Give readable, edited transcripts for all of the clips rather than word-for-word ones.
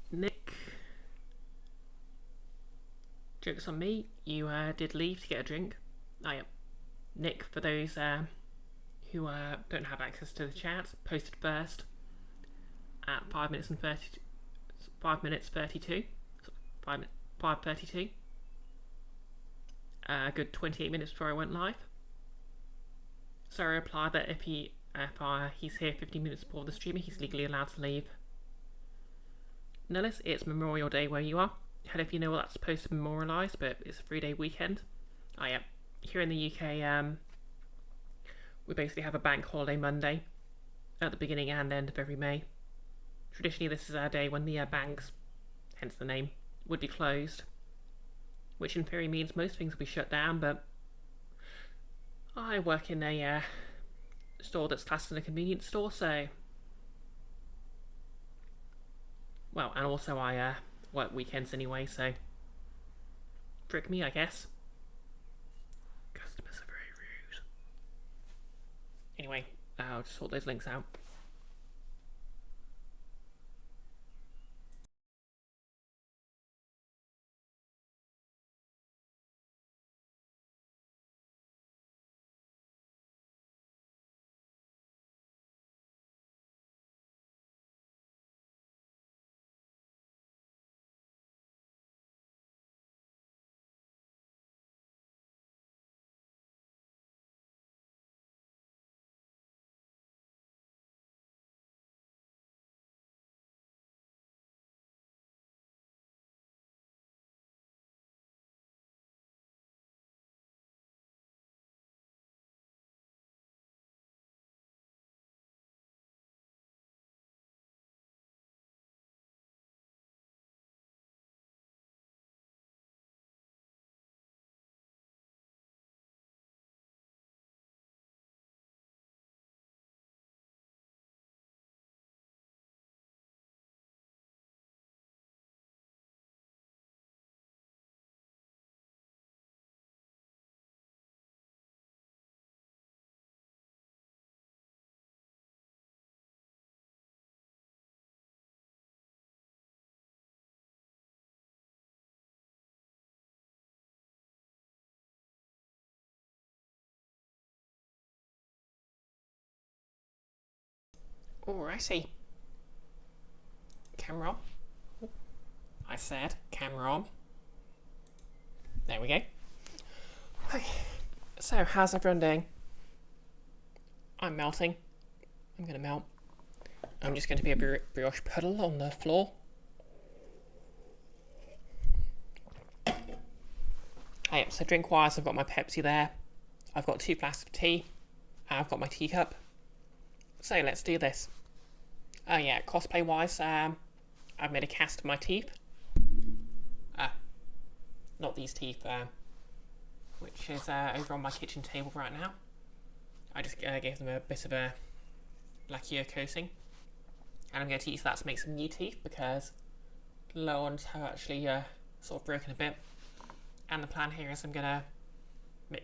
Nick, joke's on me. You did leave to get a drink. Oh yeah, Nick. For those who don't have access to the chat, posted first at 5 minutes 32. 5:32. A good 28 minutes before I went live. So I replied that if he's here 15 minutes before the streamer, he's legally allowed to leave. Nellis, it's Memorial Day where you are. I don't know if you know what that's supposed to memorialise, but it's a 3-day weekend. Oh yeah, here in the UK, we basically have a bank holiday Monday at the beginning and end of every May. Traditionally, this is our day when the banks, hence the name, would be closed, which in theory means most things will be shut down, but I work in a store that's classed as a convenience store, so... Well, and also I work weekends anyway, so... Frick me, I guess. Customers are very rude. Anyway, I'll just sort those links out. Alrighty. Camera on. I said camera on. There we go. Okay. So, how's everyone doing? I'm melting. I'm gonna melt. I'm just going to be a brioche puddle on the floor. Hey, so drink-wise, I've got my Pepsi there. I've got 2 flasks of tea. I've got my teacup. So let's do this. Oh yeah, cosplay-wise, I've made a cast of my teeth. Not these teeth, which is over on my kitchen table right now. I just gave them a bit of a lacquer coating. And I'm going to use that to make some new teeth because the lower ones have actually sort of broken a bit. And the plan here is I'm going to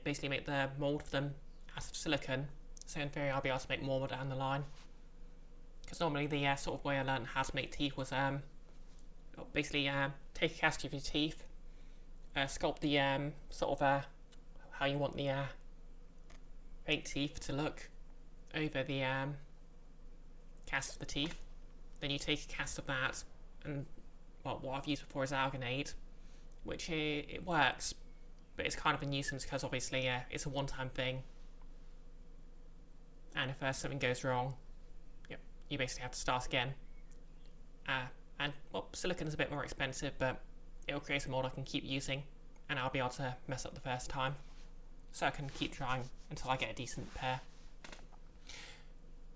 basically make the mould for them out of silicone. So in theory I'll be able to make more down the line. Because normally the sort of way I learned how to make teeth was basically take a cast of your teeth, sculpt the sort of how you want the fake teeth to look over the cast of the teeth. Then you take a cast of that, and well, what I've used before is alginate, which it works, but it's kind of a nuisance because obviously it's a one-time thing, and if something goes wrong, you basically have to start again. And well, silicon's a bit more expensive, but it'll create a mold I can keep using, and I'll be able to mess up the first time, so I can keep trying until I get a decent pair.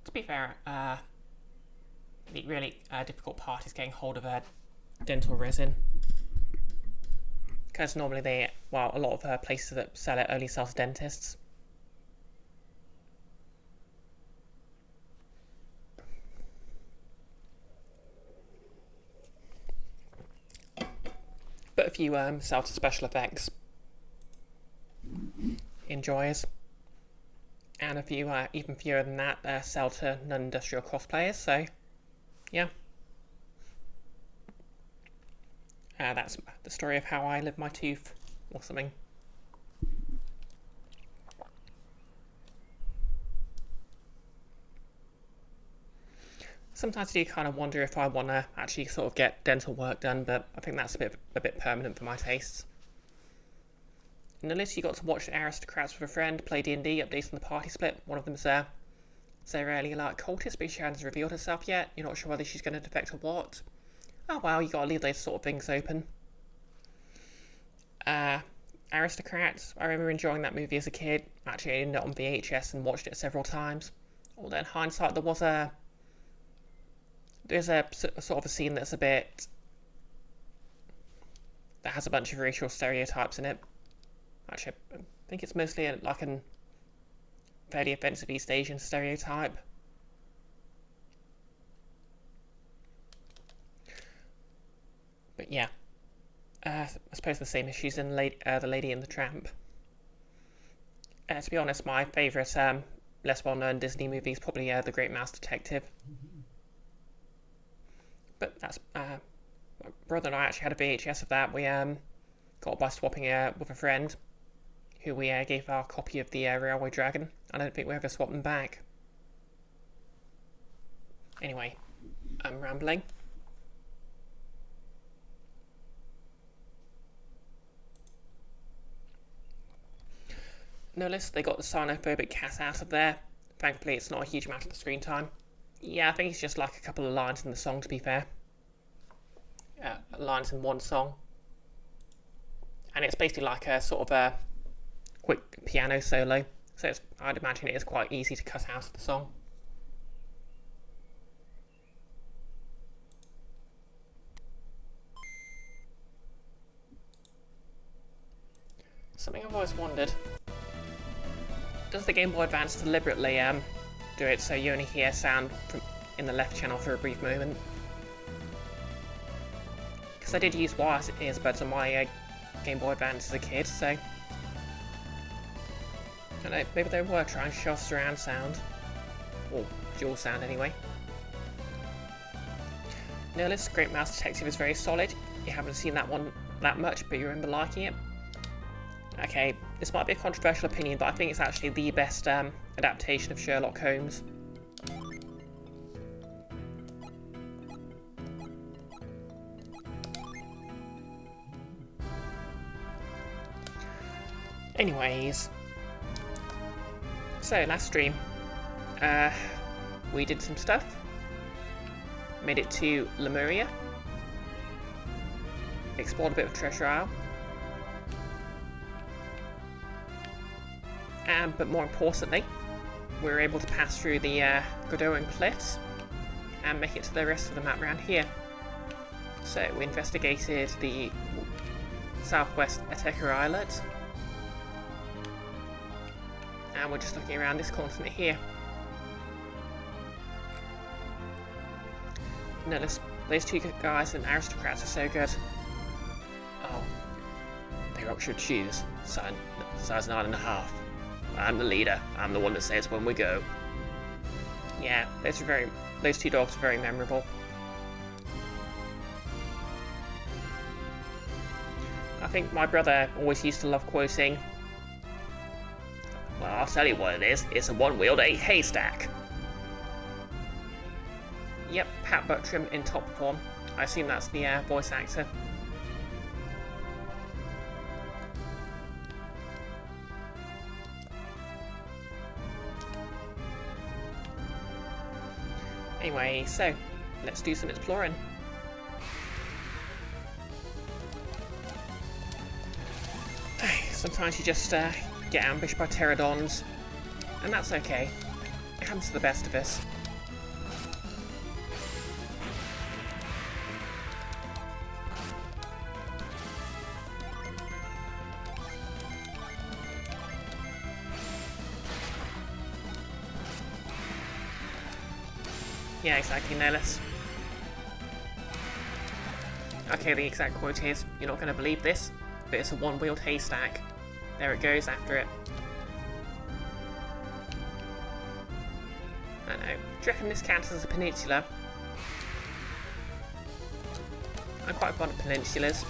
To be fair, the really difficult part is getting hold of a dental resin, because normally a lot of places that sell it only sell to dentists. But if you sell to special effects enjoyers, and a few even fewer than that sell to non-industrial cosplayers, so yeah. That's the story of how I lived my tooth, or something. Sometimes I do kind of wonder if I want to actually sort of get dental work done, but I think that's a bit permanent for my tastes. In the list, you got to watch Aristocrats with a friend, play D&D, updates on the party split. One of them's Zareli, like cultist, but she hasn't revealed herself yet. You're not sure whether she's going to defect or what. Oh well, you got to leave those sort of things open. Aristocrats, I remember enjoying that movie as a kid. Actually, I owned it on VHS and watched it several times. Although in hindsight, there's a sort of a scene that has a bunch of racial stereotypes in it. Actually, I think it's mostly like a fairly offensive East Asian stereotype. But yeah, I suppose the same issues in The Lady and the Tramp. To be honest, my favourite less well-known Disney movie is probably The Great Mouse Detective. But that's my brother and I actually had a VHS of that. We got it by swapping with a friend, who we gave our copy of the Railway Dragon. I don't think we ever swapped them back. Anyway, I'm rambling. Notice they got the xenophobic cat out of there. Thankfully, it's not a huge amount of the screen time. Yeah, I think it's just like a couple of lines in the song, to be fair. Lines in one song. And it's basically like a sort of a quick piano solo. So I'd imagine it is quite easy to cut out of the song. Something I've always wondered. Does the Game Boy Advance deliberately do it so you only hear sound in the left channel for a brief moment? Because I did use wireless earbuds on my Game Boy Advance as a kid, so I don't know, maybe they were trying to show us surround sound. Or dual sound anyway. Notice Great Mouse Detective is very solid. You haven't seen that one that much, but you remember liking it. Okay, this might be a controversial opinion, but I think it's actually the best adaptation of Sherlock Holmes. Anyways, so last stream, we did some stuff. Made it to Lemuria. Explored a bit of Treasure Isle. But more importantly, we were able to pass through the Godowan Cliffs and make it to the rest of the map around here. So we investigated the southwest Ateca Islet, and we're just looking around this continent here. Notice those two guys and Aristocrats are so good. Oh, they rock your shoes, son. Size 9.5. I'm the leader. I'm the one that says when we go. Yeah, those two dogs are very memorable. I think my brother always used to love quoting, well, I'll tell you what it is. It's a one-wheeled haystack. Yep, Pat Buttram in top form. I assume that's the voice actor. Anyway, so let's do some exploring. Sometimes you just get ambushed by pterodons, and that's okay. It happens to the best of us. Yeah, exactly, Nellis. Okay, the exact quote is, you're not going to believe this, but it's a one-wheeled haystack. There it goes after it. I know. Do you reckon this counts as a peninsula? I'm quite fond of peninsulas,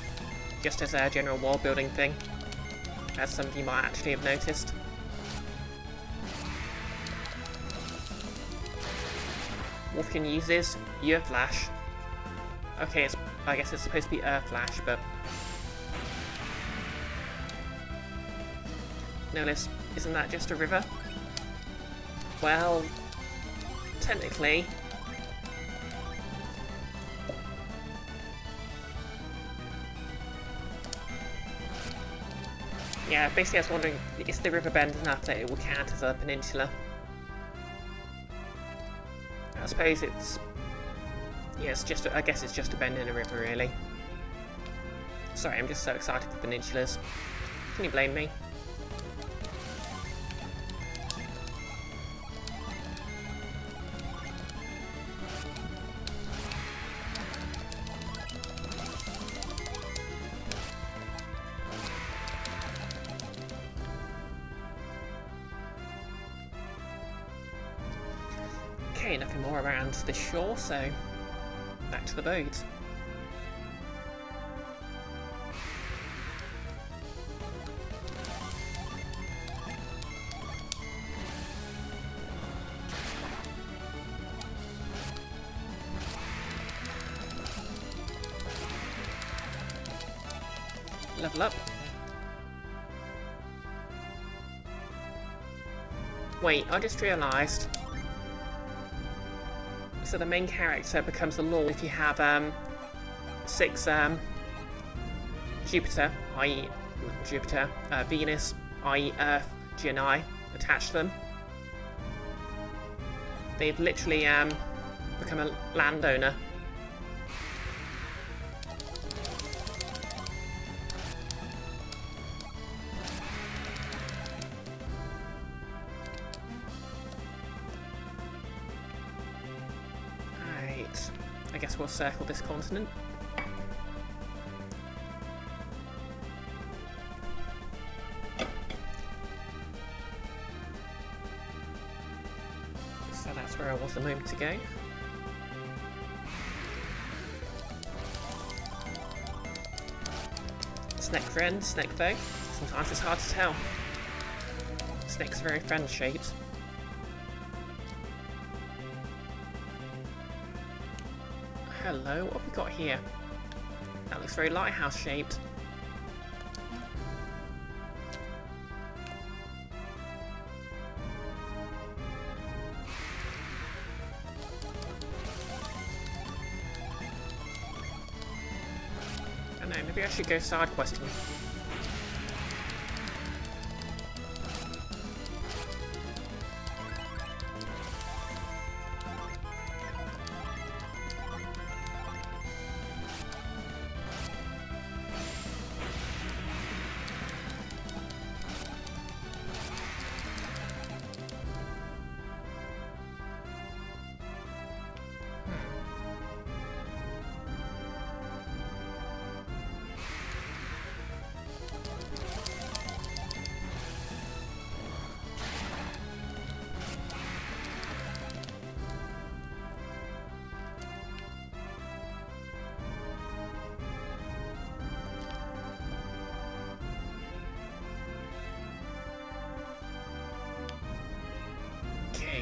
just as a general world building thing, as some of you might actually have noticed. Wolfkin uses Your Flash. Okay, I guess it's supposed to be Earth Flash, but... No, Liz, isn't that just a river? Well, technically... Yeah, basically I was wondering, is the river bend enough that it will count as a peninsula? I suppose it's... Yeah, I guess it's just a bend in a river, really. Sorry, I'm just so excited for peninsulas. Can you blame me? Okay, nothing more around the shore, so back to the boat. Level up. Wait, I just realised. So the main character becomes the Lord if you have 6 Jupiter, i.e. Jupiter, Venus, i.e. Earth, Genii, attached to them. They've literally become a landowner. I guess we'll circle this continent. So that's where I was a moment ago. Snake friend, snake foe. Sometimes it's hard to tell. Snakes are very friend shaped. Hello, what have we got here? That looks very lighthouse shaped. I don't know, maybe I should go side questing.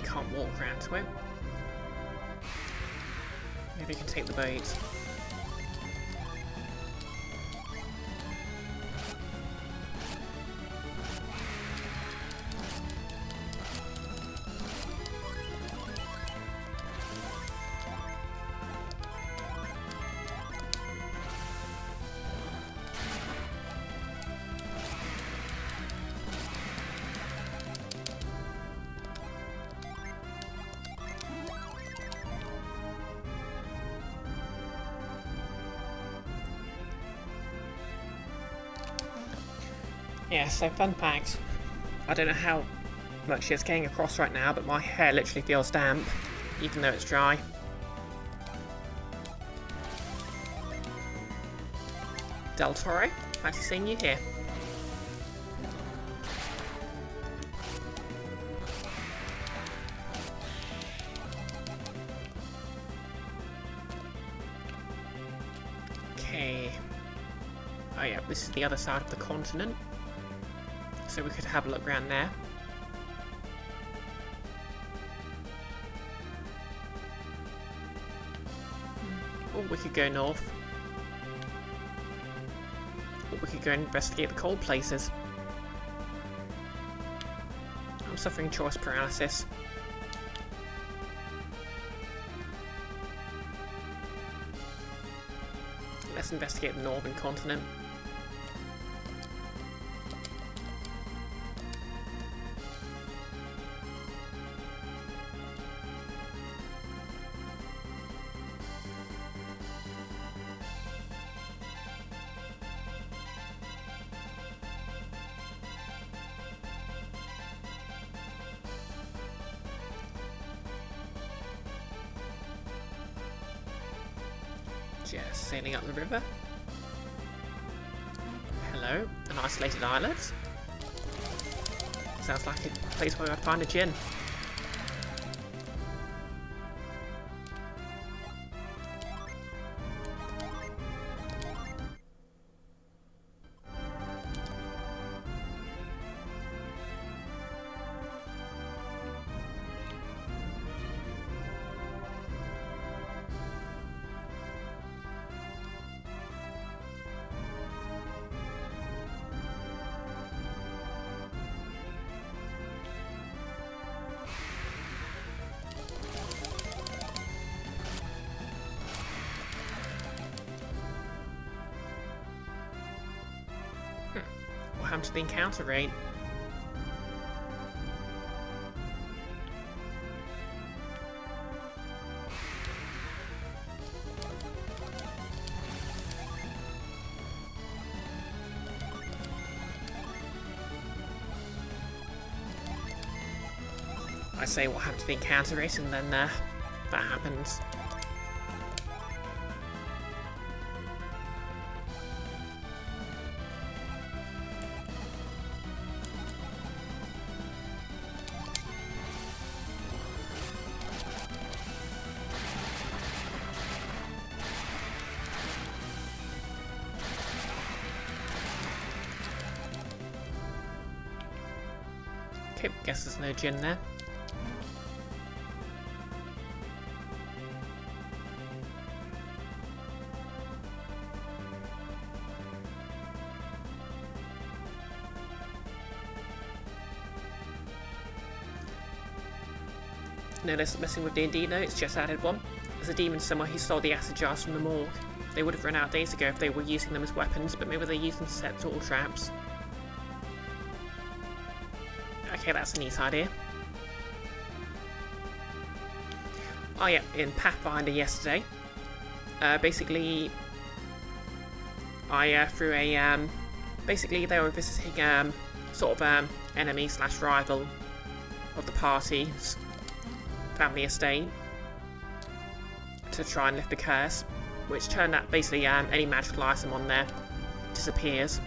Can't walk around to it. Maybe I can take the boat. Yeah, so fun fact, I don't know how much it's getting across right now, but my hair literally feels damp, even though it's dry. Del Toro, nice to see you here. Okay. Oh yeah, this is the other side of the continent. So we could have a look around there. Or we could go north. Or we could go and investigate the cold places. I'm suffering choice paralysis. Let's investigate the northern continent. Just sailing up the river. Hello, an isolated islet. Sounds like a place where I'd find a gin. What happened to the encounter rate? I say what happened to the encounter rate and then that happens. Okay, guess there's no gin there. No less messing with D&D notes, just added one. There's a demon somewhere who stole the acid jars from the morgue. They would have run out days ago if they were using them as weapons, but maybe they used them to set all traps. Okay, that's a neat idea. Oh yeah, in Pathfinder yesterday, basically, I threw a, basically they were visiting, sort of, enemy slash rival of the party's family estate to try and lift the curse, which turned out basically, any magical item on there disappears.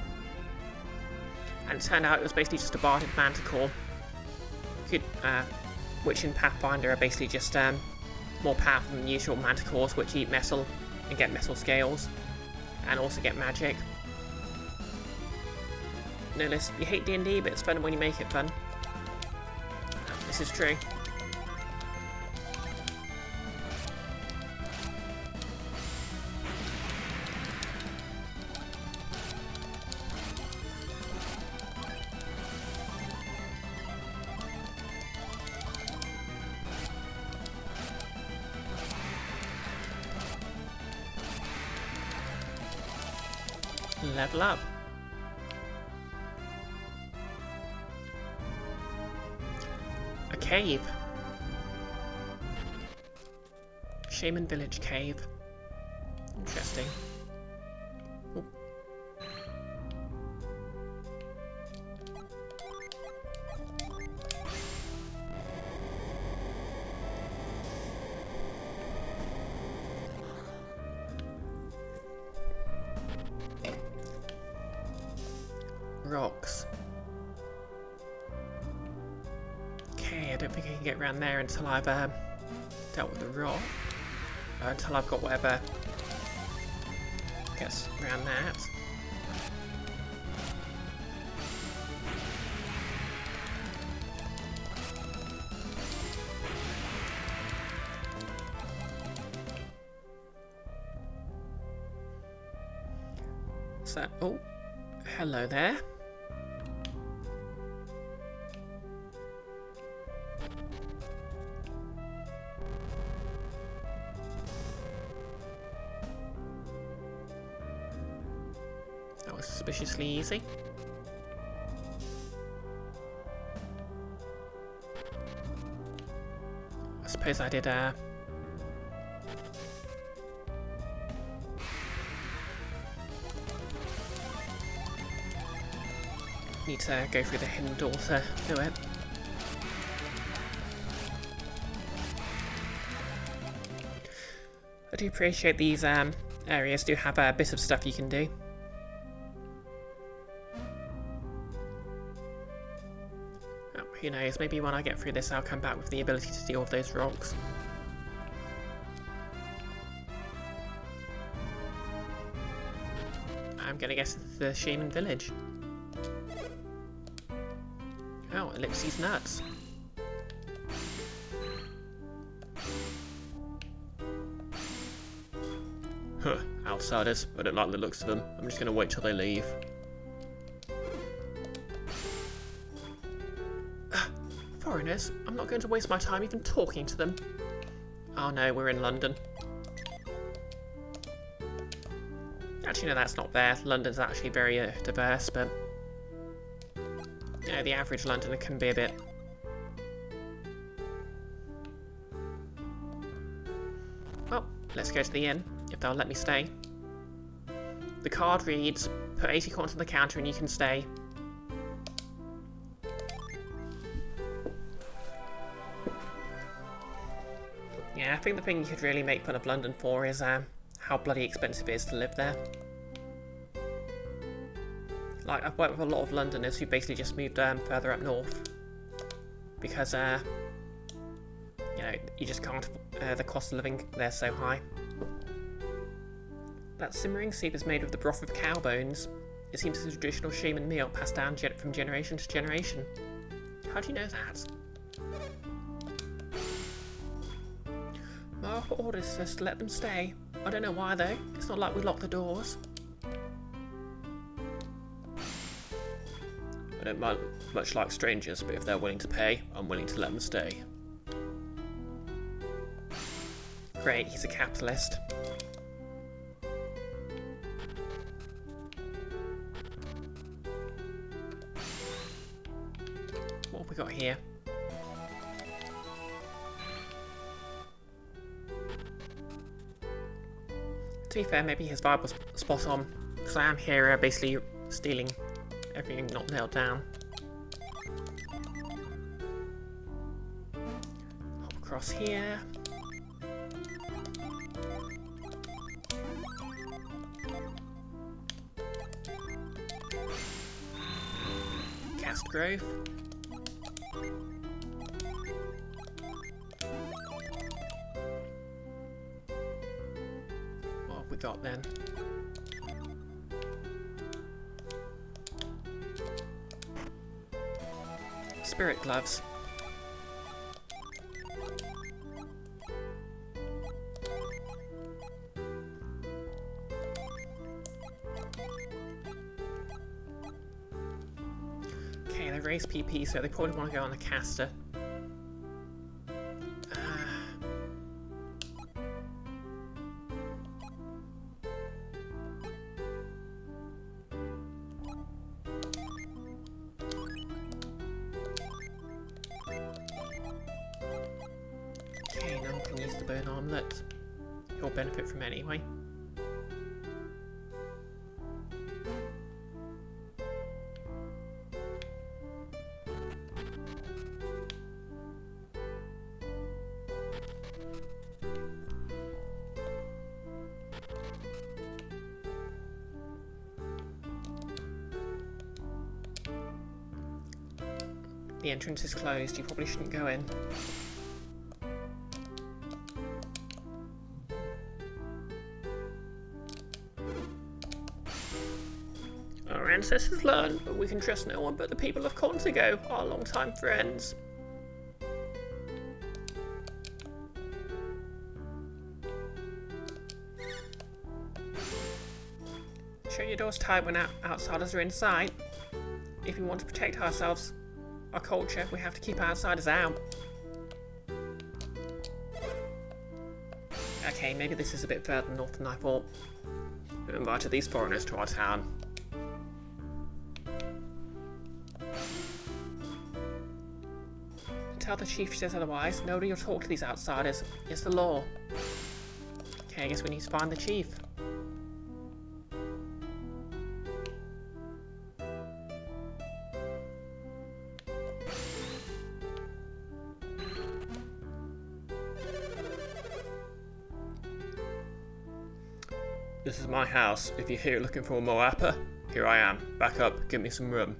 And it turned out it was basically just a bardic manticore, which in Pathfinder are basically just more powerful than usual manticores, which eat metal and get metal scales, and also get magic. No less, you hate D&D, but it's fun when you make it fun. This is true. Level up. A cave. Shaman Village Cave. Interesting. Ooh. Rocks. Okay, I don't think I can get around there until I've dealt with the rock. Until I've got whatever Get us around that. So, oh, hello there. That was suspiciously easy. I suppose I did need to go through the hidden door to do it. I do appreciate these areas do have a bit of stuff you can do. Oh, who knows, maybe when I get through this I'll come back with the ability to deal with those rocks. I'm gonna guess it's the Shaman village. Oh, Ellipsy's nuts. Huh, outsiders. I don't like the looks of them. I'm just gonna wait till they leave. Foreigners? I'm not going to waste my time even talking to them. Oh no, we're in London. Actually, no, that's not fair. London's actually very diverse, but you know, the average Londoner can be a bit... Well, let's go to the inn, if they'll let me stay. The card reads, put 80 coins on the counter and you can stay. Yeah, I think the thing you could really make fun of London for is how bloody expensive it is to live there. Like, I've worked with a lot of Londoners who basically just moved further up north because, you know, you just can't, the cost of living there's so high. That simmering soup is made with the broth of cow bones. It seems it's a traditional shaman meal passed down from generation to generation. How do you know that? My orders says to let them stay. I don't know why though. It's not like we lock the doors. I don't much like strangers, but if they're willing to pay, I'm willing to let them stay. Great, he's a capitalist. What have we got here? To be fair, maybe his vibe was spot on, because I am here basically stealing everything not nailed down. Hop across here. Cast growth. What have we got then? Spirit gloves. Okay, they raise PP, so they probably want to go on the caster. Okay, no one can use the bone armlet. He'll benefit from it anyway. The entrance is closed, you probably shouldn't go in. Our ancestors learned that we can trust no one but the people of Contigo, our longtime friends. Show your doors tight when outsiders are inside. If we want to protect ourselves, our culture, we have to keep outsiders out. Okay, maybe this is a bit further north than I thought. We invited these foreigners to our town. Until the chief says otherwise, nobody will talk to these outsiders. It's the law. Okay, I guess we need to find the chief. This is my house. If you're here looking for a Moappa, here I am. Back up, give me some room.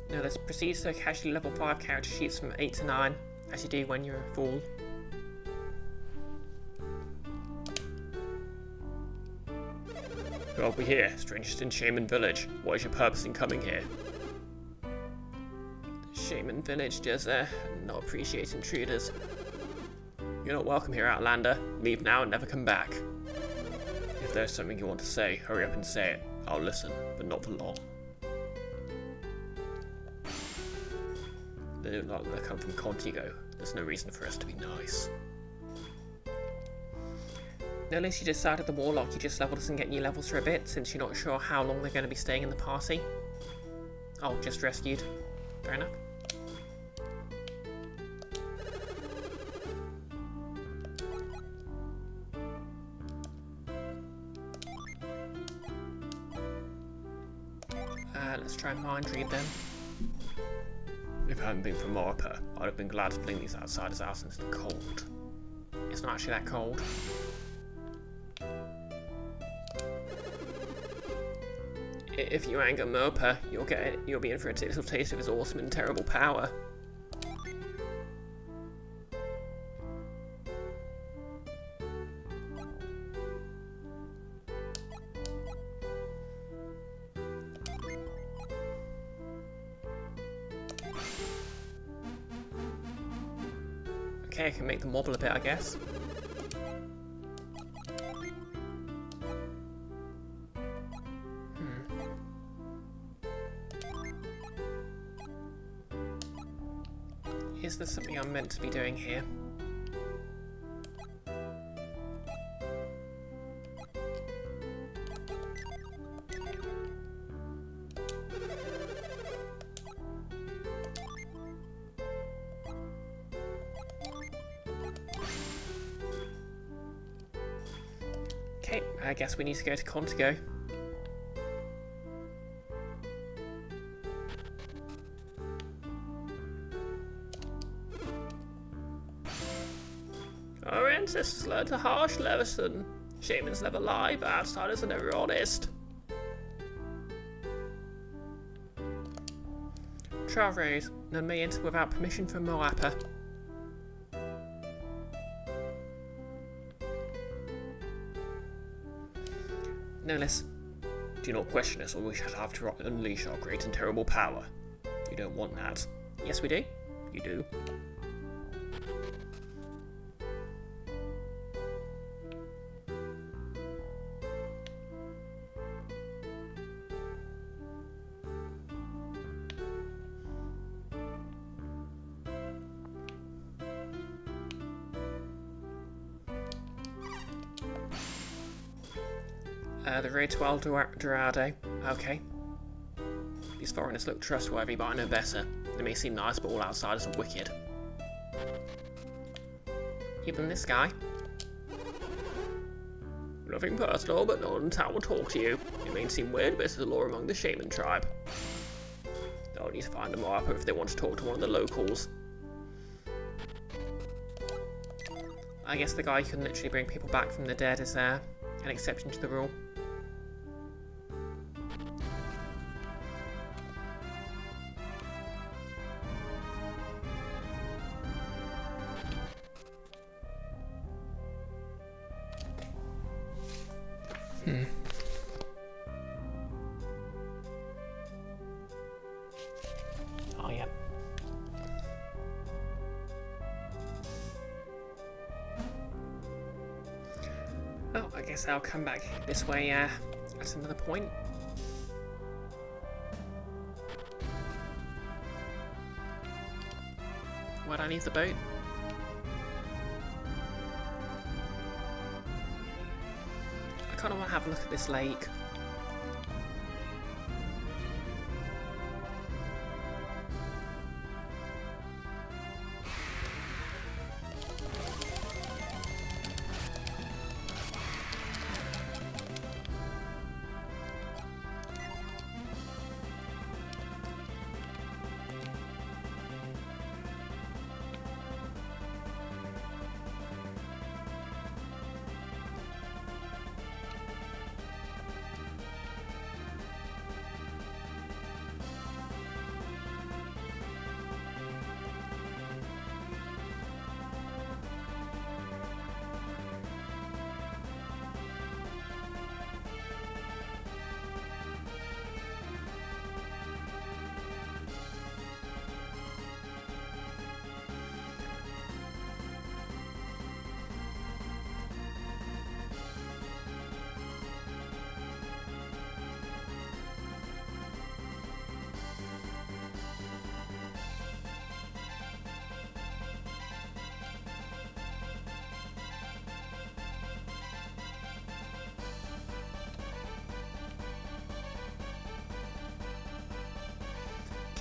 Now let's proceed to casually level 5 character sheets from 8 to 9, as you do when you're a fool. Who are we here? Strangers in Shaman Village. What is your purpose in coming here? Shaman Village does not appreciate intruders. You're not welcome here, Outlander. Leave now and never come back. If there's something you want to say, hurry up and say it. I'll listen, but not for long. They don't like they come from Contigo. There's no reason for us to be nice. Notice you decided the Warlock you just leveled doesn't get new levels for a bit, since you're not sure how long they're going to be staying in the party. Oh, just rescued. Fair enough. Let's try and mind read them. If it hadn't been for Moappa, I'd have been glad to fling these outsiders out into the cold. It's not actually that cold. If you anger Moappa, you'll be in for a little taste of his awesome and terrible power. Okay, I can make them wobble a bit, I guess. Is there something I'm meant to be doing here? Okay, I guess we need to go to Contigo. Our ancestors learned a harsh lesson. Shamans never lie, but outsiders are never honest. Trial raid. None may enter without permission from Moappa. Notice, do not question us or we shall have to unleash our great and terrible power. You don't want that. Yes, we do. You do. The raid to El Dorado. Okay. These foreigners look trustworthy, but I know better. They may seem nice, but all outsiders are wicked. Even this guy. Nothing personal, but no one in town will talk to you. It may seem weird, but it's the law among the Shaman tribe. They'll need to find a Moappa if they want to talk to one of the locals. I guess the guy who can literally bring people back from the dead is an exception to the rule. guess I'll come back this way at another point. Why'd I leave the boat? I kind of want to have a look at this lake.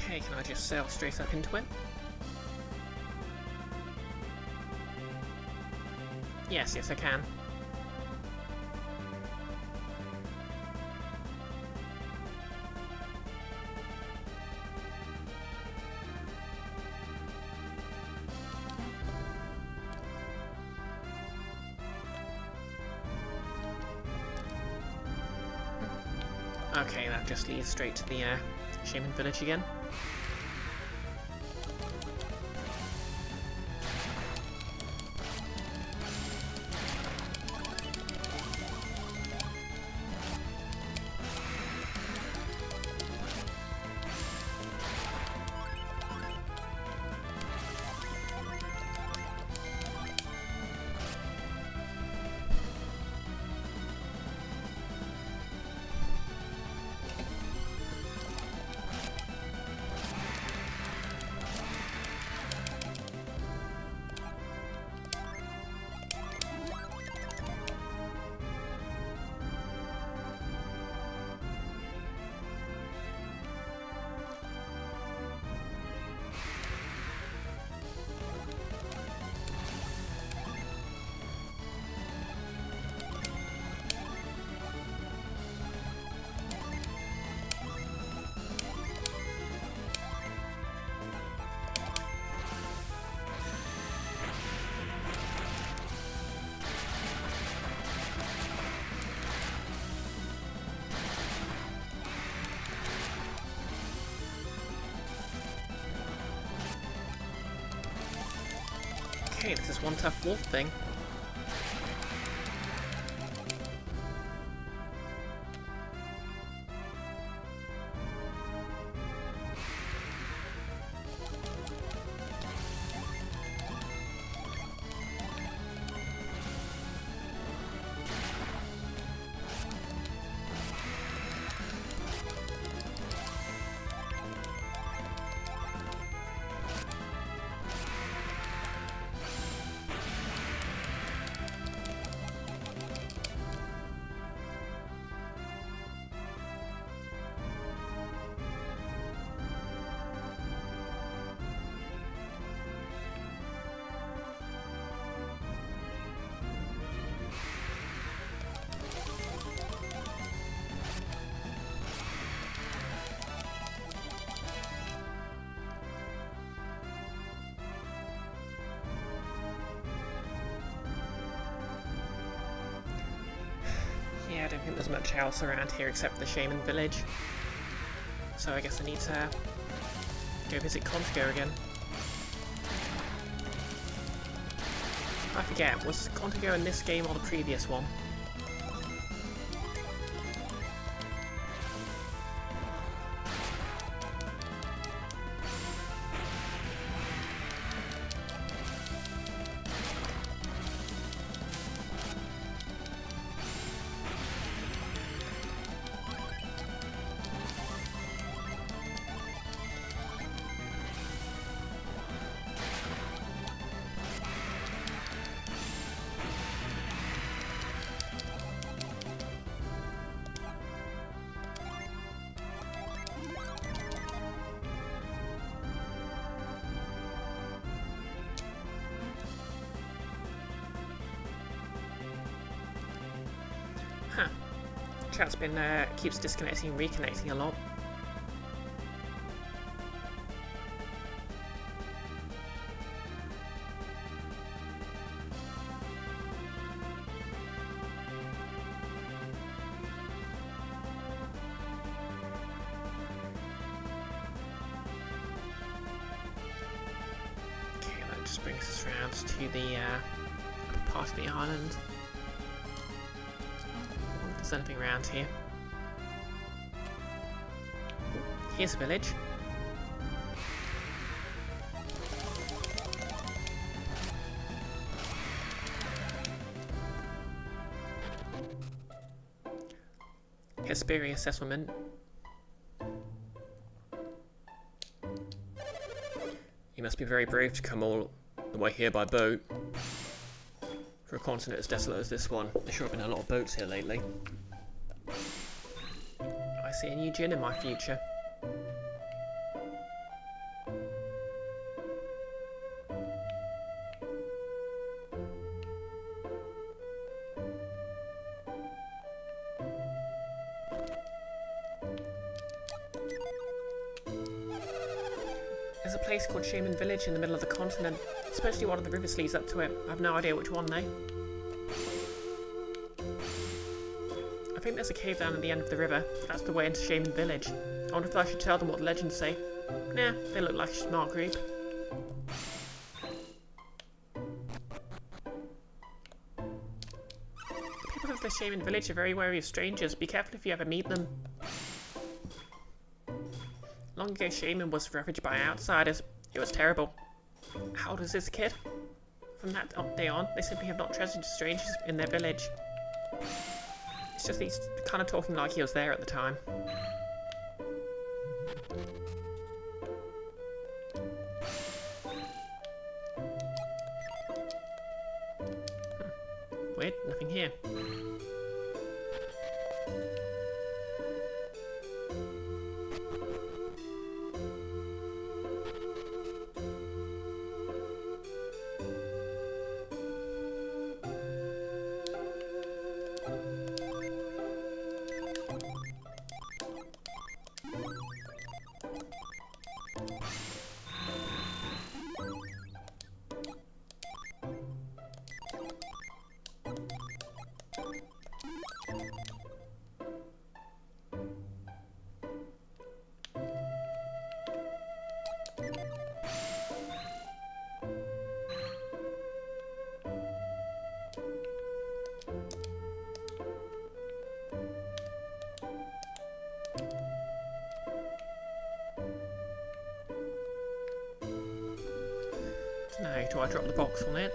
Okay, can I just sail straight up into it? Yes, I can. Okay, that just leads straight to the Shaman village again. Okay, this is one tough wolf thing. Yeah, I don't think there's much else around here except the Shaman village. So I guess I need to go visit Contigo again. I forget, was Contigo in this game or the previous one? chat's been keeps disconnecting and reconnecting a lot. Okay, that just brings us round to the part of the island. There's anything around here. Here's a village. Hesperia settlement. You must be very brave to come all the way here by boat. For a continent as desolate as this one, there sure have been a lot of boats here lately. I see a new djinn in my future. There's a place called Shaman Village in the middle of the continent. Especially one of the rivers leads up to it. I have no idea which one though. I think there's a cave down at the end of the river. That's the way into Shaman Village. I wonder if I should tell them what the legends say. Nah, they look like a smart group. People of the Shaman Village are very wary of strangers. Be careful if you ever meet them. Long ago, Shaman was ravaged by outsiders. It was terrible. How old is this kid? From that day on, they simply have not treasured strangers in their village. It's just he's kind of talking like he was there at the time. Weird, nothing here. Now, do I drop the box on it?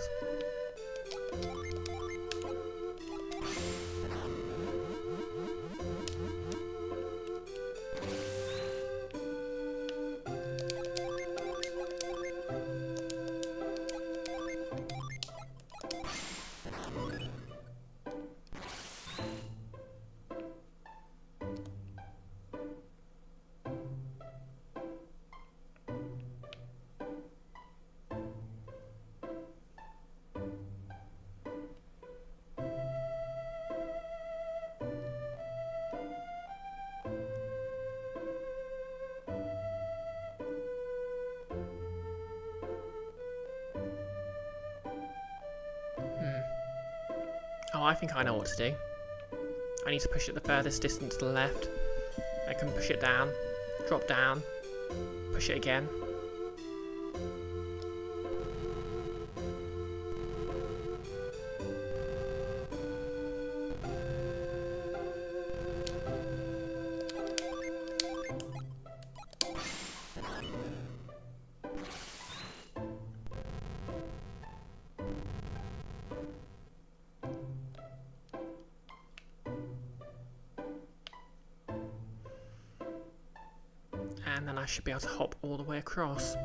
Oh, I think I know what to do. I need to push it the furthest distance to the left. I can push it down, drop down, push it again. And then I should be able to hop all the way across.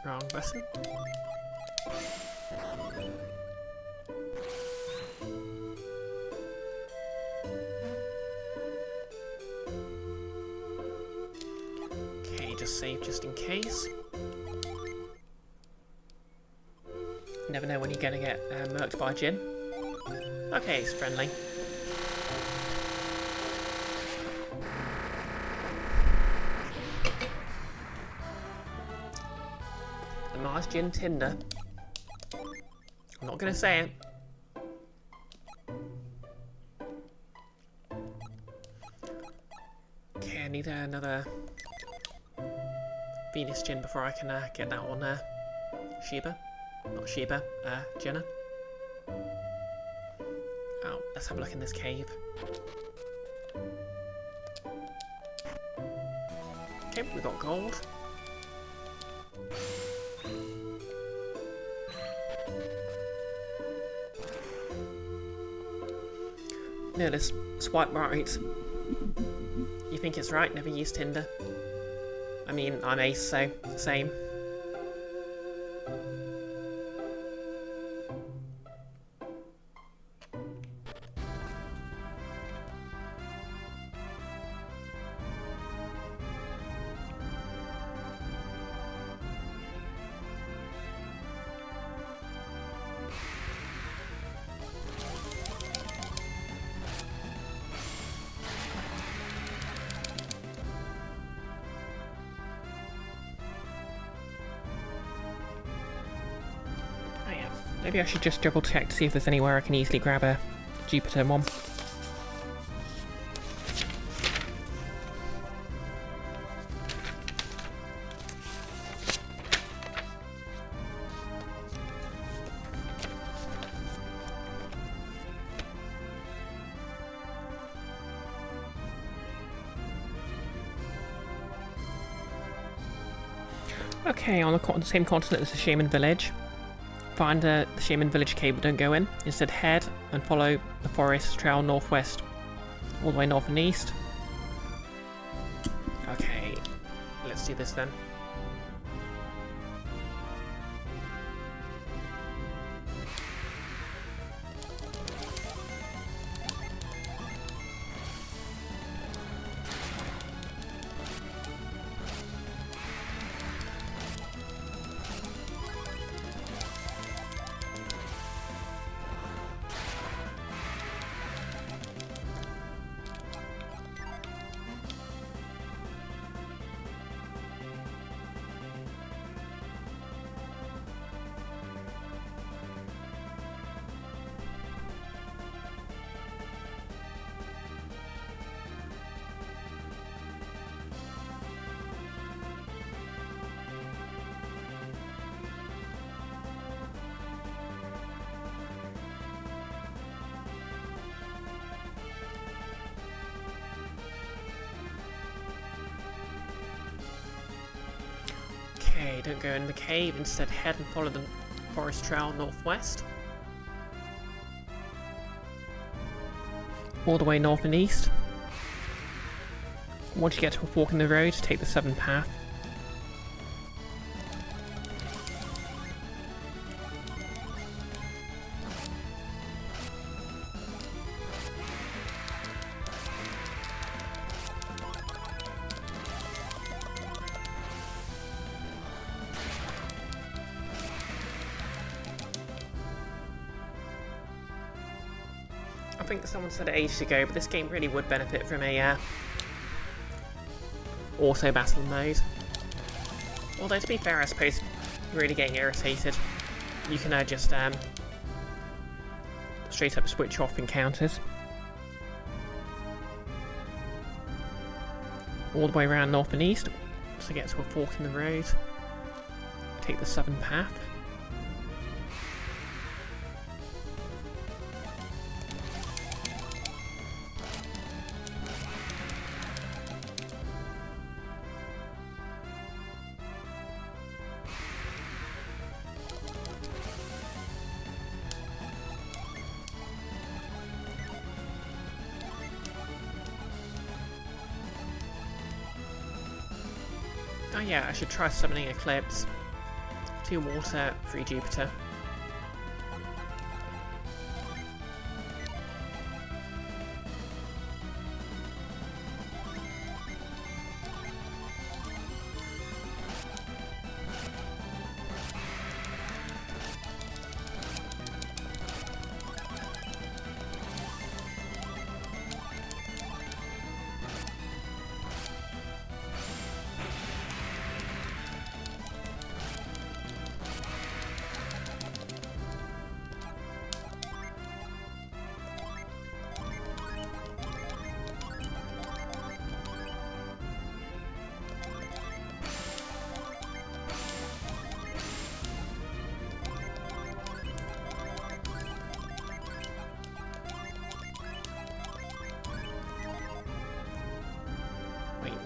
Wrong button. save just in case. Never know when you're gonna get murked by a Jinn. Okay, it's friendly. The Mars Jinn Tinder. I'm not gonna say it. Okay, I need another Venus Jinn before I can get that on Sheba. Not Sheba, Jenna. Oh, let's have a look in this cave. Okay, we got gold. No, this swipe right. You think it's right? Never use Tinder. I mean, I'm ace, so same. Maybe I should just double check to see if there's anywhere I can easily grab a Jupiter one. Okay, on the same continent as the Shaman Village. Find the Shaman Village cave, but don't go in. Instead, head and follow the forest trail northwest, all the way north and east. Okay, let's do this then. Okay, don't go in the cave, instead head and follow the forest trail northwest. All the way north and east. Once you get to a fork in the road, take the southern path. I think someone said it ages ago, but this game really would benefit from a auto battle mode. Although to be fair, I suppose you're really getting irritated, you can just straight up switch off encounters. All the way around north and east, to get to a fork in the road. Take the southern path. Oh yeah, I should try summoning Eclipse. 2 water, 3 Jupiter.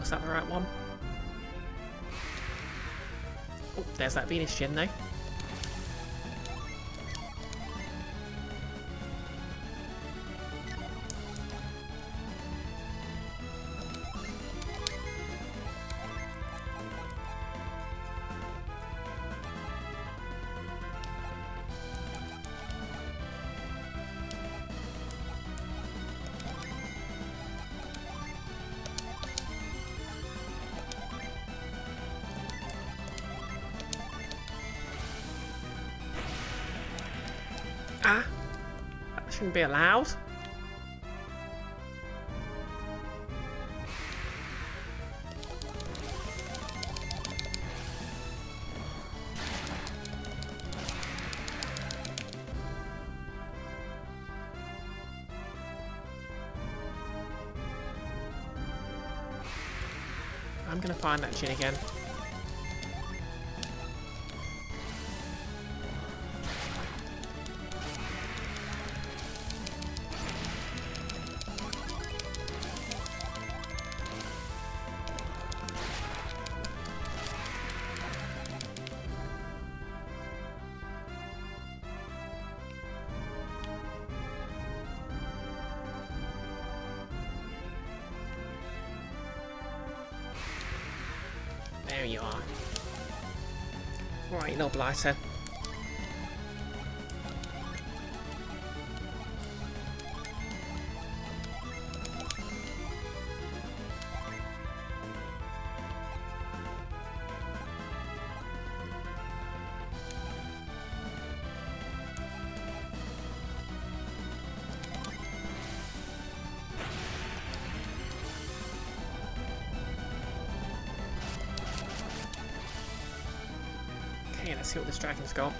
Was that the right one? Oh, there's that Venus Djinn though. Ah! That shouldn't be allowed. I'm gonna find that Djinn again. There you are. Right, little blighter. Okay, let's see what this dragon's got.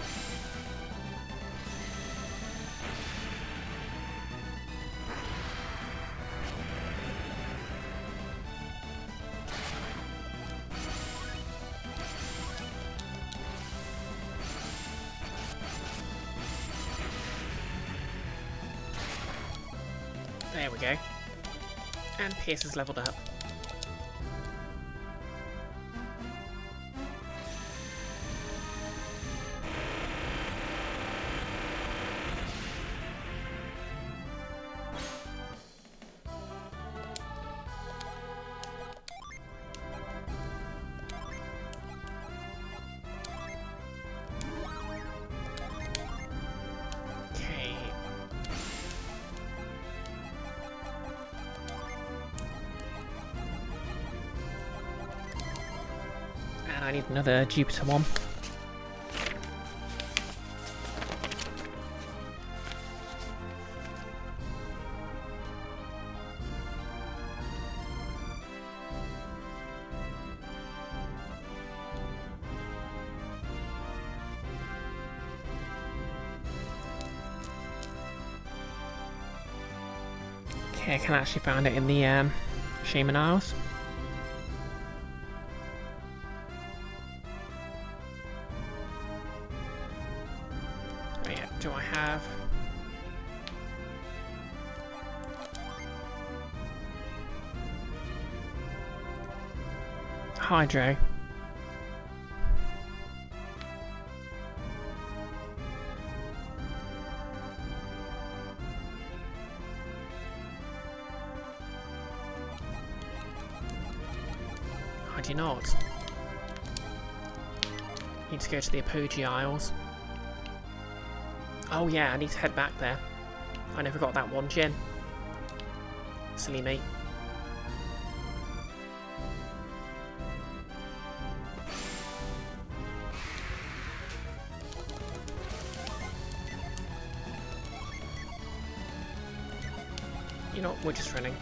There we go. And Pierce has leveled up. I need another Jupiter one. Okay, I can actually find it in the Shaman Isles. Oh yeah, do I have... Hydro? I do not. Need to go to the Apogee Isles. Oh yeah, I need to head back there. I never got that one Djinn. Silly me. You know what, we're just running.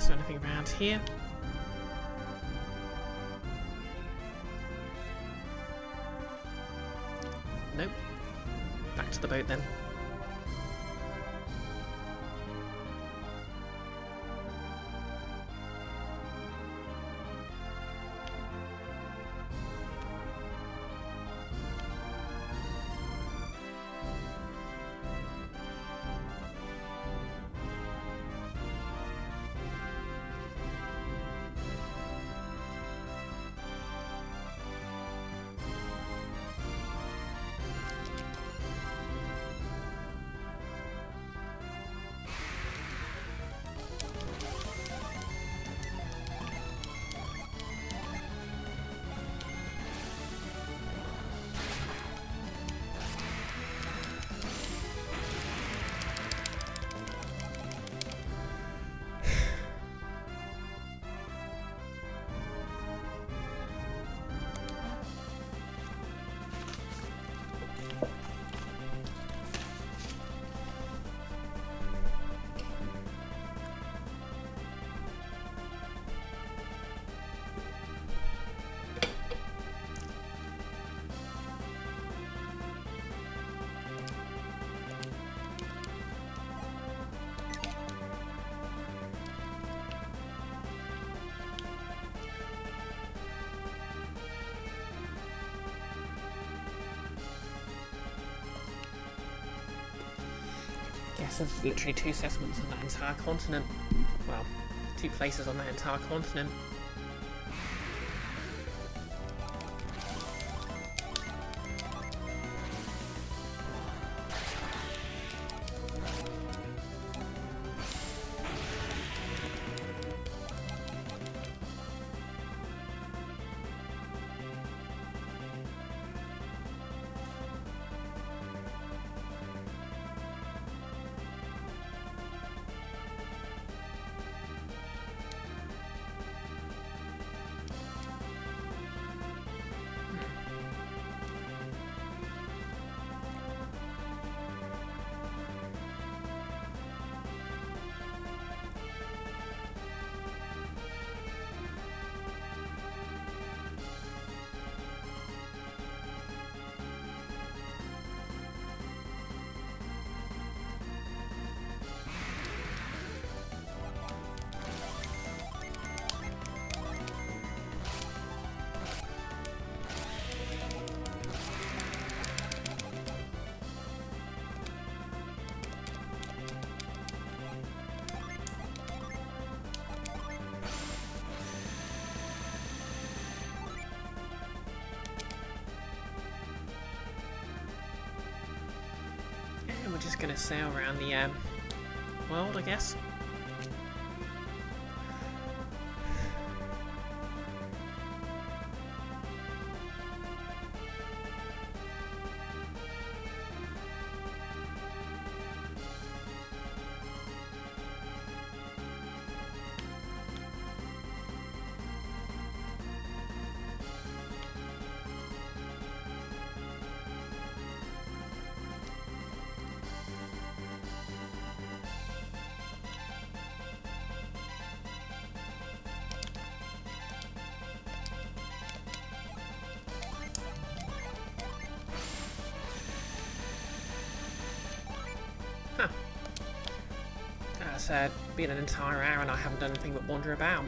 Is there anything around here? Nope. Back to the boat then. Yes, there's literally 2 settlements on that entire continent. Well, 2 places on that entire continent. We're just gonna sail around the world, I guess. Huh. That's been an entire hour and I haven't done anything but wander about.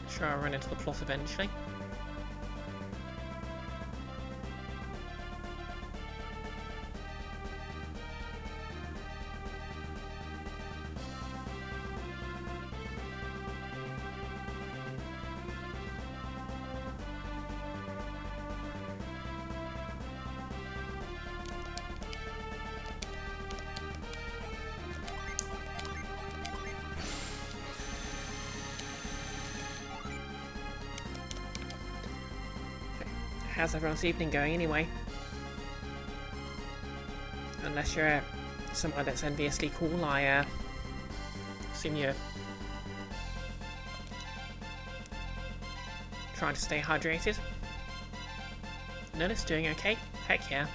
Sure, I'll run into the plot eventually. How's everyone's evening going anyway? Unless you're somewhere that's enviously cool, I assume you're trying to stay hydrated. Nerdist doing okay? Heck yeah.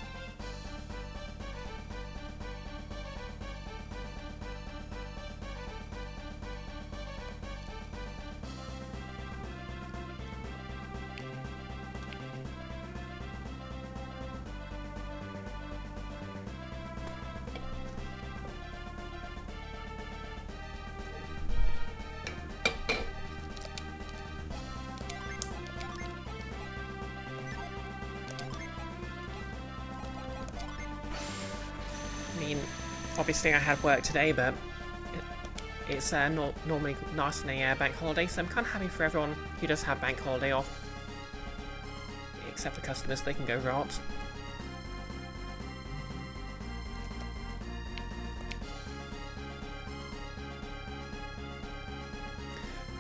I mean, obviously I had work today, but it's normally nice on a bank holiday, so I'm kind of happy for everyone who does have bank holiday off. Except for customers, they can go rot.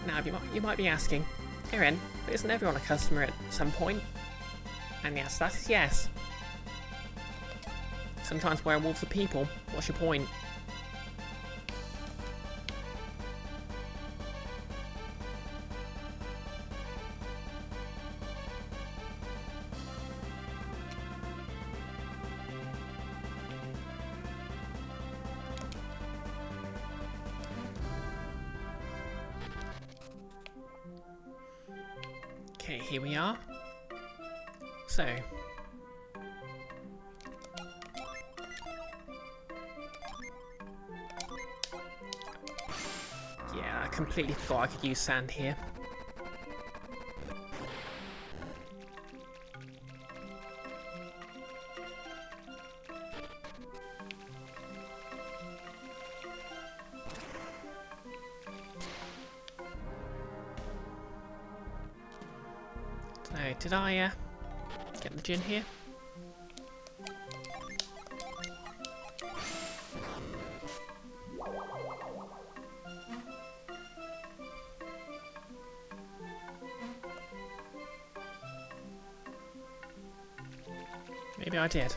Now, you might be asking, Erin, but isn't everyone a customer at some point? And the answer to that is yes. Sometimes werewolves are people. What's your point? Okay, here we are. So, yeah, I completely forgot I could use sand here. So, did I get the gin here? Maybe I did.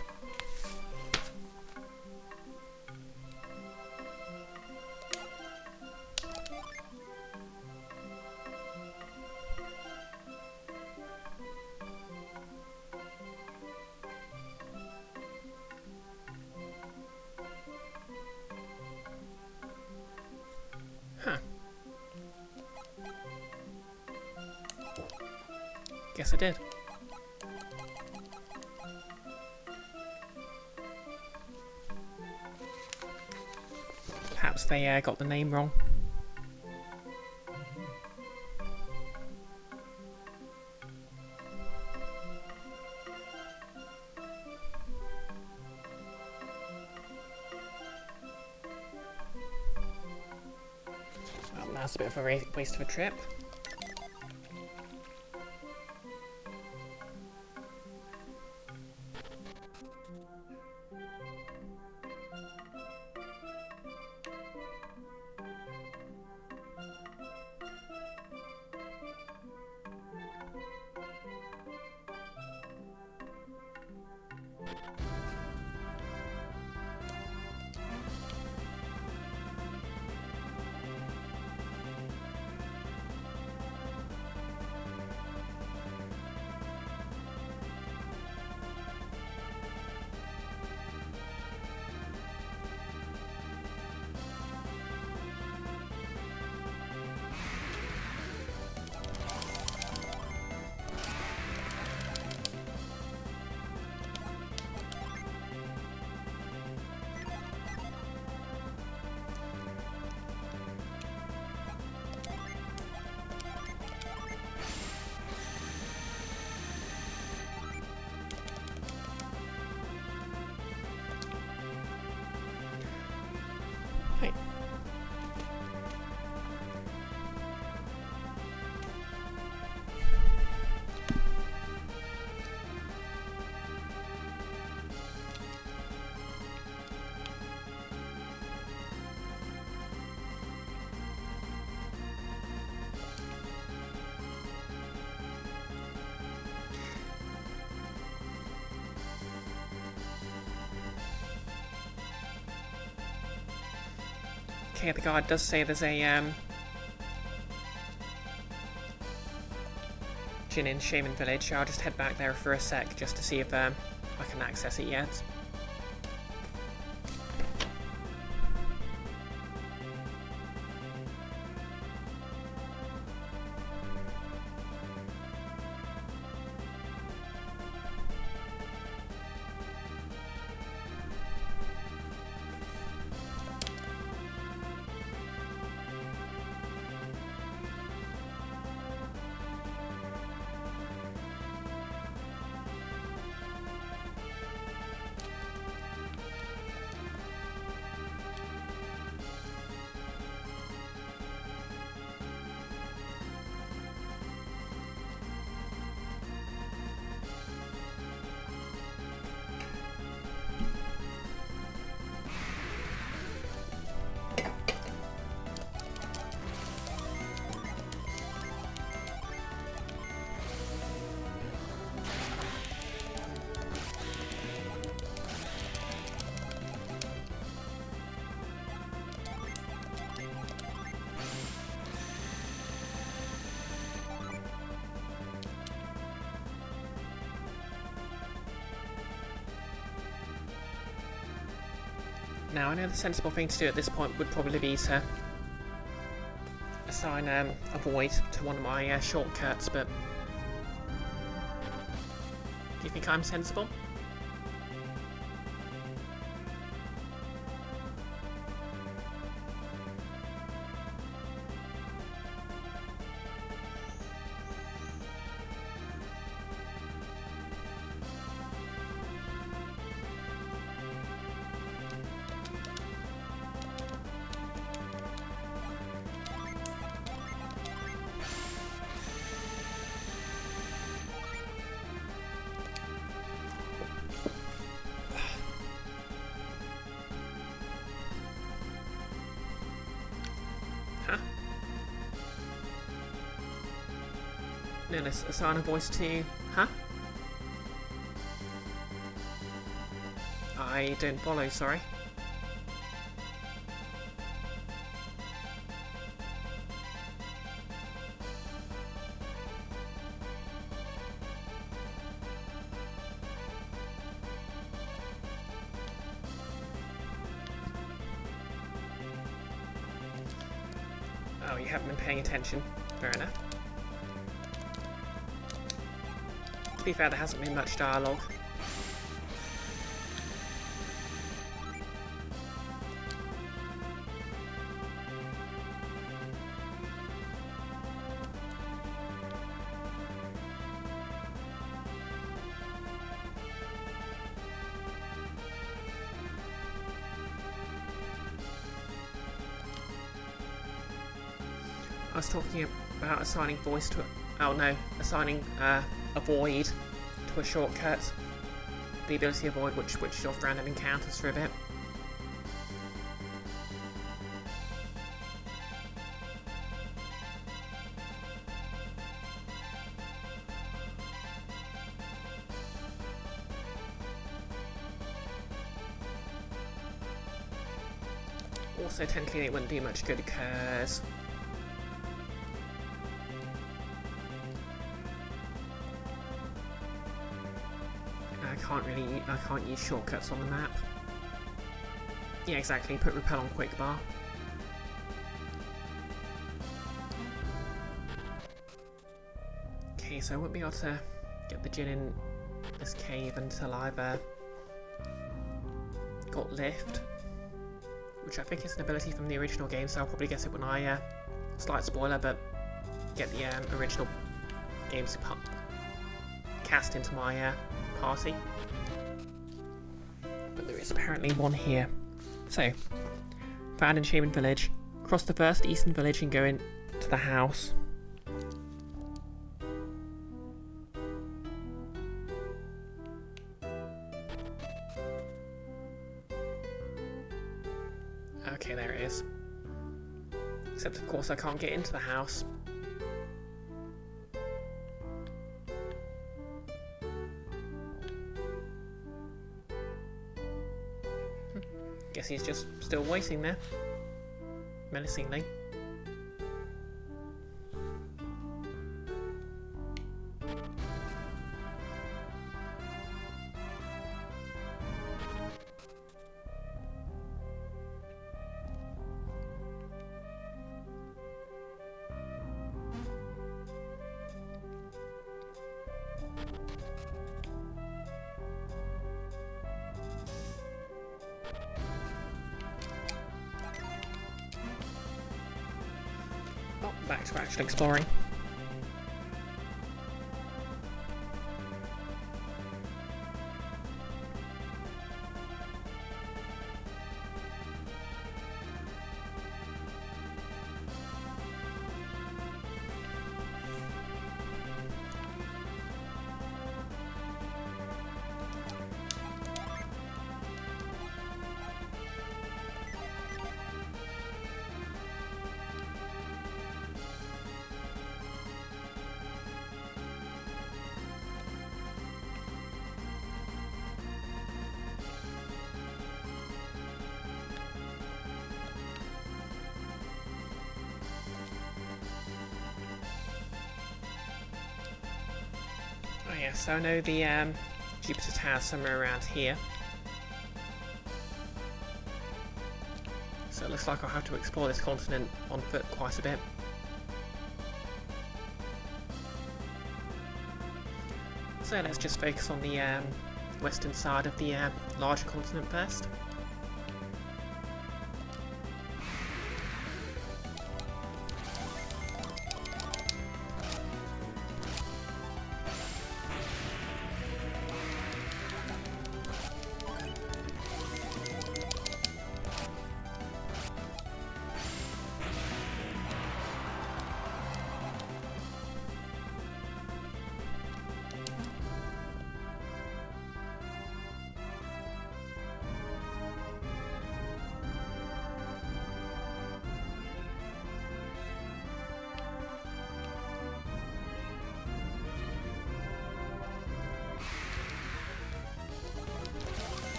Huh. Guess I did. Perhaps they got the name wrong. Well, that's a bit of a waste of a trip. Right. Okay, the guard does say there's a Jin in Shaman Village. I'll just head back there for a sec just to see if I can access it yet. Now, I know the sensible thing to do at this point would probably be to assign a void to one of my shortcuts, but do you think I'm sensible? No, let's assign a voice to... Huh? I don't follow, sorry. Oh, you haven't been paying attention. Fair enough. To be fair, there hasn't been much dialogue. I was talking about assigning voice to... Oh no, assigning a void to a shortcut. The ability to avoid which switches off random encounters for a bit. Also, technically it wouldn't do much good because... I can't use shortcuts on the map. Yeah, exactly, put repel on quick bar. Okay, so I won't be able to get the Jinn in this cave until I've got lift, which I think is an ability from the original game, so I'll probably guess it when I, slight spoiler, but get the original game's cast into my party. But there is apparently one here. So, found in Shaman Village, cross the first eastern village and go into the house. Okay, there it is. Except of course I can't get into the house. Guess he's just still waiting there, menacingly. back to actual exploring. Oh yeah, so I know the Jupiter Tower is somewhere around here. So it looks like I'll have to explore this continent on foot quite a bit. So let's just focus on the western side of the larger continent first.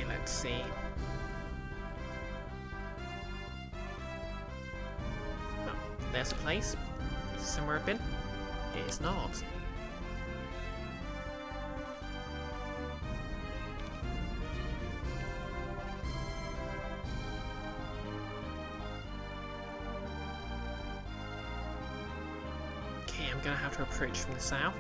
Let's see. Oh, there's a place. Is this somewhere I've been? It is not. Okay, I'm gonna have to approach from the south.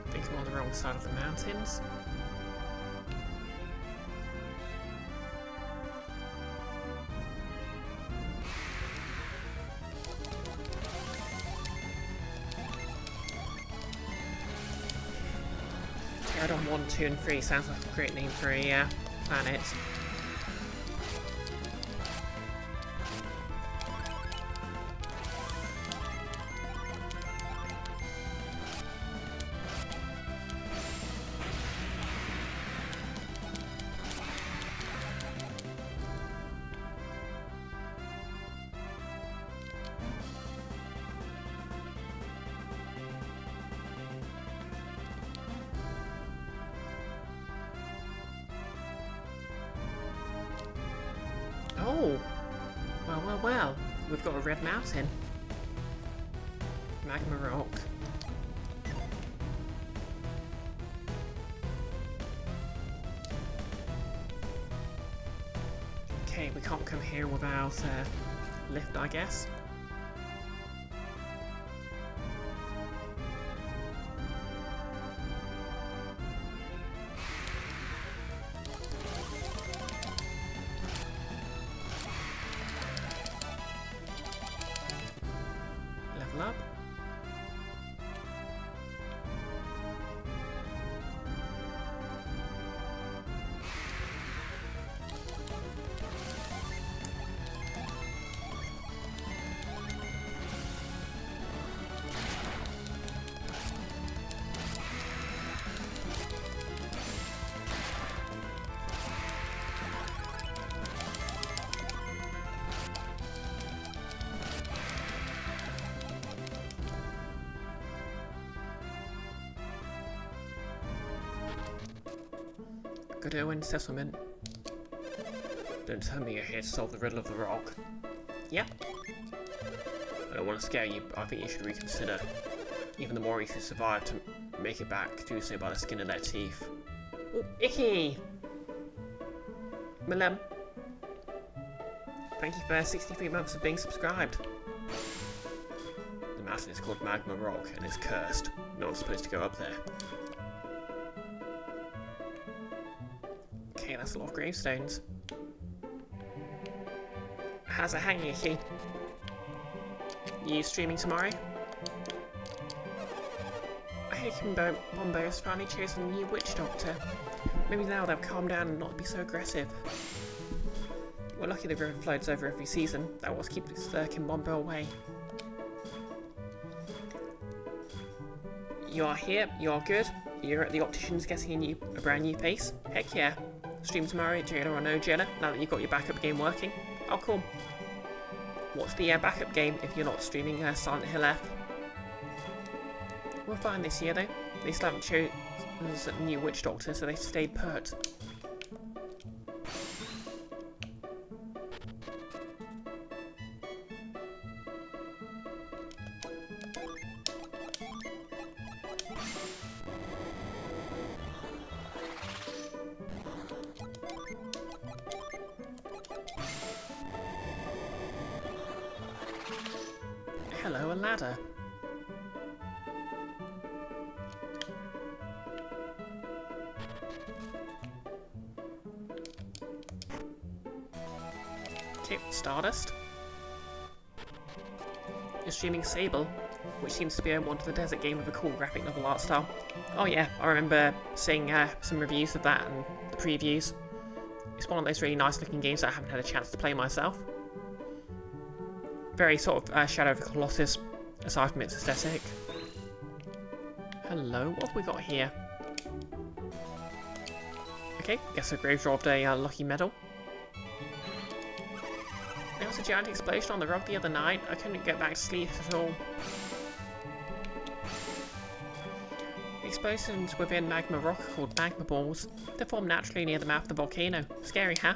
I think I'm on the wrong side of the mountains. Pterodon 1, 2 and 3 sounds like a great name for a planet. Oh, well, we've got a red mountain. Magma rock. Okay, we can't come here without a lift, I guess. Level up. Good Owen settlement. Don't tell me you're here to solve the riddle of the rock. Yep. I don't want to scare you, but I think you should reconsider. Even the Moris who survived to make it back do so by the skin of their teeth. Ooh, icky! Malem. Thank you for 63 months of being subscribed. The mountain is called Magma Rock and is cursed. No one's supposed to go up there. Okay, that's a lot of gravestones. How's it hanging, Icky? You streaming tomorrow? I hear Bombo has finally chosen a new witch doctor. Maybe now they'll calm down and not be so aggressive. We're lucky the river floats over every season. That was keeping Kimbombo away. You are here, you are good. You're at the optician's getting a brand new face. Heck yeah. Stream tomorrow, Jailer or no Jailer, now that you've got your backup game working. Oh cool. What's the backup game if you're not streaming Silent Hill F? We're fine this year though. They still haven't chosen a new witch doctor, so they stayed put. Hello, a ladder. Okay, Stardust. You're streaming Sable, which seems to be a Wander the Desert game with a cool graphic novel art style. Oh yeah, I remember seeing some reviews of that and the previews. It's one of those really nice looking games that I haven't had a chance to play myself. Very sort of Shadow of the Colossus, aside from its aesthetic. Hello, what have we got here? Okay, guess a grave robbed a lucky medal. There was a giant explosion on the rock the other night. I couldn't get back to sleep at all. The explosions within magma rock are called magma balls. They form naturally near the mouth of the volcano. Scary, huh?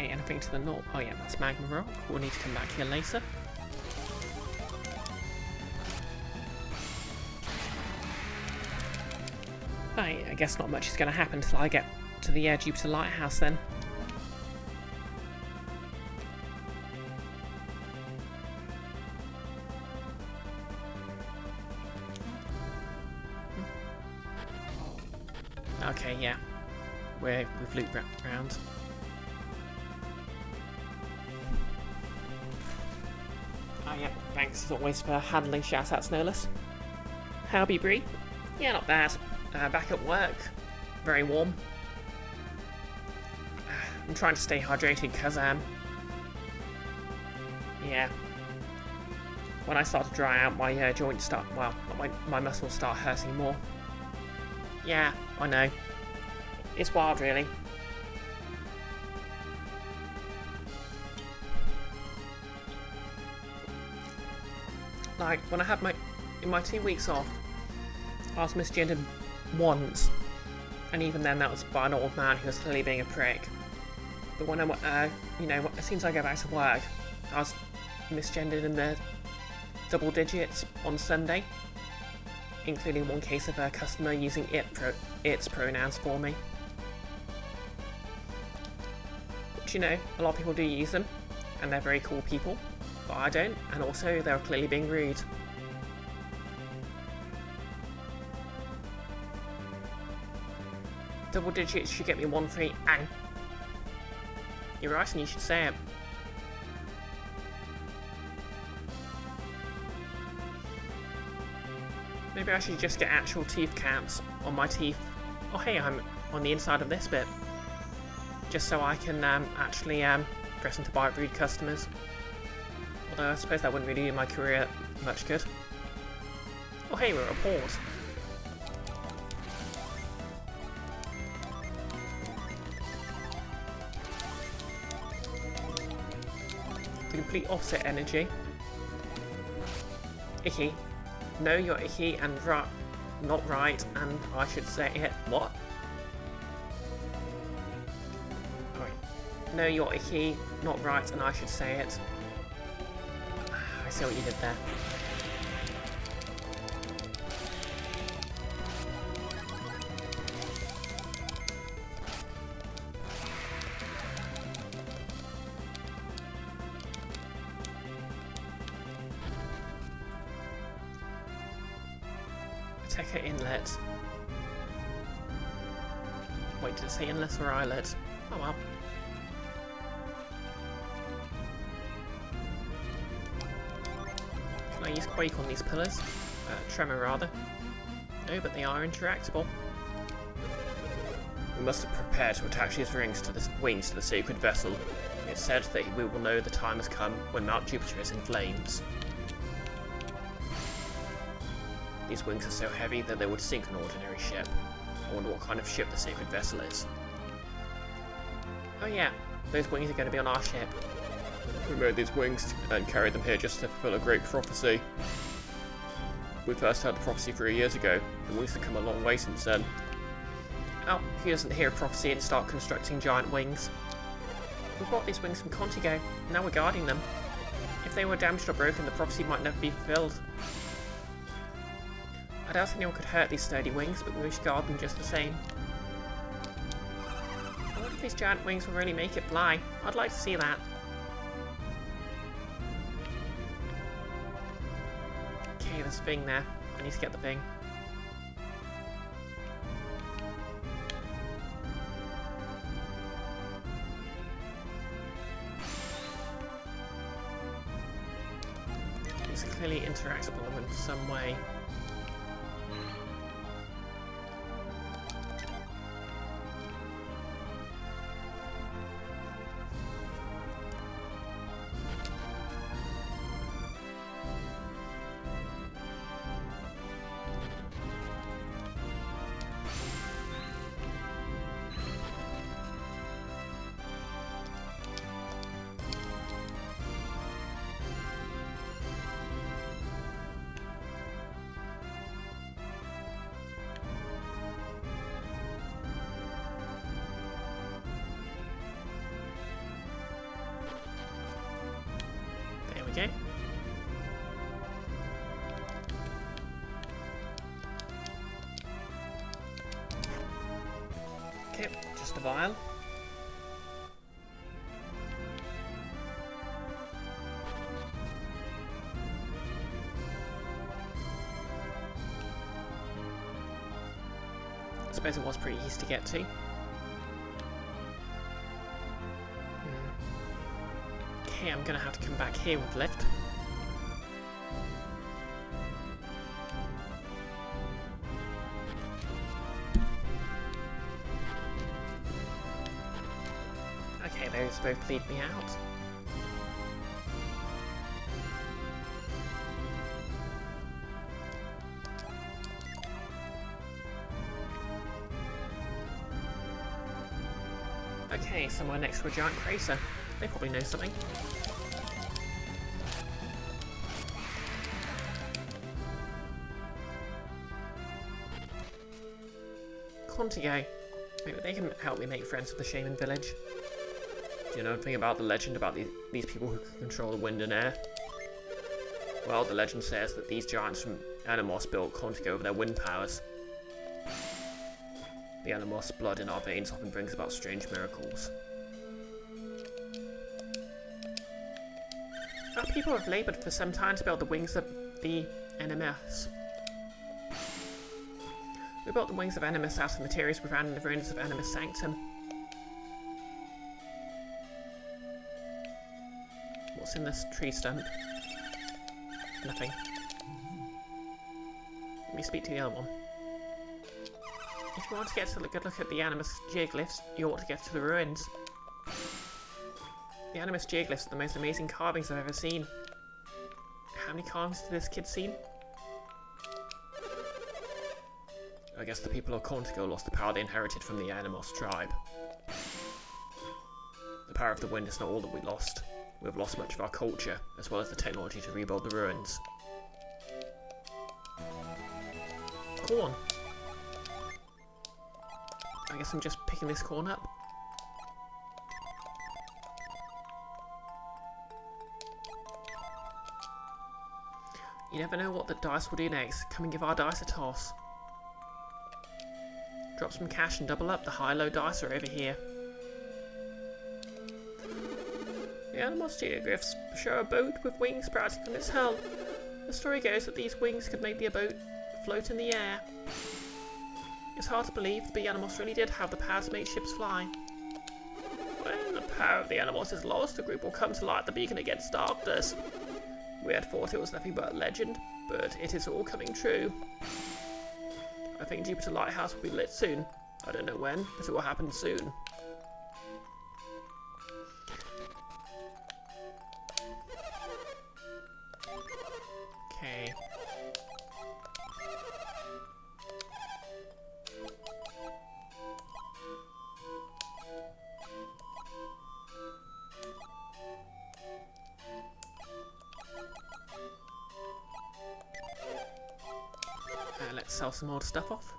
Anything to the north? Oh yeah, that's magma rock. We'll need to come back here later. Right, I guess not much is going to happen until I get to the Jupiter Lighthouse then. Okay, yeah. We've looped round. Oh yeah, thanks as always for handling shoutouts, Nolus. Howdy, Bree? Yeah, not bad. Back at work. Very warm. I'm trying to stay hydrated because, yeah. when I start to dry out, my joints start, well, my muscles start hurting more. Yeah, I know. It's wild, really. Like, when I had in my 2 weeks off, I was misgendered once, and even then that was by an old man who was clearly being a prick. But when you know, as soon as I go back to work, I was misgendered in the double digits on Sunday, including one case of a customer using its pronouns for me. But you know, a lot of people do use them, and they're very cool people, but I don't, and also they're clearly being rude. Double digits should get me 1 free ang. You're right, and you should say it. Maybe I should just get actual tooth caps on my teeth. Oh hey, I'm on the inside of this bit. Just so I can actually press them to buy rude customers. Although I suppose that wouldn't really do my career much good. Oh hey, we're at a pause. The complete opposite energy. Icky. No, you're icky and not right, and I should say it. What? Alright. No, you're icky, not right, and I should say it. I see what you did there. Teca inlet. Wait, did it say inlet or eyelet? Oh well. Can I use Quake on these pillars? Tremor rather. No, but they are interactable. We must have prepared to attach his wings to the sacred vessel. It's said that we will know the time has come when Mount Jupiter is in flames. These wings are so heavy that they would sink an ordinary ship. I wonder what kind of ship the sacred vessel is. Oh yeah, those wings are going to be on our ship. We made these wings and carried them here just to fulfill a great prophecy. We first heard the prophecy 3 years ago. The wings have come a long way since then. Oh, who doesn't hear a prophecy and start constructing giant wings? We bought these wings from Contigo, and now we're guarding them. If they were damaged or broken, the prophecy might never be fulfilled. I doubt anyone could hurt these sturdy wings, but we should guard them just the same. I wonder if these giant wings will really make it fly. I'd like to see that. Okay, there's a thing there. I need to get the thing. These are clearly interactable in some way. Okay. Okay, just a vial. I suppose it was pretty easy to get to. Okay, I'm gonna have to come back here with lift. Okay, those both lead me out. Hey, somewhere next to a giant crater. They probably know something. Contigo. Maybe they can help me make friends with the Shaman village. Do you know anything about the legend about these people who can control the wind and air? Well, the legend says that these giants from Animos built Contigo over their wind powers. The Animos blood in our veins often brings about strange miracles. Our people have laboured for some time to build the wings of the NMS. We built the wings of Animus out of the materials we found in the ruins of Animus Sanctum. What's in this tree stump? Nothing. Let me speak to the other one. If you want to get a good look at the Animus geoglyphs, you ought to get to the ruins. The Animus geoglyphs are the most amazing carvings I've ever seen. How many carvings has this kid seen? I guess the people of Contigo lost the power they inherited from the Animos tribe. The power of the wind is not all that we lost. We have lost much of our culture, as well as the technology to rebuild the ruins. Corn. I guess I'm just picking this corn up. You never know what the dice will do next. Come and give our dice a toss. Drop some cash and double up. The high-low dice are over here. The Animos geoglyphs show a boat with wings sprouting from its hull. The story goes that these wings could make the boat float in the air. It's hard to believe, but the Animos really did have the power to make ships fly. When the power of the Animos is lost, the group will come to light the beacon against darkness. We had thought it was nothing but a legend, but it is all coming true. I think Jupiter Lighthouse will be lit soon. I don't know when, but it will happen soon. Okay. Let's sell some more stuff off.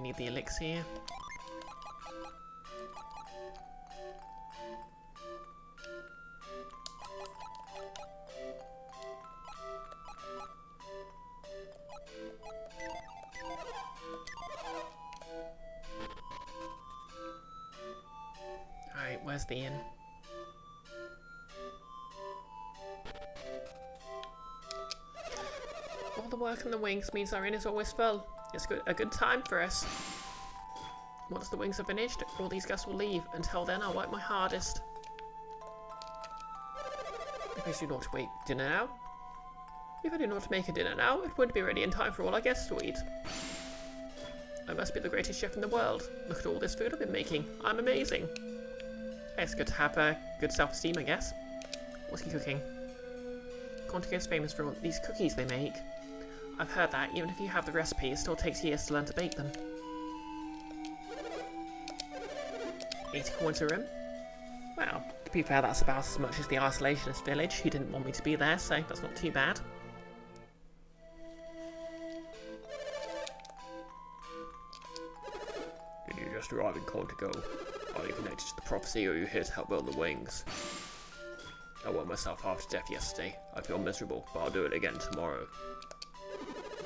Need the elixir. Alright, where's the inn? All the work on the wings means our inn is always full. It's a good time for us. Once the wings are finished, all these guests will leave. Until then, I'll work my hardest. In case you know to wait dinner now. If I do not make a dinner now, it wouldn't be ready in time for all our guests to eat. I must be the greatest chef in the world. Look at all this food I've been making. I'm amazing. It's good to have good self-esteem, I guess. What's he cooking? Contigo's famous for all these cookies they make. I've heard that even if you have the recipe, it still takes years to learn to bake them. 80 coins a room? Well, to be fair, that's about as much as the isolationist village, who didn't want me to be there, so that's not too bad. Did you just arrive in Contigo? Are you connected to the prophecy, or are you here to help build the wings? I worked myself half to death yesterday. I feel miserable, but I'll do it again tomorrow.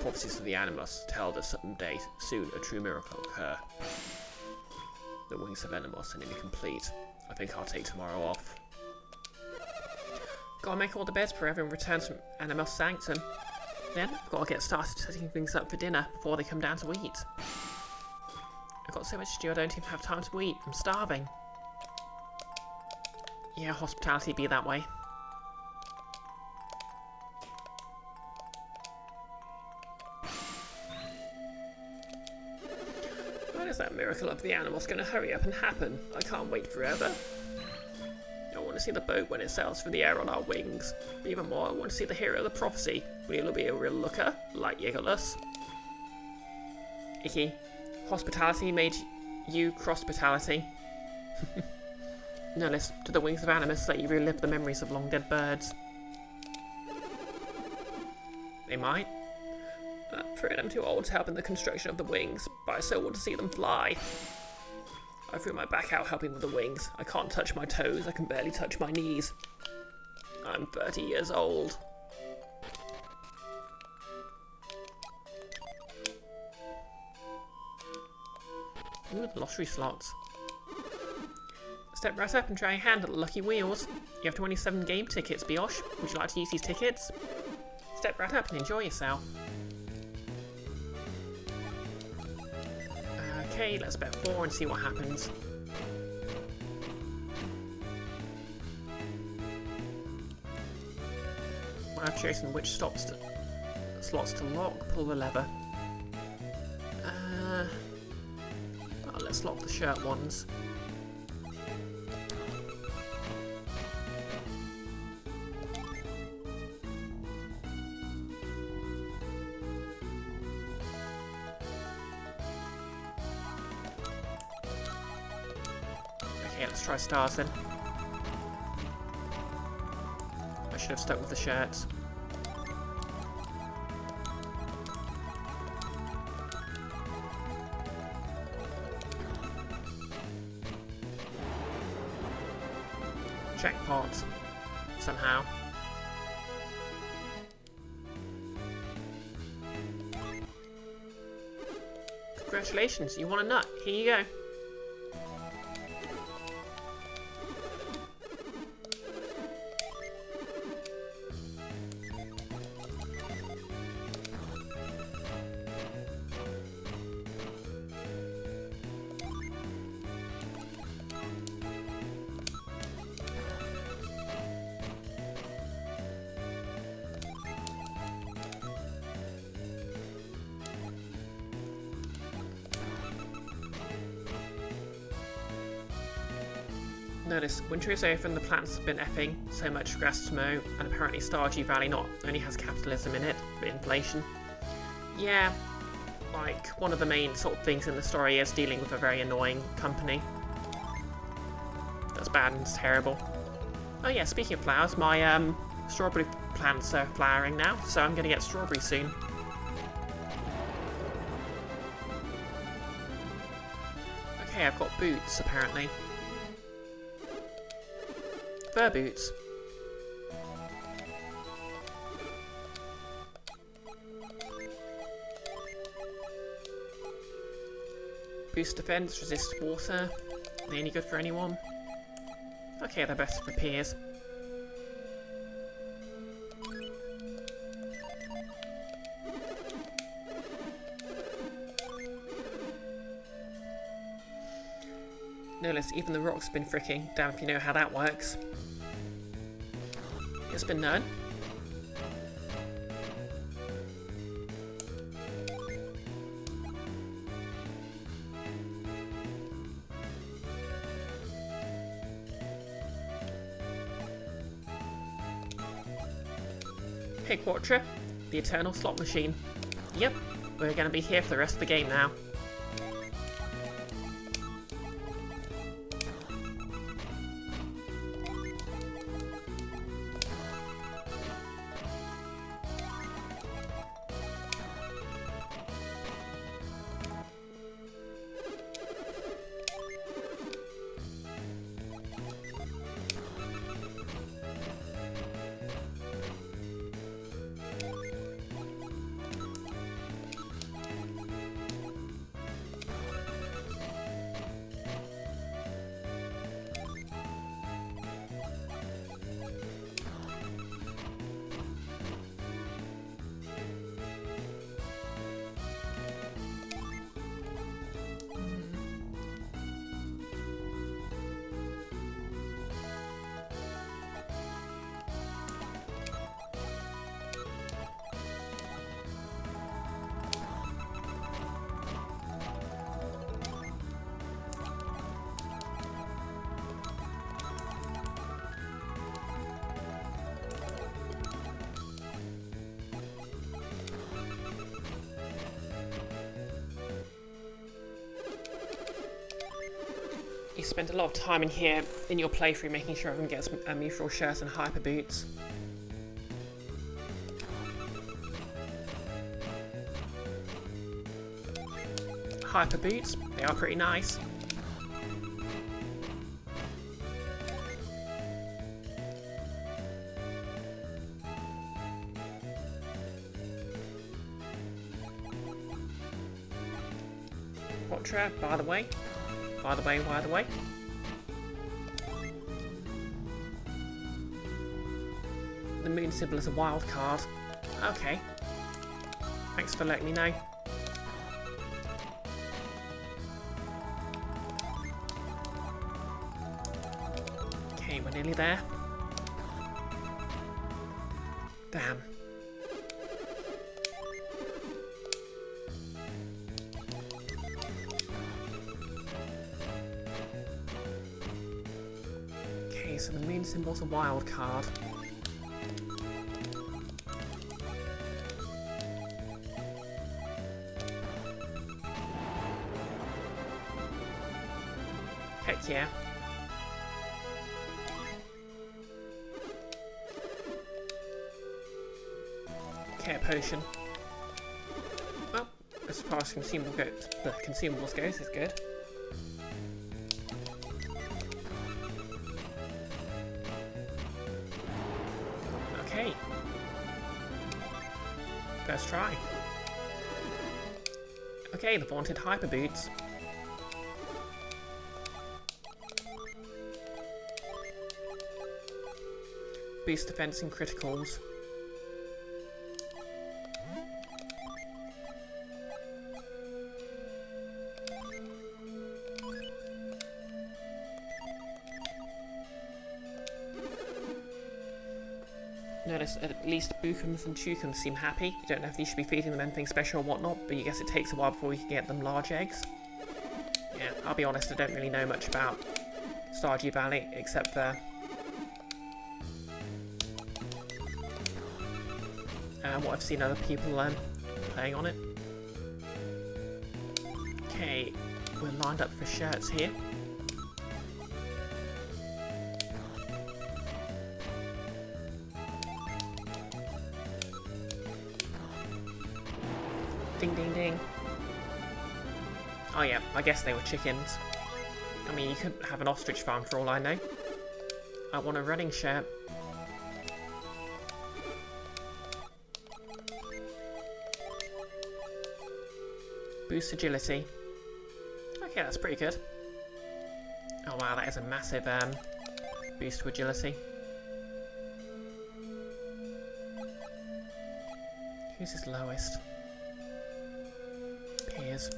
prophecies of the Animus tell that someday soon a true miracle will occur. The wings of Animus are nearly complete. I think I'll take tomorrow off. Gotta make all the beds before everyone returns from Animus Sanctum. Then, I've gotta get started setting things up for dinner before they come down to eat. I've got so much to do I don't even have time to eat. I'm starving. Yeah, hospitality be that way. When is that miracle of the Animus going to hurry up and happen? I can't wait forever. I want to see the boat when it sails through the air on our wings. But even more, I want to see the hero of the prophecy. Will he be a real looker, like Yiggulus? Icky. Hospitality made you cross-spitality. No less to the wings of Animus let you relive the memories of long-dead birds. They might. I'm afraid I'm too old to help in the construction of the wings, but I so want to see them fly. I threw my back out helping with the wings. I can't touch my toes, I can barely touch my knees. I'm 30 years old. Ooh, lottery slots. Step right up and try your hand at the lucky wheels. You have 27 game tickets, Brioche. Would you like to use these tickets? Step right up and enjoy yourself. Okay, let's bet 4 and see what happens. I've chosen which slots to lock. Pull the lever. Let's lock the shirt ones. Okay, let's try stars then. I should have stuck with the shirts. Jackpot. Somehow. Congratulations, you won a nut. Here you go. Notice, winter is over and the plants have been effing, so much grass to mow, and apparently Stardew Valley not only has capitalism in it, but inflation. Yeah, like, one of the main sort of things in the story is dealing with a very annoying company. That's bad and it's terrible. Oh yeah, speaking of flowers, my strawberry plants are flowering now, so I'm gonna get strawberries soon. Okay, I've got boots, apparently. Fur boots. Boost defense, resist water. Are they any good for anyone? Okay, they're best for peers. No less, even the rock's been fricking. Damn if you know how that works. It's been known. Hey Quattro, the eternal slot machine. Yep, we're gonna be here for the rest of the game now. You spent a lot of time in here in your playthrough making sure everyone gets mithril shirts and hyper boots. Hyper boots, they are pretty nice. Quatra, by the way. By the way. The moon symbol is a wild card. Okay. Thanks for letting me know. Okay, we're nearly there. Damn. Okay, so the moon symbol's a wild card. Heck yeah. Care potion. Well, as far as consumables goes, is good. Okay. First try. Okay, the vaunted hyper boots. Boost defense and criticals. Notice at least Bookums and Chukums seem happy. You don't know if you should be feeding them anything special or whatnot, but you guess it takes a while before you can get them large eggs. Yeah, I'll be honest, I don't really know much about Stardew Valley, except for what I've seen other people playing on it. Okay, we're lined up for shirts here. Ding ding ding. Oh yeah, I guess they were chickens. I mean, you could have an ostrich farm for all I know. I want a running shirt. Boost agility. Okay, that's pretty good. Oh wow, that is a massive boost to agility. Who's his lowest? Piers.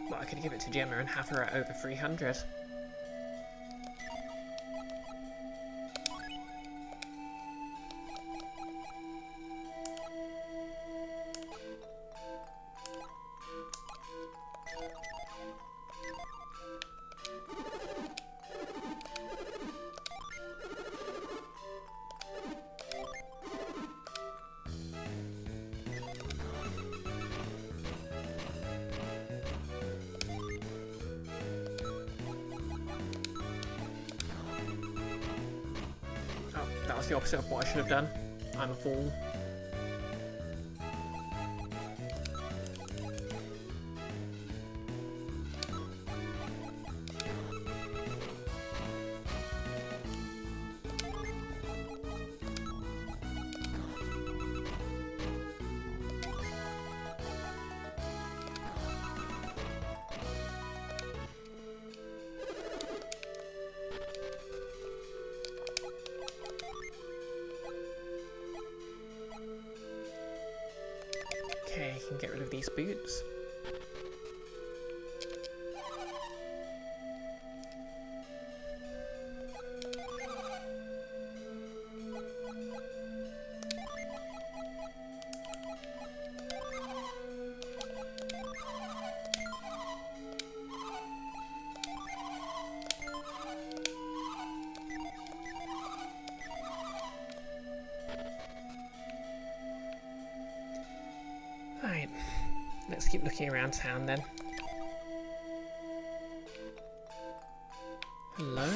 Well, I could give it to Gemma and have her at over 300. That was the opposite of what I should have done. I'm a fool. Okay, can get rid of these boots. Right. Let's keep looking around town then. Hello?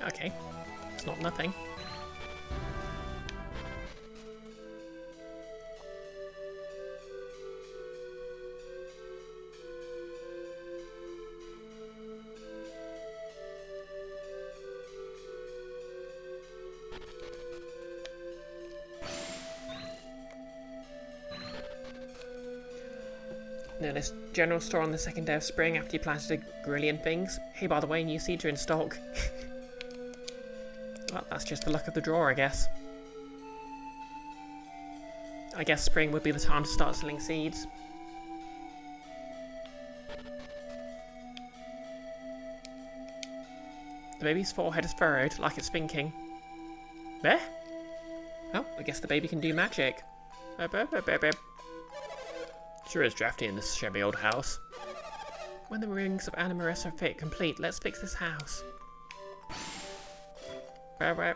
Okay, it's not nothing. No, this general store on the second day of spring after you planted a grillion things. Hey, by the way, new seeds are in stock. Well, that's just the luck of the draw, I guess. I guess spring would be the time to start selling seeds. The baby's forehead is furrowed, like it's thinking. Eh? Oh, I guess the baby can do magic. Sure is drafty in this shabby old house. When the rings of Animaress are complete, let's fix this house.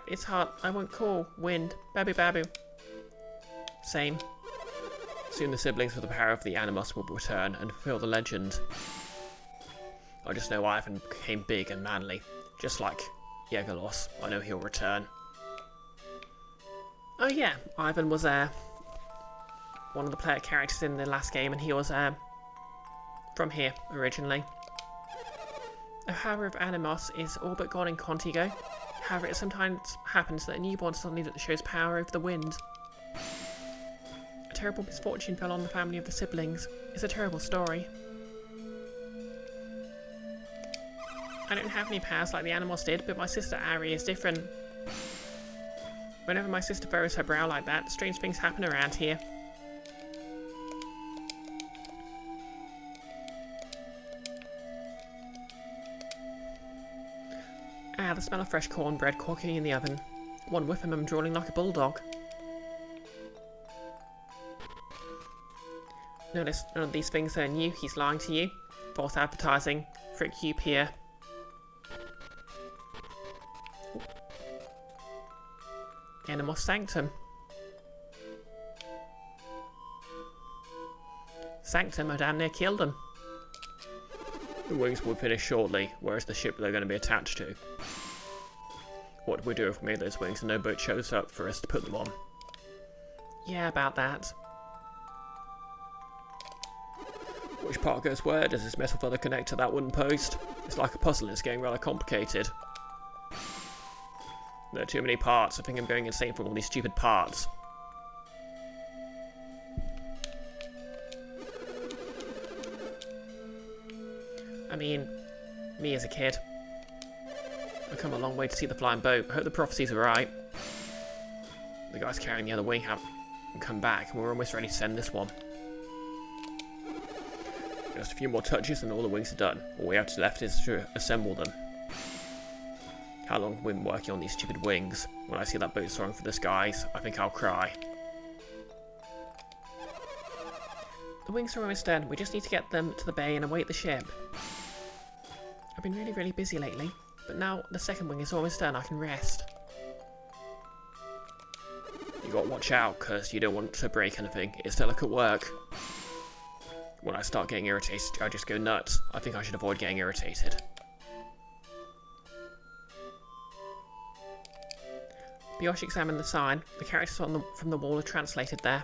It's hot. I want cool. Wind. Babu babu. Same. Soon the siblings with the power of the Animus will return and fulfill the legend. I just know Ivan became big and manly. Just like Yegalos. I know he'll return. Oh yeah, Ivan was one of the player characters in the last game, and he was from here originally. The power of Animus is all but gone in Contigo. However, it sometimes happens that a newborn suddenly shows power over the wind. A terrible misfortune fell on the family of the siblings. It's a terrible story. I don't have any powers like the Animus did, but my sister Ari is different. Whenever my sister furrows her brow like that, strange things happen around here. Ah, the smell of fresh cornbread cooking in the oven. One whiff and I'm drooling like a bulldog. Notice none of these things are new. He's lying to you. False advertising. Frick you, Pierre. Animus Sanctum. Sanctum, I damn near killed him. The wings will finish shortly. Where's the ship they're going to be attached to? What do we do if we made those wings and no boat shows up for us to put them on? Yeah, about that. Which part goes where? Does this metal feather connect to that wooden post? It's like a puzzle and it's getting rather complicated. There are too many parts. I think I'm going insane from all these stupid parts. I mean, me as a kid. I've come a long way to see the flying boat. I hope the prophecies are right. The guys carrying the other wing haven't come back, and we're almost ready to send this one. Just a few more touches and all the wings are done. All we have left is to assemble them. How long have we been working on these stupid wings? When I see that boat soaring for the skies, I think I'll cry. The wings are almost done. We just need to get them to the bay and await the ship. I've been really busy lately, but now the second wing is almost done, I can rest. You gotta watch out, cause you don't want to break anything. It's delicate work. When I start getting irritated, I just go nuts. I think I should avoid getting irritated. Brioche examined the sign. The characters from the wall are translated there.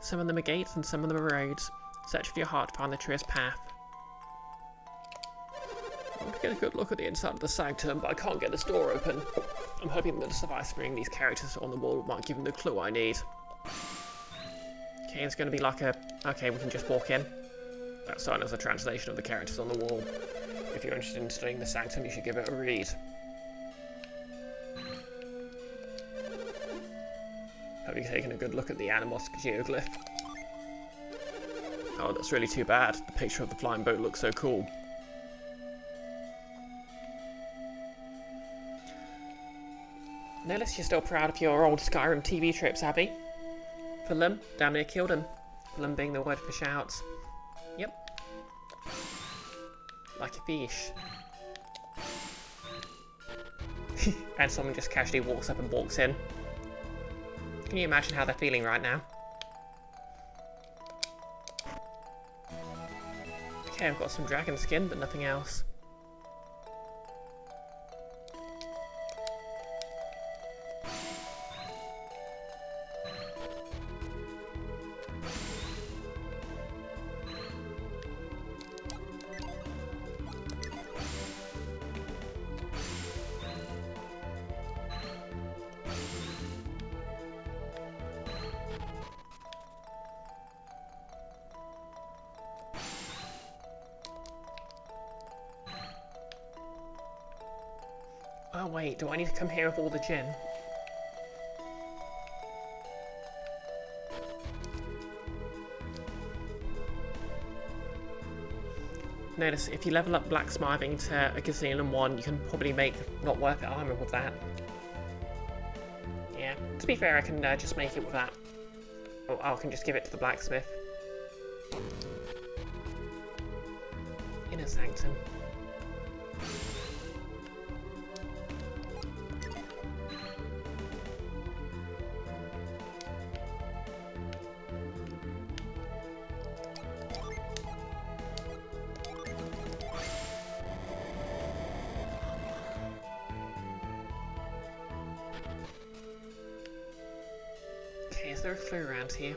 Some of them are gates and some of them are roads. Search for your heart to find the truest path. I want to get a good look at the inside of the sanctum, but I can't get this door open. I'm hoping that the device bringing these characters on the wall might give them the clue I need. Okay, it's going to be like a... Okay, we can just walk in. That sign is a translation of the characters on the wall. If you're interested in studying the sanctum, you should give it a read. Have you taken a good look at the Animus geoglyph? Oh, that's really too bad. The picture of the flying boat looks so cool. Notice you're still proud of your old Skyrim TV trips, Abby. Fulham, damn near killed him. Fulham being the word for shouts. Yep. Like a fish. And someone just casually walks up and walks in. Can you imagine how they're feeling right now? Okay, I've got some dragon skin, but nothing else. Oh wait, do I need to come here with all the gin? Notice, if you level up blacksmithing to a gazillion and one, you can probably make not worth it armor with that. Yeah, to be fair, I can just make it with that. Or I can just give it to the blacksmith. Inner Sanctum. Okay, is there a clue around here?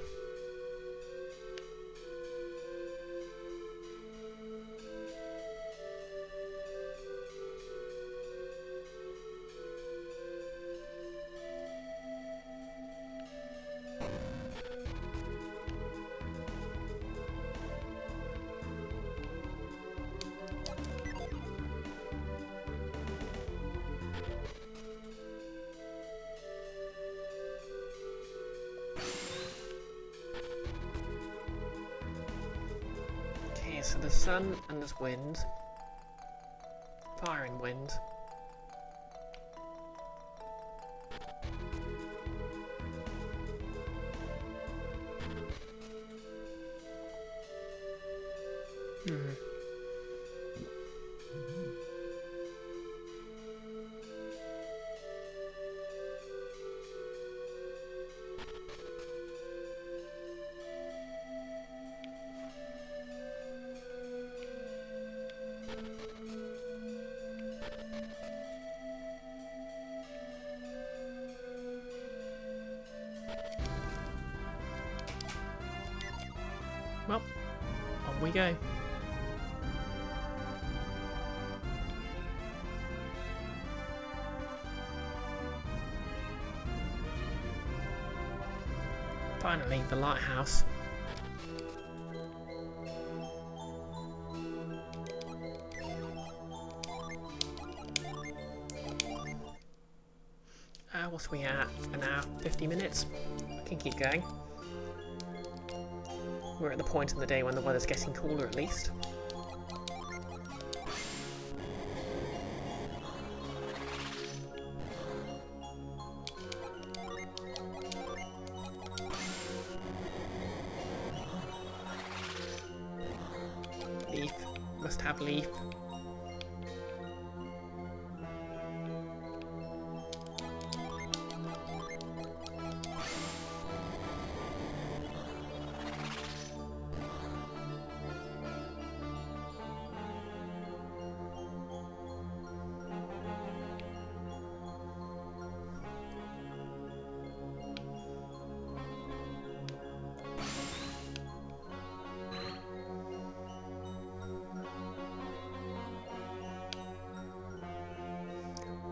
So there's sun and there's wind. Fire and wind. Well, on we go. Finally, the lighthouse. What's we at? An hour, 50 minutes? I can keep going. We're at the point in the day when the weather's getting cooler, at least. Leaf. Must have leaf.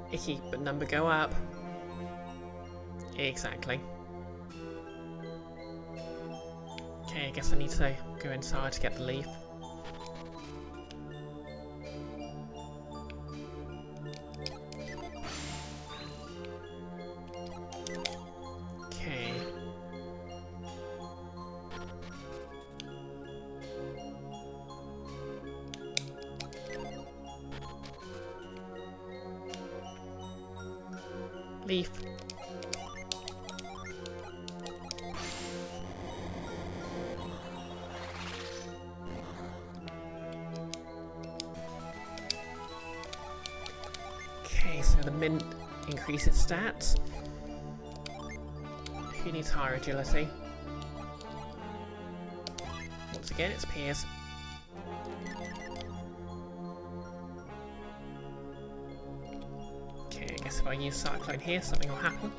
Icky, but number go up. Exactly. Okay, I guess I need to go inside to get the leaf. Okay. Leaf. Okay, so the mint increases stats. Who needs higher agility? Once again, it's Piers. Okay, I guess if I use Cyclone here, something will happen.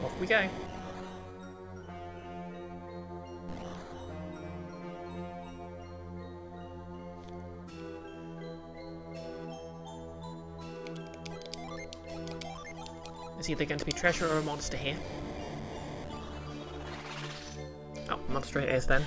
Off we go. There's either going to be treasure or a monster here. Oh, monster it is then.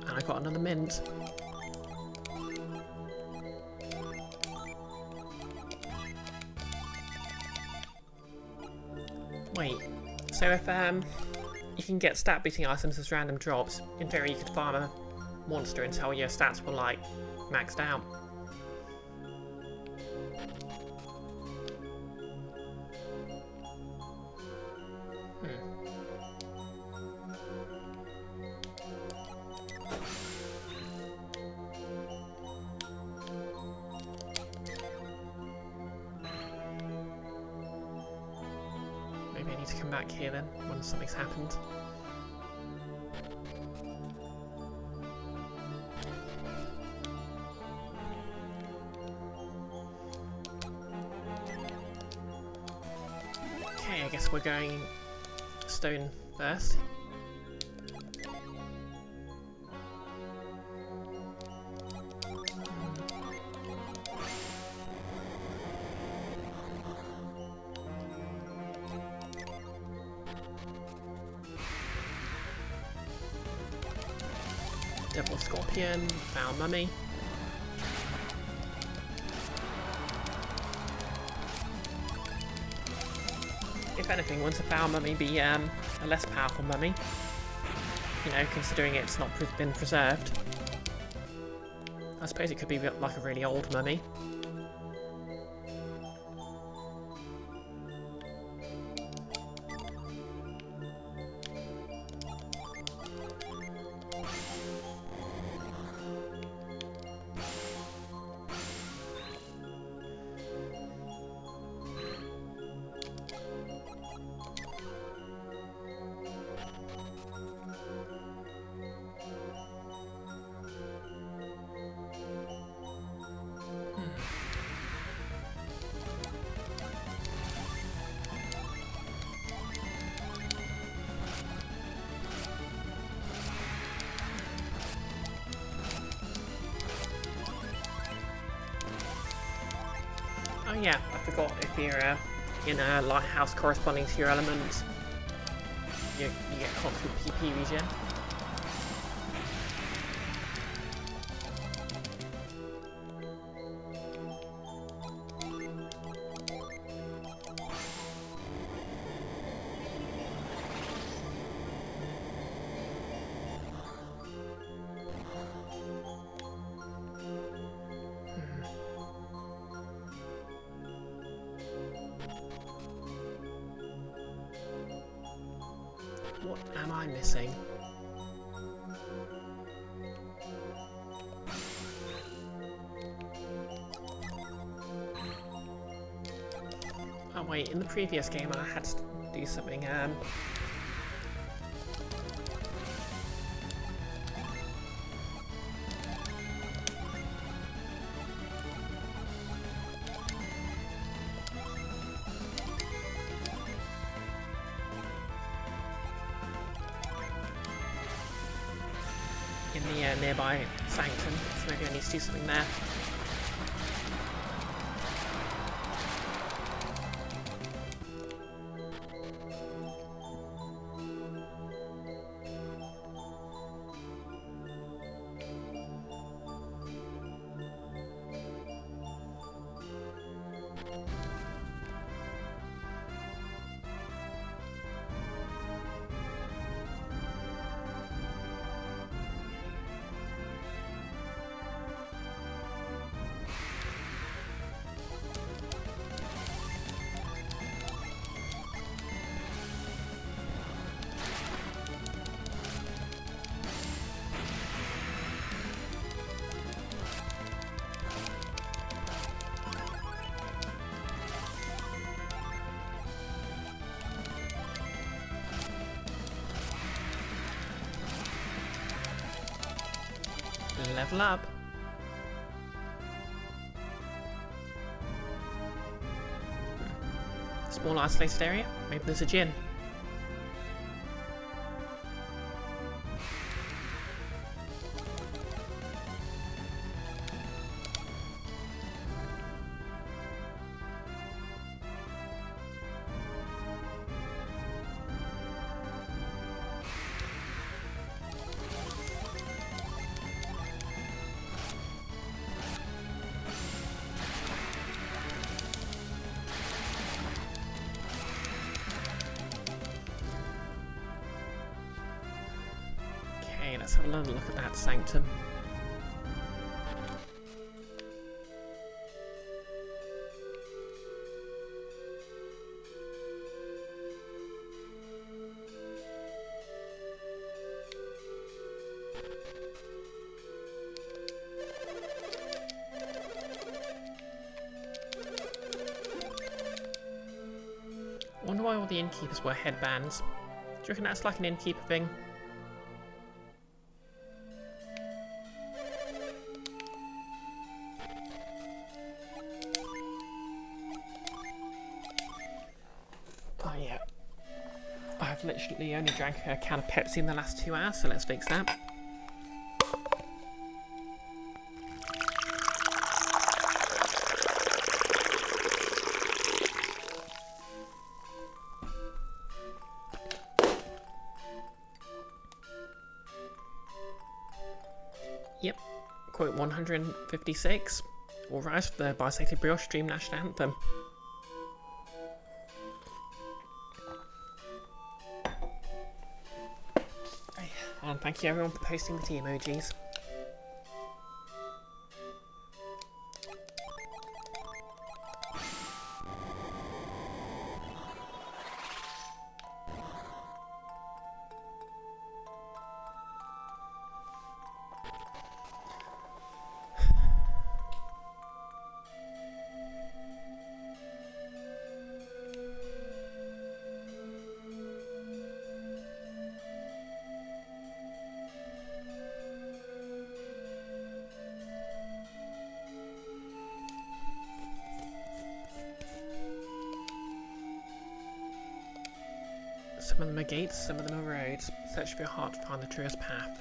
And I got another mint. Wait, so if you can get stat boosting items as random drops, in theory you could farm a monster until your stats were like maxed out. Maybe I need to come back here then, when something's happened. Okay, I guess we're going stone first. Devil Scorpion, Foul Mummy. If anything, wouldn't a Foul Mummy be a less powerful mummy? You know, considering it's not been preserved. I suppose it could be like a really old mummy. Oh yeah, I forgot, if you're in a lighthouse corresponding to your element, you get constant PP regen. What am I missing? Oh wait, in the previous game I had to do something, in the nearby sanctum, so maybe I need to do something there. level up. Small isolated area. Maybe there's a gin. Let's have another look at that sanctum. I wonder why all the innkeepers wear headbands. Do you reckon that's like an innkeeper thing? I've literally only drank a can of Pepsi in the last 2 hours, so let's fix that. Yep, quote 156. All rise for the BisectedBrioche Dream National Anthem. And thank you everyone for posting the tea emojis. Some of them are gates, some of them are roads. Search for your heart to find the truest path.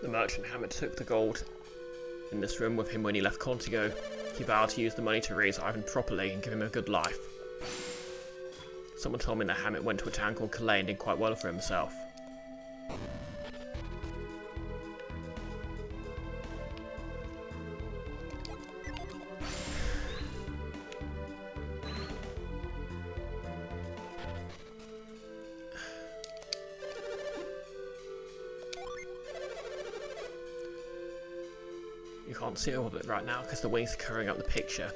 The merchant Hammett took the gold in this room with him when he left Contigo. He vowed to use the money to raise Ivan properly and give him a good life. Someone told me that Hammett went to a town called Calais and did quite well for himself. You can't see all of it right now because the wings are covering up the picture.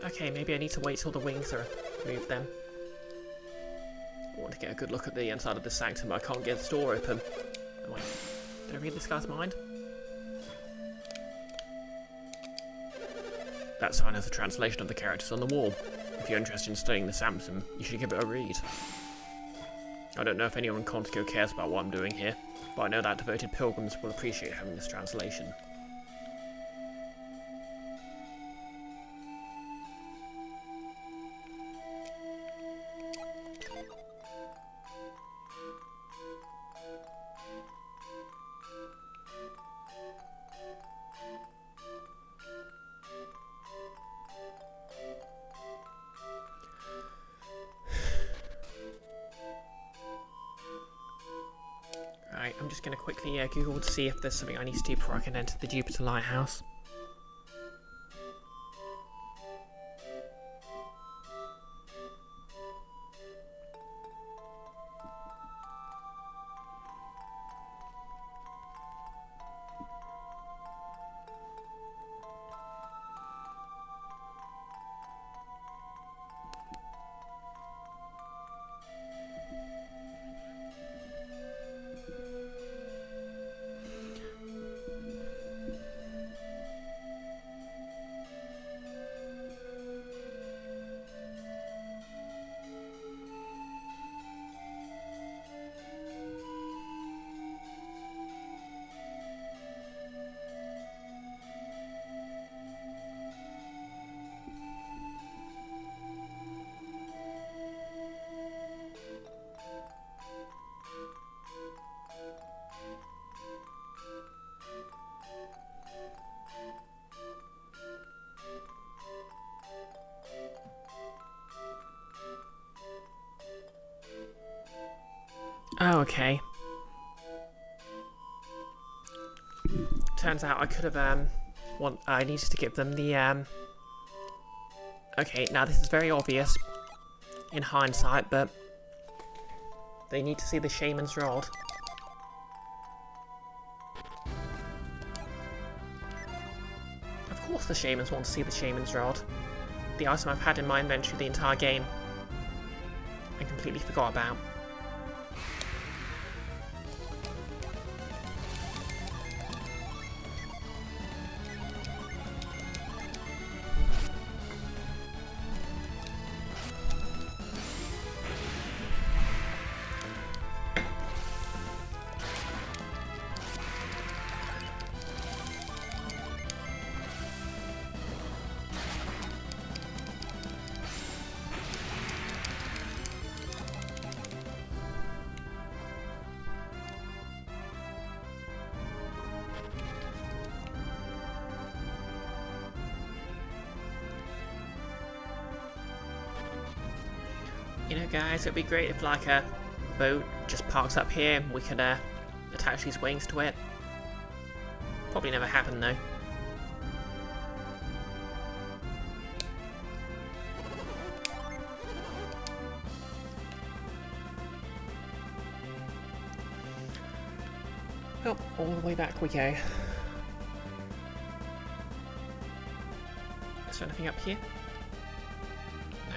Okay, maybe I need to wait till the wings are moved then. I want to get a good look at the inside of the sanctum, but I can't get the door open. Oh wait, did I read this guy's mind? That sign has a translation of the characters on the wall. If you're interested in studying the sanctum, you should give it a read. I don't know if anyone in Contigo cares about what I'm doing here, but I know that devoted pilgrims will appreciate having this translation. I'm just going to quickly Google to see if there's something I need to do before I can enter the Jupiter Lighthouse. Oh, okay. Turns out I could have, I needed to give them the, Okay, now this is very obvious in hindsight, but they need to see the Shaman's Rod. Of course the Shamans want to see the Shaman's Rod. The item I've had in my inventory the entire game and completely forgot about. You know, guys, it'd be great if, like, a boat just parks up here and we could, attach these wings to it. Probably never happen, though. Well, all the way back we go. Is there anything up here? No.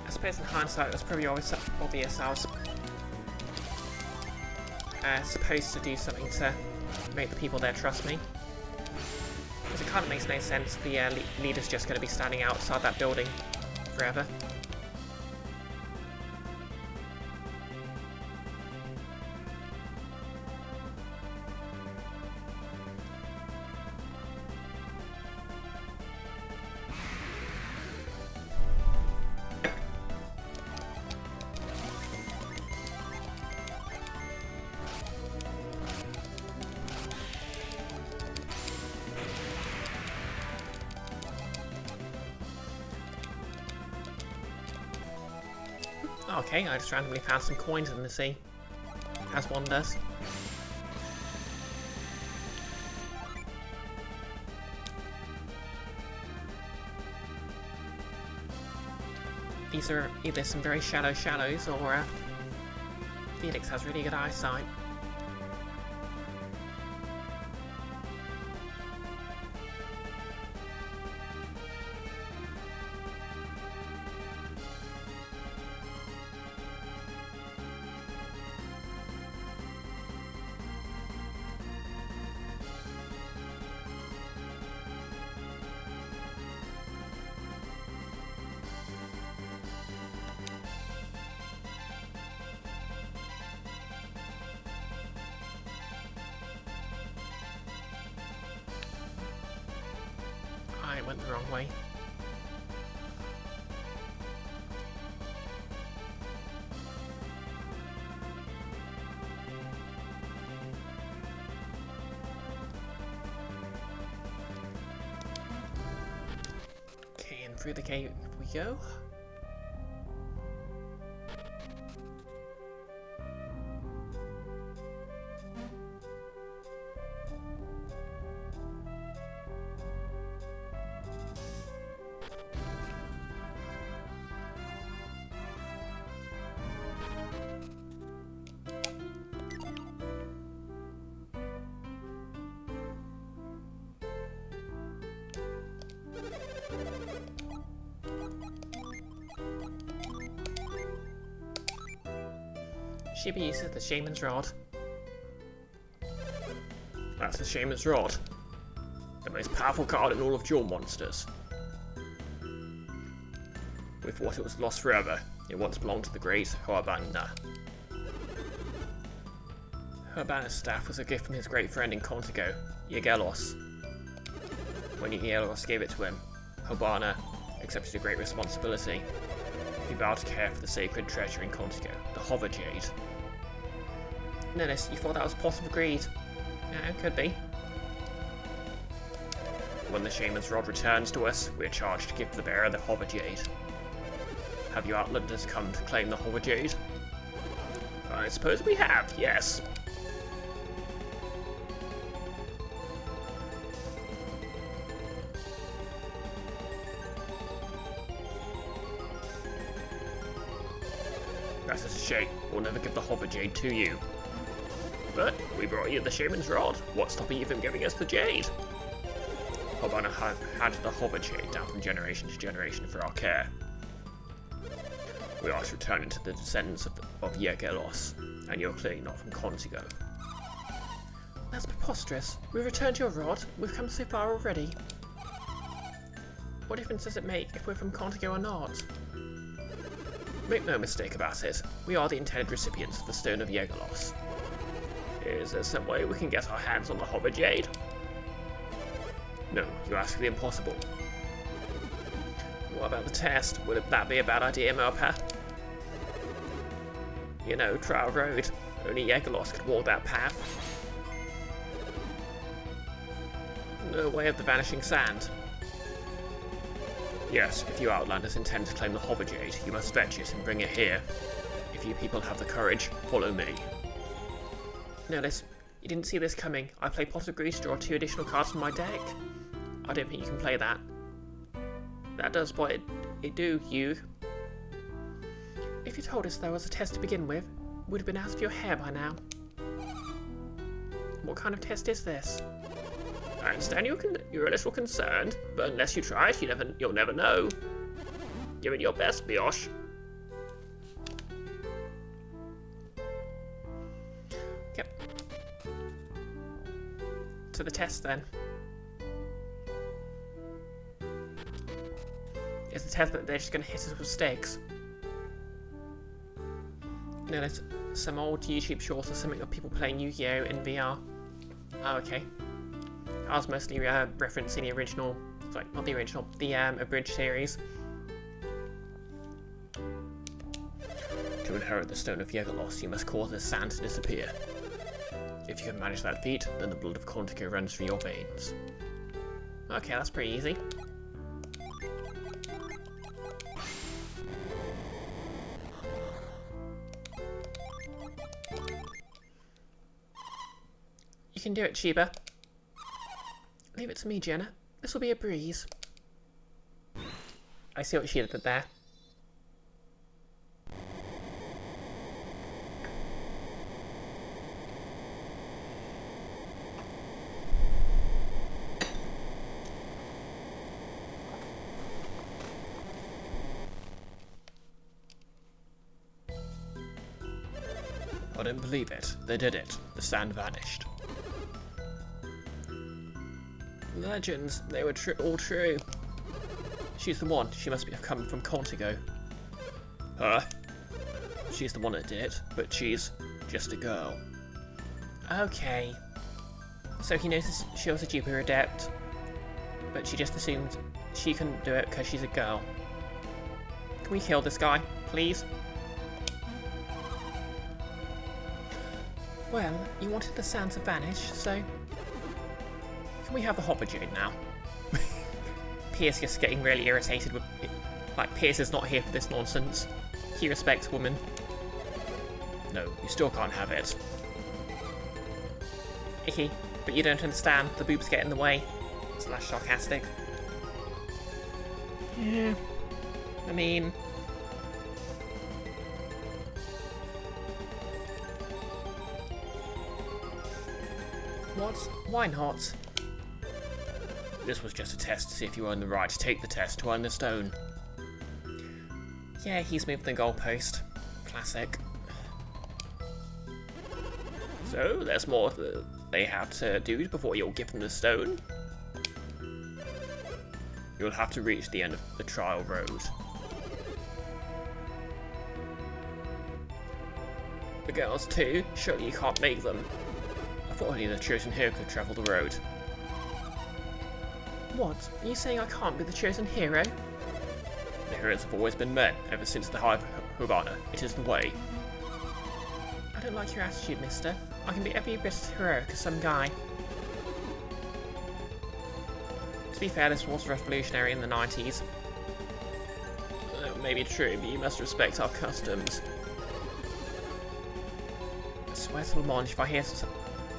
I suppose in hindsight it was probably always obvious I was supposed to do something to make the people there trust me. Because it kind of makes no sense the leader's just going to be standing outside that building forever. Okay, I just randomly found some coins in the sea, as one does. These are either some very shallow shallows, or Felix has really good eyesight. it went the wrong way. Okay, and through the cave we go. Shiba uses the Shaman's Rod. That's the Shaman's Rod. The most powerful card in all of Duel Monsters. We thought it was lost forever. It once belonged to the great Hoabana. Hoabana's staff was a gift from his great friend in Contigo, Yagelos. When Yagelos gave it to him, Hoabana accepted a great responsibility. He vowed to care for the sacred treasure in Contigo, the Hover Jade. Nennis, you thought that was pot of greed? Yeah, could be. When the Shaman's Rod returns to us, we are charged to give the bearer the Hover Jade. Have you Outlanders come to claim the Hover Jade? I suppose we have, yes. That is a shame. We'll never give the Hover Jade to you. But we brought you the Shaman's Rod. What's stopping you from giving us the Jade? Hoabana had the Hover Jade down from generation to generation for our care. We are to return it to the descendants of Yagelos, and you're clearly not from Contigo. That's preposterous. We've returned your rod. We've come so far already. What difference does it make if we're from Contigo or not? Make no mistake about it, we are the intended recipients of the Stone of Yagelos. Is there some way we can get our hands on the Hover Jade? No, you ask the impossible. What about the test? Would that be a bad idea, Mopa? You know, Trial Road. Only Yagelos could walk that path. No way of the vanishing sand. Yes, if you Outlanders intend to claim the Hover Jade, you must fetch it and bring it here. If you people have the courage, follow me. Notice, you didn't see this coming. I play Pot of Grease to draw 2 additional cards from my deck. I don't think you can play that. That does what it do, you. If you told us there was a test to begin with, we'd have been out of your hair by now. What kind of test is this? I understand you're a little concerned, but unless you try it, you'll never know. Give it your best, Brioche. Yep. To the test then. Is the test that they're just going to hit us with stakes? No, there's some old YouTube shorts or something of people playing Yu-Gi-Oh! In VR. Oh, okay. I was mostly referencing the original, sorry, not the original, the abridged series. To inherit the Stone of Yagelos, you must cause the sand to disappear. If you can manage that feat, then the blood of Contigo runs through your veins. Okay, that's pretty easy. You can do it, Shiba. Leave it to me, Jenna. This will be a breeze. I see what she did there. I don't believe it. They did it. The sand vanished. Legends, they were all true. She's the one. She must have come from Contigo. Her? She's the one that did it, but she's just a girl. Okay. So he noticed she was a Jupiter adept, but she just assumed she can do it because she's a girl. Can we kill this guy, please? Well, you wanted the sound to vanish, so... Can we have the Hopper Jade now? Pierce just getting really irritated with... Like, Pierce is not here for this nonsense. He respects women. No, you still can't have it. Icky, but you don't understand. The boobs get in the way. / sarcastic. Yeah. I mean... What? Why not? This was just a test to see if you earned the right to take the test to earn the stone. Yeah, he's moved the goalpost. Classic. So, there's more that they have to do before you'll give them the stone. You'll have to reach the end of the trial road. The girls too? Surely you can't make them. I thought only the chosen hero could travel the road. What? Are you saying I can't be the chosen hero? The heroes have always been men, ever since the High Hogana. It is the way. I don't like your attitude, mister. I can be every bit as heroic as some guy. To be fair, this was revolutionary in the 90s. Maybe true, but you must respect our customs. I swear to Lamont, if I hear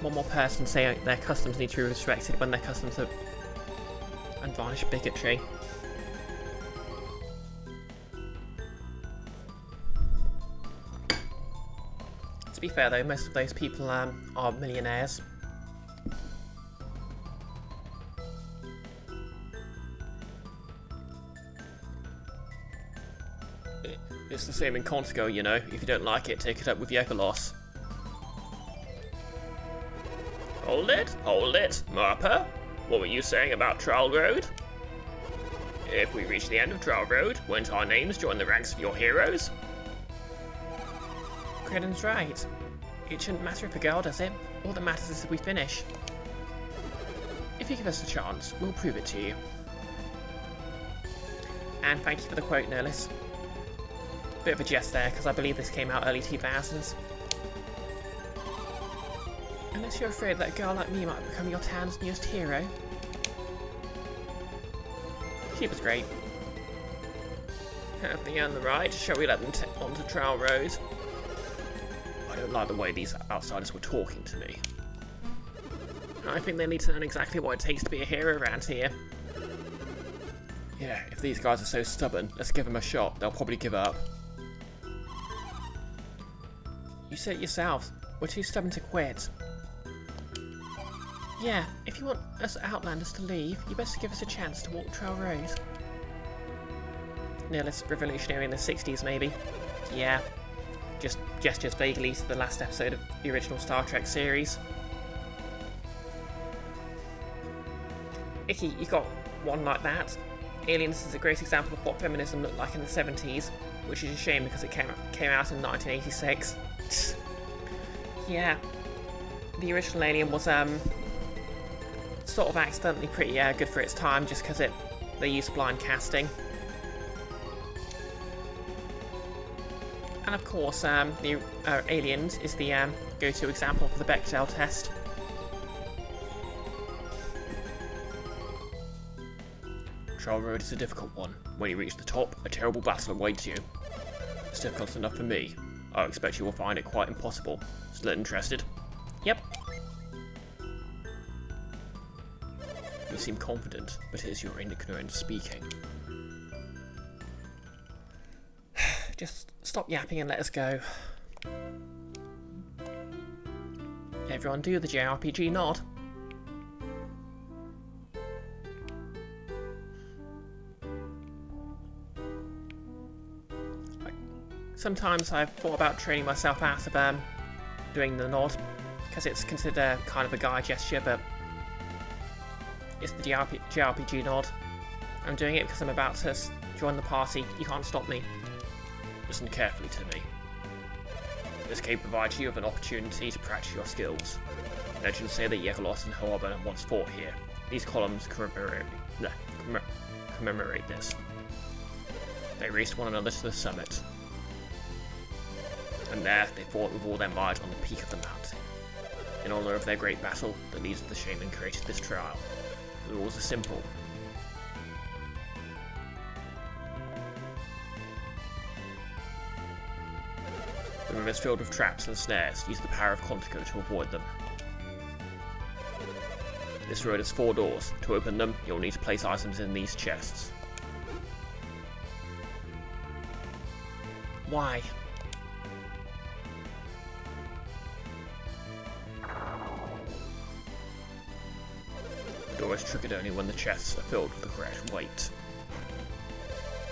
one more person say their customs need to be respected when their customs are unvarnished bigotry. To be fair though, most of those people are millionaires. It's the same in Contigo, you know. If you don't like it, take it up with Yekolos. Hold it, Marpa. What were you saying about Trial Road? If we reach the end of Trial Road, won't our names join the ranks of your heroes? Creden's right. It shouldn't matter if a girl does it. All that matters is if we finish. If you give us a chance, we'll prove it to you. And thank you for the quote, Nerlis. Bit of a jest there, because I believe this came out early 2000s. Unless you're afraid that a girl like me might become your town's newest hero. She was great. Have they earned the right? Shall we let them onto Trial Road? I don't like the way these outsiders were talking to me. I think they need to learn exactly what it takes to be a hero around here. Yeah, if these guys are so stubborn, let's give them a shot. They'll probably give up. You said it yourself. We're too stubborn to quit. Yeah, if you want us Outlanders to leave, you best give us a chance to walk Trial Road. Nearly revolutionary in the 60s, maybe. Yeah. Just gestures vaguely to the last episode of the original Star Trek series. Icky, you got one like that. Aliens is a great example of what feminism looked like in the 70s, which is a shame because it came out in 1986. Yeah. The original Alien was sort of accidentally pretty good for its time just because they used blind casting. And of course, the Aliens is the go-to example for the Bechdel test. Trial Road is a difficult one. When you reach the top, a terrible battle awaits you. It's difficult enough for me. I expect you will find it quite impossible. Still interested? Yep. You seem confident, but it is your ignorance speaking. Just stop yapping and let us go. Everyone do the JRPG nod. Sometimes I've thought about training myself out of doing the nod, because it's considered kind of a guy gesture, but it's the JRPG nod. I'm doing it because I'm about to join the party. You can't stop me. Listen carefully to me. This cave provides you with an opportunity to practice your skills. Legends say that Yekolos and Hoabana once fought here. These columns commemorate commemorate this. They raced one another to the summit, and there they fought with all their might on the peak of the mountain. In honour of their great battle, the leaders of the shaman created this trial. The rules are simple. The room is filled with traps and snares. Use the power of Contigo to avoid them. This road has 4 doors. To open them, you'll need to place items in these chests. Why? The door is triggered only when the chests are filled with the correct weight.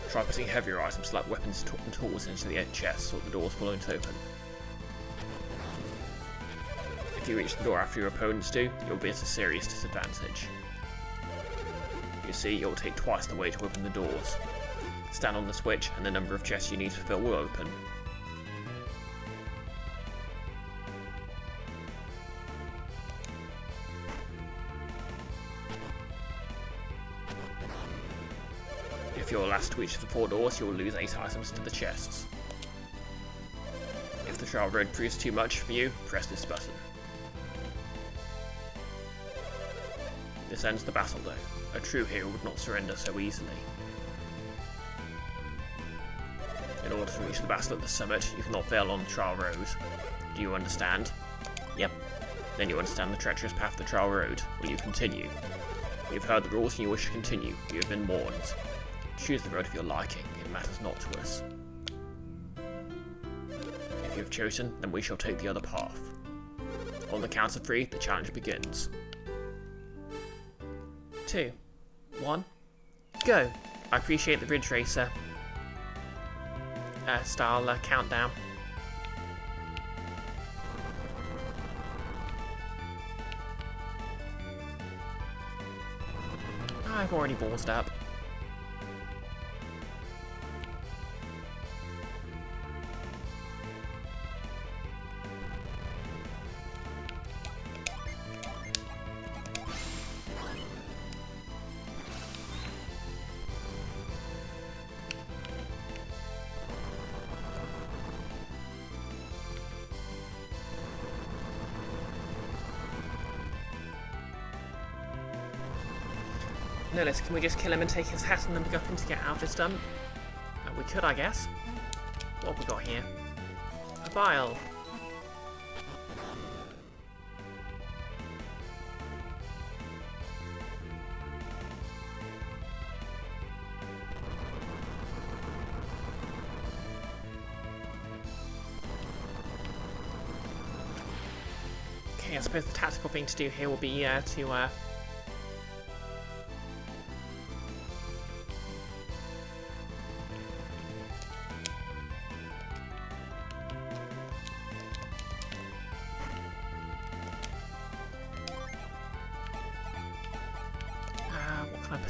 Try putting heavier items like weapons and tools into the chests, or the doors won't open. If you reach the door after your opponents do, you'll be at a serious disadvantage. You see, you'll take twice the weight to open the doors. Stand on the switch and the number of chests you need to fill will open. If you're last to each of the 4 doors, you will lose 8 items to the chests. If the trial road proves too much for you, press this button. This ends the battle though. A true hero would not surrender so easily. In order to reach the battle at the summit, you cannot fail on the trial road. Do you understand? Yep. Then you understand the treacherous path of the trial road. Will you continue? You've heard the rules and you wish to continue. You have been warned. Choose the road of your liking. It matters not to us. If you have chosen, then we shall take the other path. On the count of 3, the challenge begins. 2, 1, go! I appreciate the Ridge Racer style countdown. I've already ballsed up. Notice, can we just kill him and take his hat and then go up him to get out of this dump? We could, I guess. What have we got here? A vial. Okay, I suppose the tactical thing to do here will be to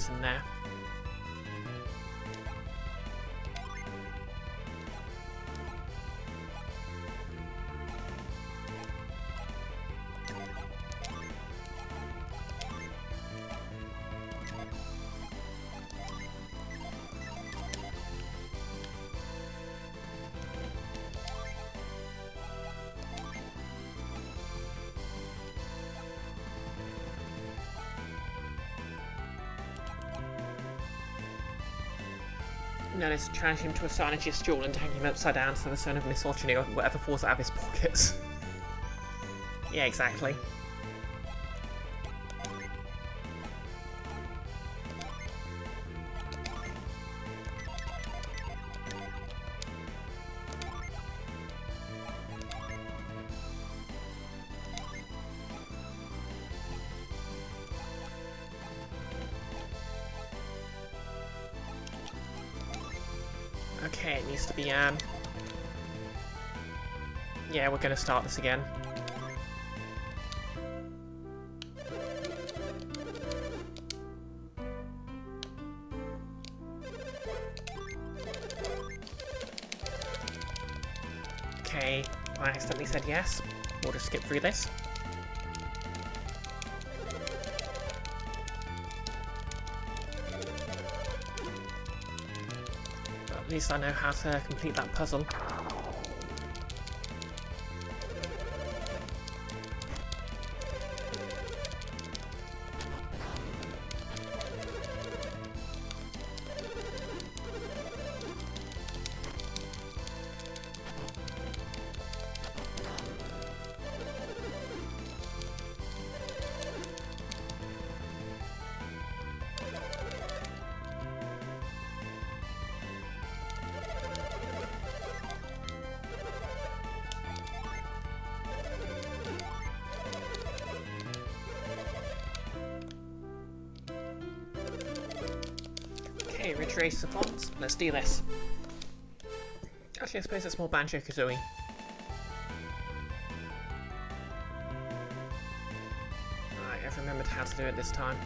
in there. No, let's challenge him to a Sarnagist duel and hang him upside down so the son of misogyny or whatever falls out of his pockets. Yeah, exactly. Okay, it needs to be, yeah, we're gonna start this again. Okay, I accidentally said yes. We'll just skip through this. At least I know how to complete that puzzle. Okay, retrace the plots. Let's do this. Actually, I suppose it's more Banjo-Kazooie. Alright, I've remembered how to do it this time.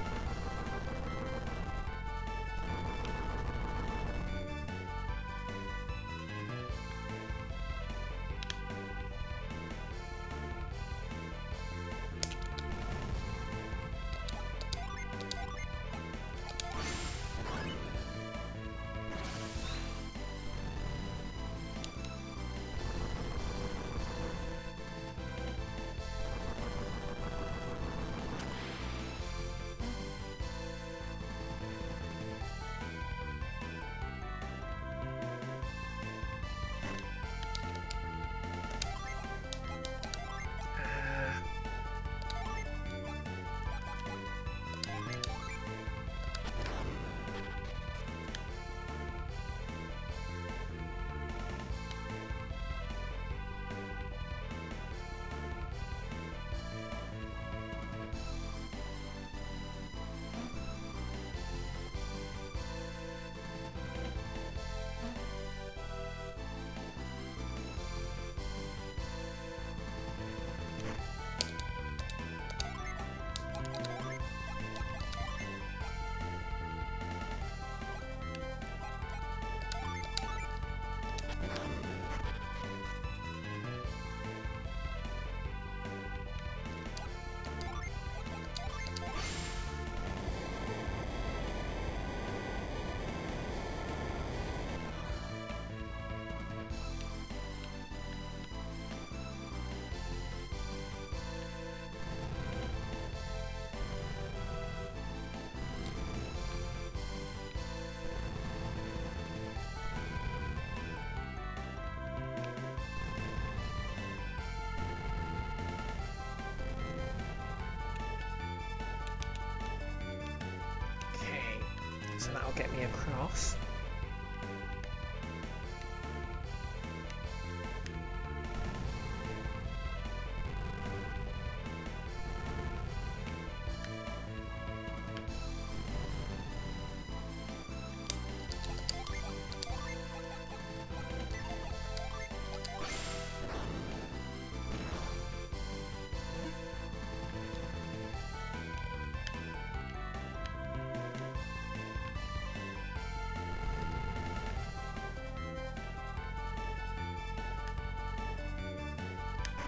So that'll get me across.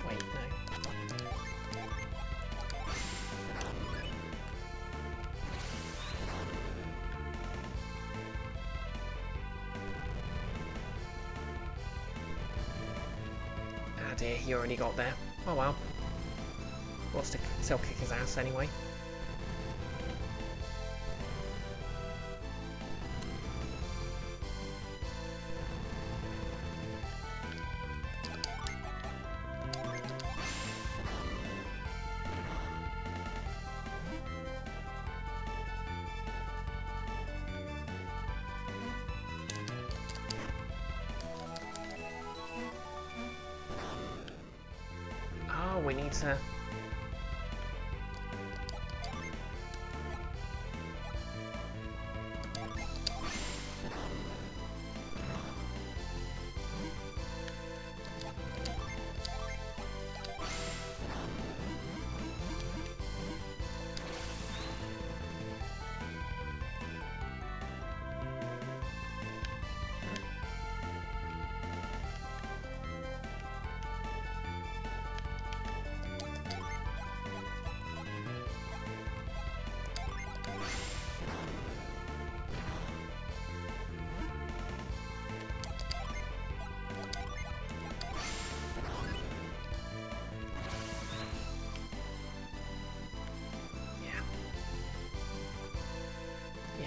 Wait, no. Ah dear, he already got there. Oh well. We'll still kick his ass anyway. Oh, we need to...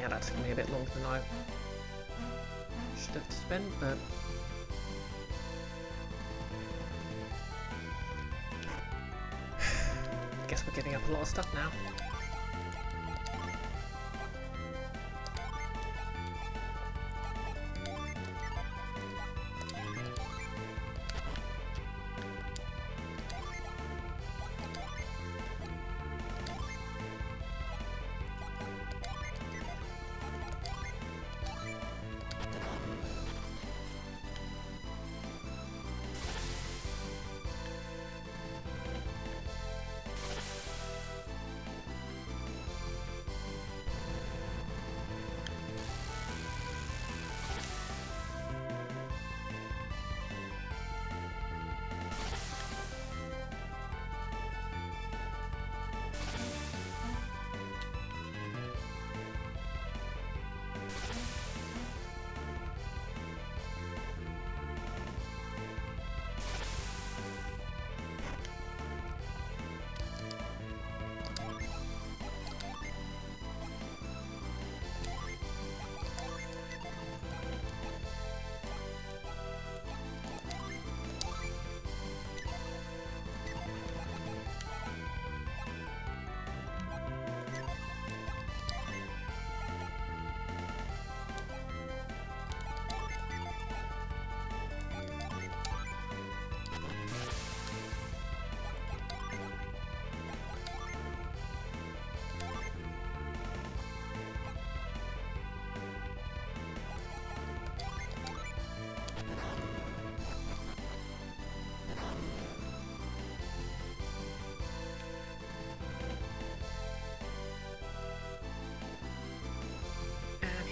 Yeah, that took me a bit longer than I should have spent, but... guess we're giving up a lot of stuff now.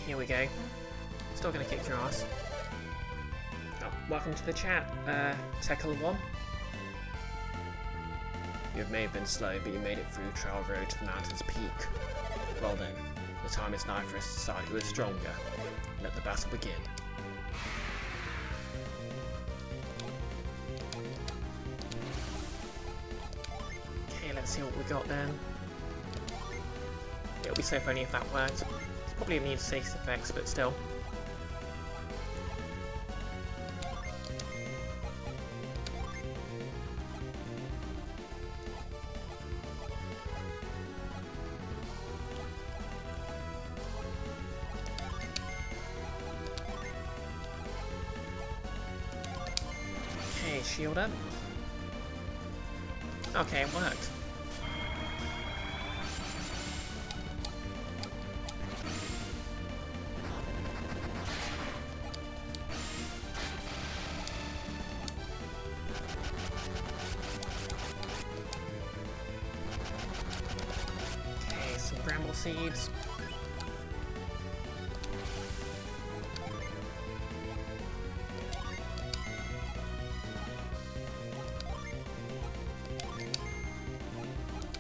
Here we go. Still gonna kick your ass. Oh, welcome to the chat, Tekla1. You may have been slow, but you made it through Trail Road to the mountain's peak. Well then, the time is now for us to decide who is stronger. Let the battle begin. Okay, let's see what we got then. It'll be safe only if that works. Probably needs safe effects, but still. Okay, shield up. Okay, it worked. Seeds.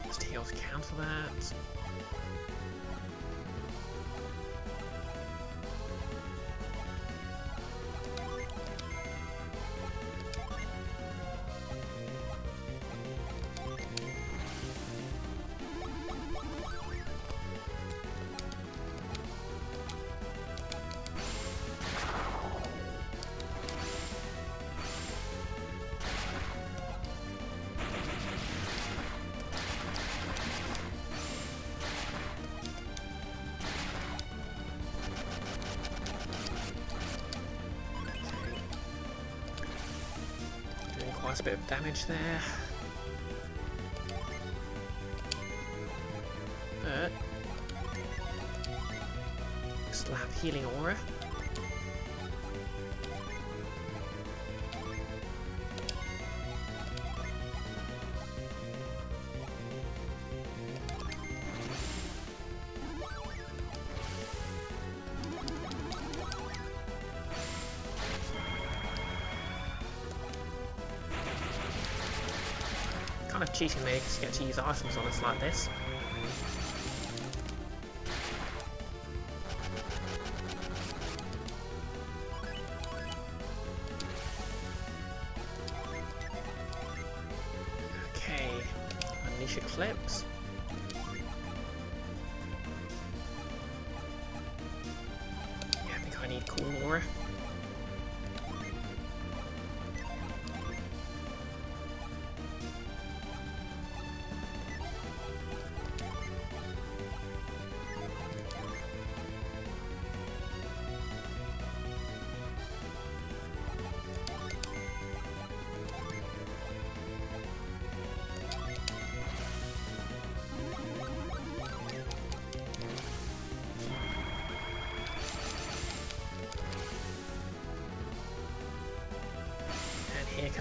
Just heal to cancel that. Quite a bit of damage there. But still have healing aura. Kind of cheating there because you get to use items on us like this. Okay, unleash Eclipse.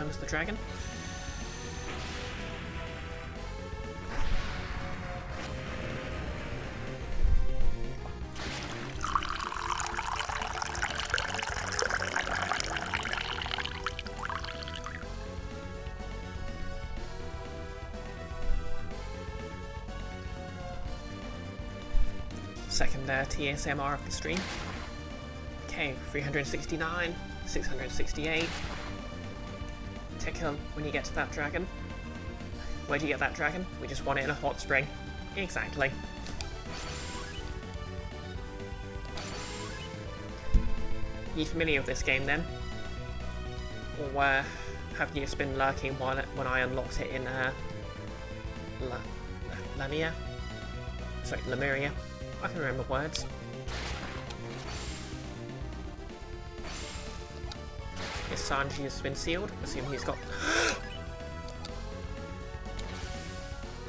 comes the dragon. Second TSMR of the stream. Okay, 369, 668. Tickle when you get to that dragon. Where do you get that dragon? We just want it in a hot spring. Exactly. You familiar with this game then? Or have you just been lurking when I unlocked it in Lamia? Sorry, Lemuria. I can remember words. Yes, Sanji has been sealed. Assuming he's got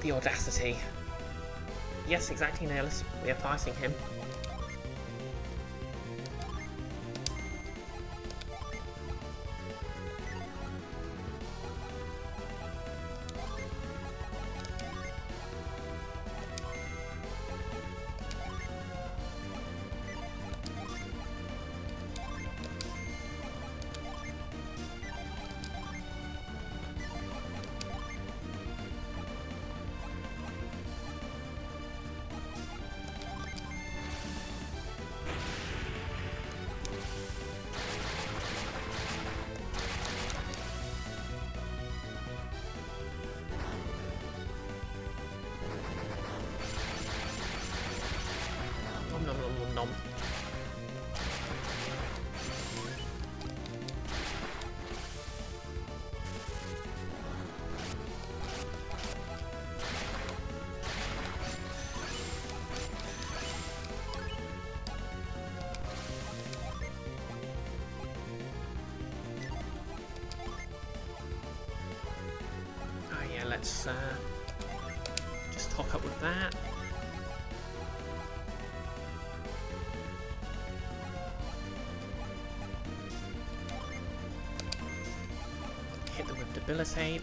the audacity. Yes, exactly, Nailus. We are fighting him. Nom nom nom nom nom. Oh yeah, let's just top up with that. Hit them with debilitate.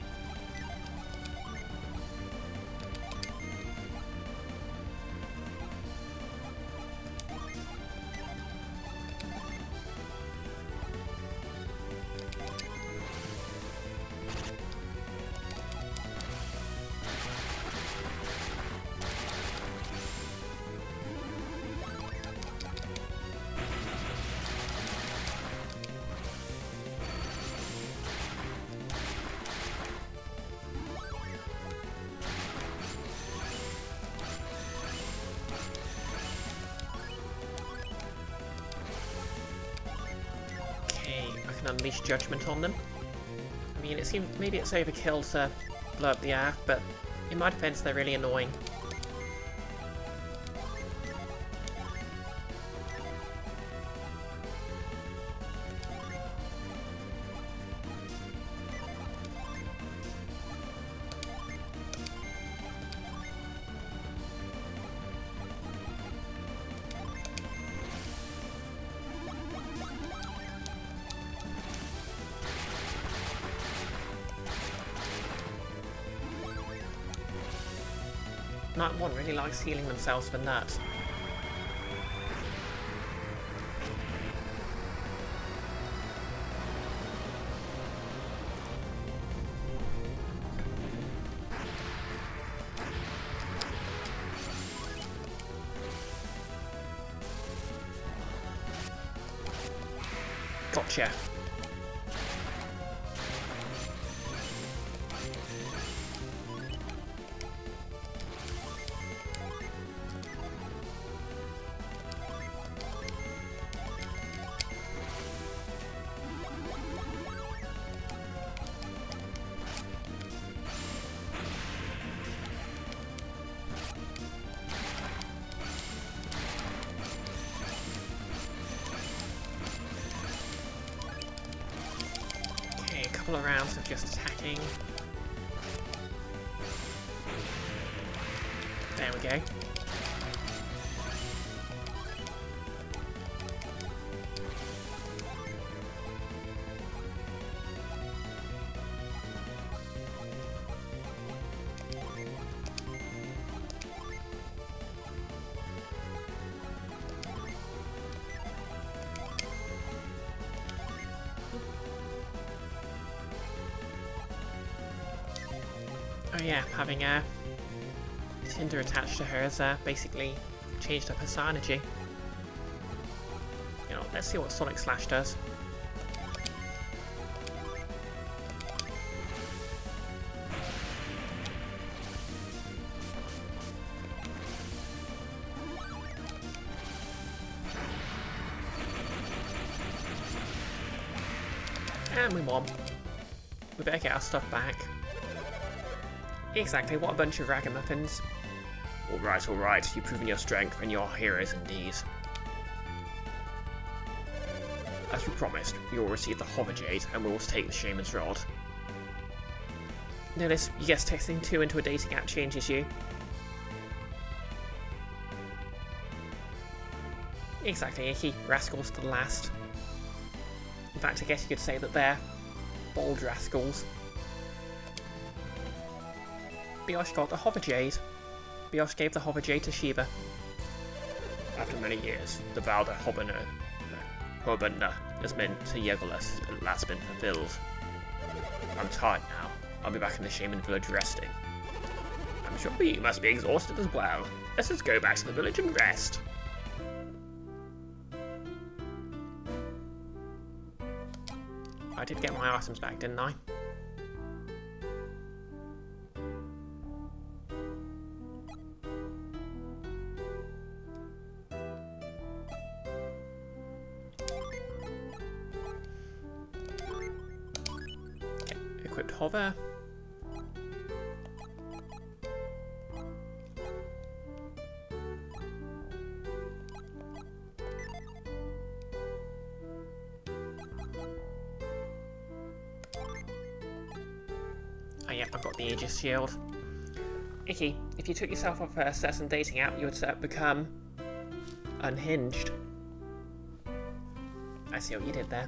Unleash judgment on them. I mean, it seems maybe it's overkill to blow up the earth, but in my defense, they're really annoying. Knight 1 really likes healing themselves for nuts. Gotcha. Couple of rounds of just attacking. There we go. Oh yeah, having Tinder attached to her has basically changed up her synergy. You know, let's see what Sonic Slash does. And we won. We better get our stuff back. Exactly, what a bunch of ragamuffins. Alright, you've proven your strength and you're heroes indeed. As we promised, you will receive the Hover Jade and we will take the Shaman's Rod. Notice you guess texting 2 into a dating app changes you. Exactly, Icky. Rascals to the last. In fact, I guess you could say that they're bold rascals. Brioche got the Hover Jade. Brioche gave the Hover Jade to Shiva. After many years, the vow that Hobana has meant to Yegolas has at last been fulfilled. I'm tired now. I'll be back in the Shaman village resting. I'm sure you must be exhausted as well. Let's just go back to the village and rest. I did get my items back, didn't I? Okay, equipped hover. Yep, I've got the Aegis Shield. Icky, if you took yourself off a certain dating app, you would become unhinged. I see what you did there.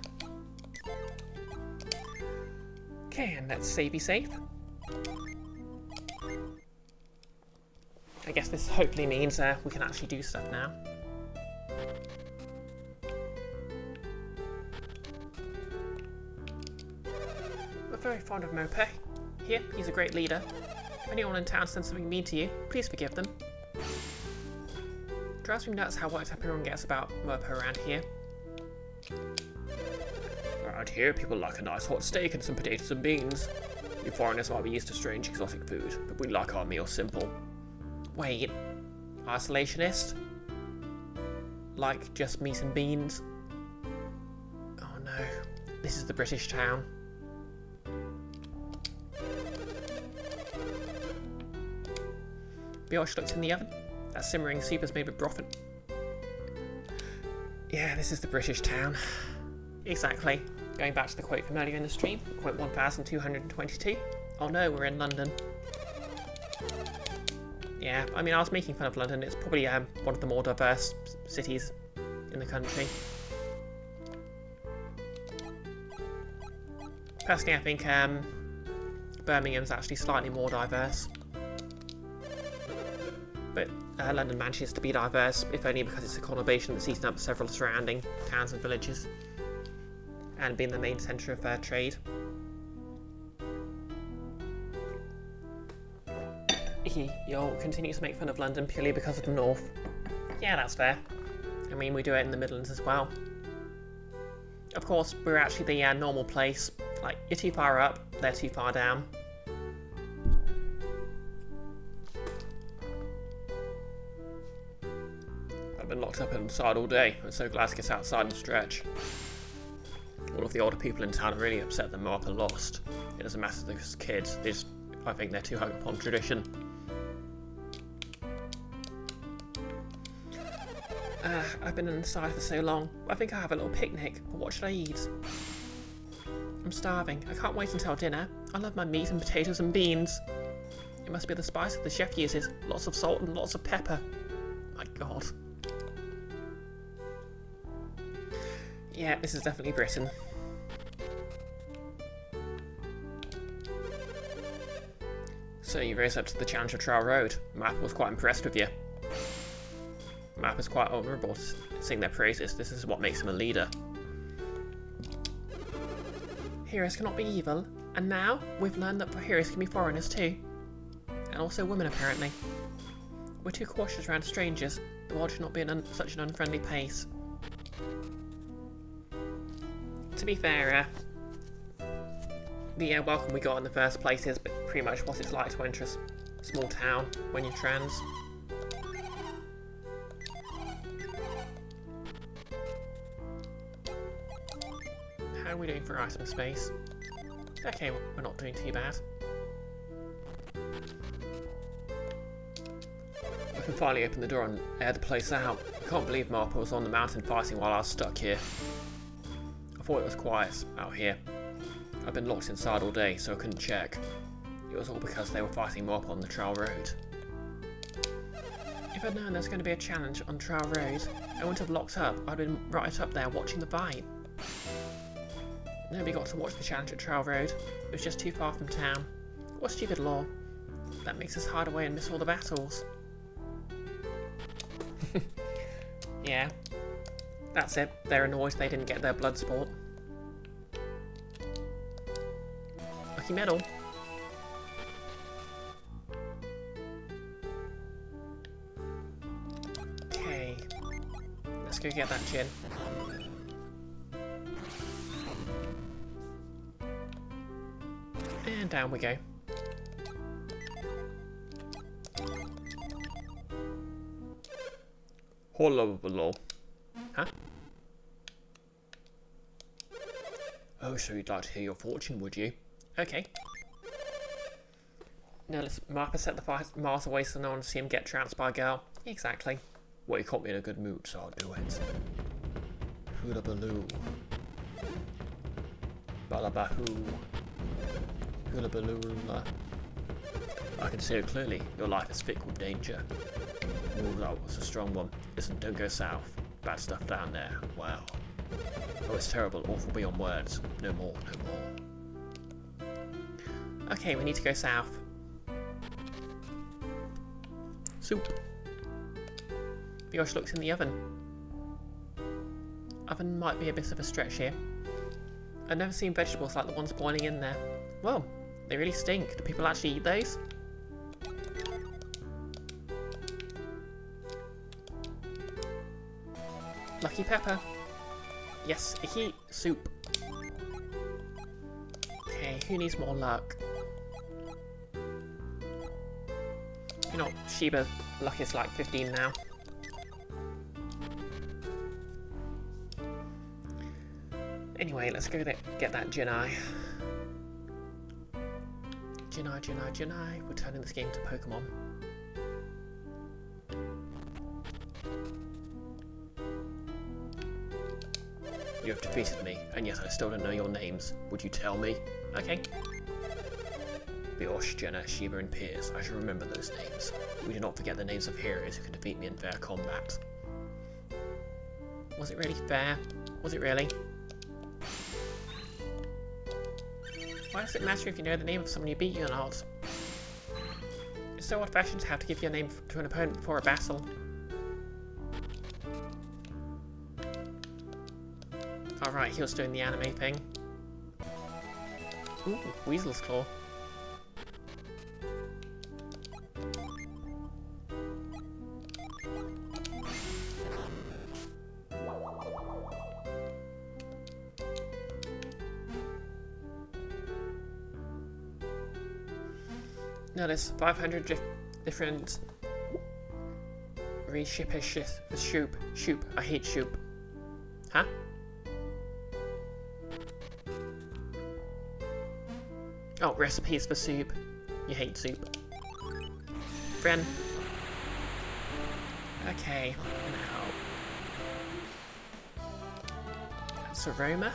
Okay, and let's save you safe. I guess this hopefully means we can actually do stuff now. We're very fond of Mope. Here, he's a great leader. If anyone in town said something mean to you, please forgive them. Drives me nuts how worked up everyone gets about Mope around here. Around here, people like a nice hot steak and some potatoes and beans. You foreigners might be used to strange exotic food, but we like our meals simple. Wait, isolationist? Like just meat and beans? Oh no, this is the British town. Brioche looked in the oven. That simmering soup is made with broth and... Yeah, this is the British town. Exactly. Going back to the quote from earlier in the stream, quote 1222. Oh no, we're in London. Yeah, I mean, I was making fun of London. It's probably one of the more diverse cities in the country. Personally, I think Birmingham's actually slightly more diverse. But London manages to be diverse, if only because it's a conurbation that's eaten up several surrounding towns and villages, and being the main centre of trade. You'll continue to make fun of London purely because of the north. Yeah, that's fair. I mean, we do it in the Midlands as well. Of course, we're actually the normal place. Like, you're too far up, they're too far down. I've been locked up inside all day. I'm so glad to get outside and stretch. All of the older people in town are really upset that Mope are lost. It doesn't matter to those kids. I think they're too hung up on tradition. I've been inside for so long. I think I'll have a little picnic, but what should I eat? I'm starving. I can't wait until dinner. I love my meat and potatoes and beans. It must be the spice that the chef uses. Lots of salt and lots of pepper. My god. Yeah, this is definitely Britain. So you rose up to the challenge of Trail Road. Map was quite impressed with you. Map is quite honourable to sing their praises. This is what makes him a leader. Heroes cannot be evil, and now we've learned that heroes can be foreigners too. And also women, apparently. We're too cautious around strangers. The world should not be in such an unfriendly place. To be fair, the welcome we got in the first place is pretty much what it's like to enter a small town when you're trans. How are we doing for item space? Okay, we're not doing too bad. I can finally open the door and air the place out. I can't believe Marpa was on the mountain fighting while I was stuck here. I thought it was quiet out here. I've been locked inside all day, so I couldn't check. It was all because they were fighting Marpa on the Trail Road. If I'd known there was going to be a challenge on Trail Road, I wouldn't have locked up. I'd been right up there watching the fight. Nobody got to watch the challenge at Trail Road. It was just too far from town. What stupid law. That makes us hide away and miss all the battles. Yeah, that's it. They're annoyed they didn't get their blood sport. Lucky medal. Okay, let's go get that gin. And down we go. Hello. Huh? Oh, so you'd like to hear your fortune, would you? Okay. Now let's Marpa set the fire miles away so no one will see him get trounced by a girl. Exactly. Well, you caught me in a good mood, so I'll do it. Hula baloo. Balabahoo. Hula baloo. I can see it clearly. Your life is thick with danger. Oh, that was a strong one. Listen, don't go south. Bad stuff down there. Wow. Oh, it's terrible. Awful beyond words. No more, no more. Okay, we need to go south. Soup. Brioche looks in the oven. Oven might be a bit of a stretch here. I've never seen vegetables like the ones boiling in there. Whoa, they really stink. Do people actually eat those? Lucky pepper. Yes, icky soup. Okay, who needs more luck? You know, Sheba luck is like 15 now. Anyway, let's go get that Jinai. Jinai. We're turning this game to Pokemon. You have defeated me, and yet I still don't know your names. Would you tell me? Okay. Brioche, Jenna, Sheba, and Piers. I should remember those names. We do not forget the names of heroes who can defeat me in fair combat. Was it really fair? Was it really? Why does it matter if you know the name of someone who beat you or not? It's so old-fashioned to have to give your name to an opponent before a battle. Alright, he was doing the anime thing. Ooh, Weasel's Claw. Notice 500 different Shoop. I hate Shoop. Huh? Oh, recipes for soup. You hate soup. Friend. Okay, now. That's aroma.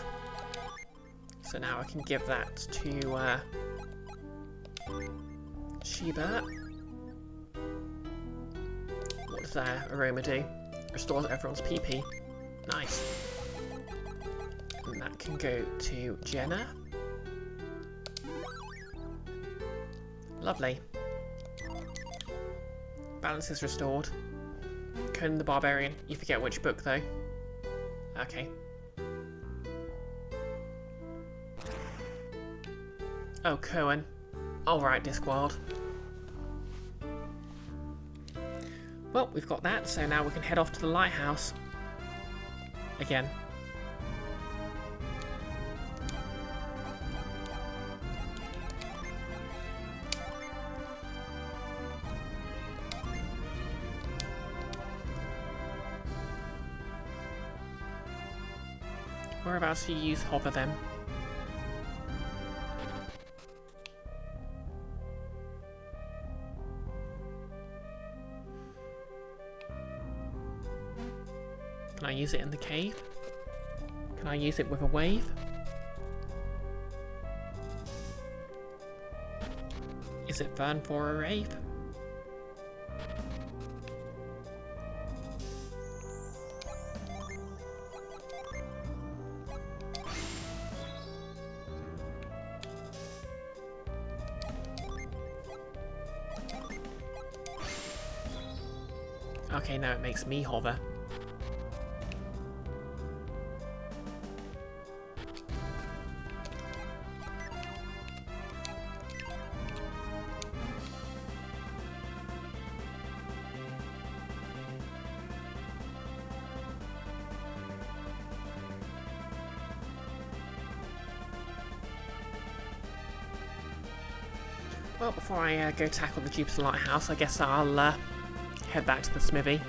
So now I can give that to Sheba. What does that aroma do? Restores everyone's PP. Nice. And that can go to Jenna. Lovely. Balance is restored. Conan the Barbarian. You forget which book though. Okay. Oh, Cohen. Alright, Discworld. Well, we've got that, so now we can head off to the lighthouse. Again. Whereabouts do you use hover then? Can I use it in the cave? Can I use it with a wave? Is it fun for a rave? Okay, now it makes me hover. Well, before I go tackle the Jupiter Lighthouse, I guess I'll head back to the smithy.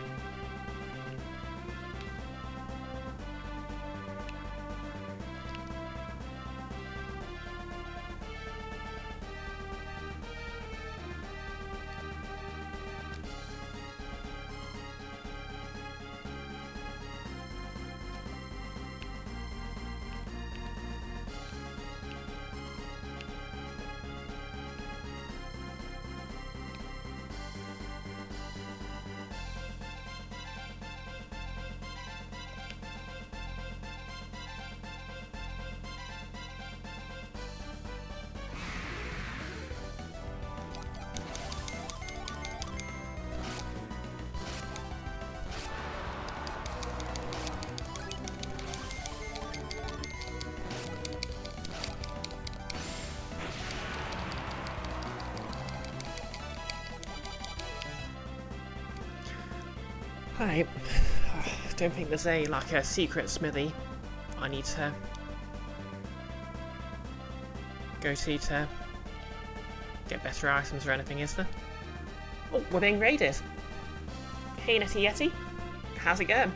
Right, don't think there's a secret smithy I need to go to get better items or anything, is there? Oh, we're being raided. Hey Netty Yeti, how's it going?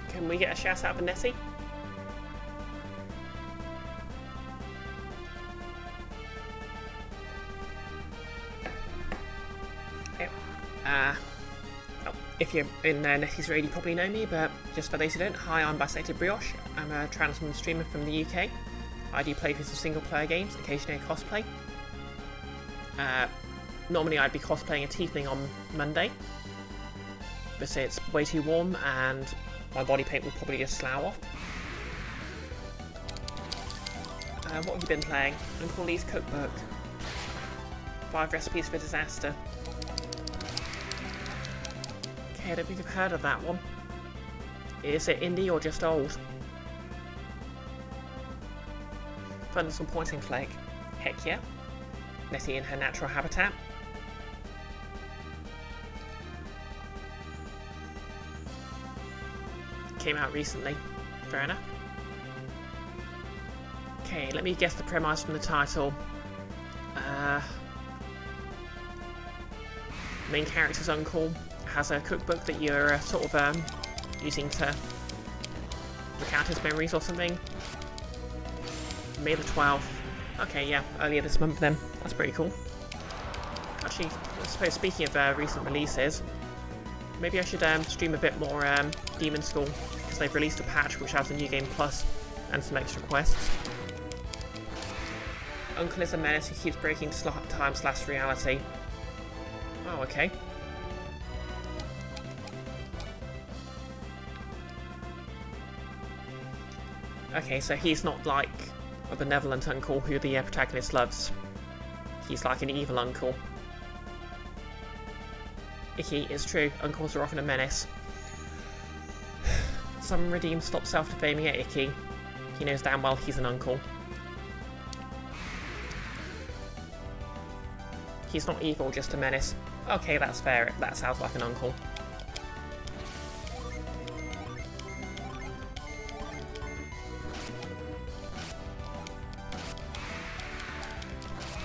Can we get a shout out for Netty? If you're in Netty's raid, you probably know me, but just for those who don't, hi, I'm BisectedBrioche. I'm a trans woman streamer from the UK. I do playthroughs of single player games, occasionally a cosplay. Normally I'd be cosplaying a tiefling on Monday, but it's way too warm and my body paint will probably just slough off. What have you been playing? Uncle Lee's Cookbook. 5 Recipes for Disaster. Okay, I don't think I've heard of that one. Is it indie or just old? Fun little point and click. Heck yeah. Nettie in her natural habitat. Came out recently. Fair enough. Okay, let me guess the premise from the title. Main character's uncle has a cookbook that you're sort of using to recount his memories or something. May the 12th. Okay, yeah, earlier this month then. That's pretty cool. Actually, I suppose speaking of recent releases, maybe I should stream a bit more Demon School, because they've released a patch which has a new game plus and some extra quests. Uncle is a menace who keeps breaking time/reality. Oh, okay. Okay, so he's not like a benevolent uncle who the protagonist loves. He's like an evil uncle. Icky, it's true, uncles are often a menace. Some redeem stop self-defaming at Icky. He knows damn well he's an uncle. He's not evil, just a menace. Okay, that's fair. That sounds like an uncle.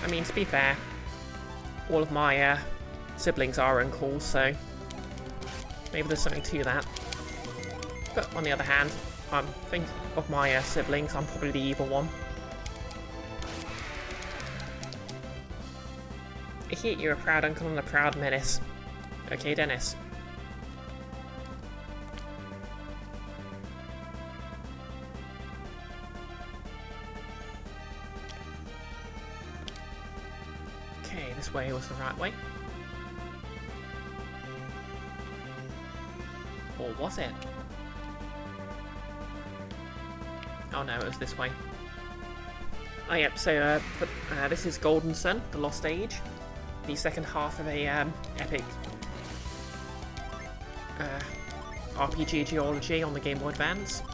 I mean, to be fair, all of my siblings are uncles, so maybe there's something to that. But on the other hand, I think of my siblings, I'm probably the evil one. You're a proud uncle and a proud menace. Okay, Dennis. Okay, this way was the right way. Or was it? Oh no, it was this way. Oh yep, so this is Golden Sun, The Lost Age. The second half of a epic RPG geology on the Game Boy Advance.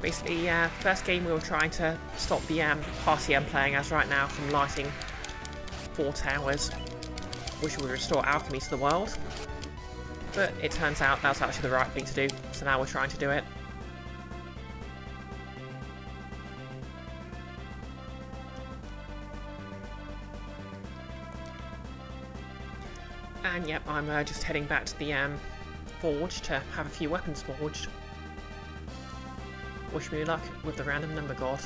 Basically, first game we were trying to stop the party I'm playing as right now from lighting 4 towers, which would restore alchemy to the world. But it turns out that's actually the right thing to do, so now we're trying to do it. And yep, I'm just heading back to the forge to have a few weapons forged. Wish me luck with the random number god.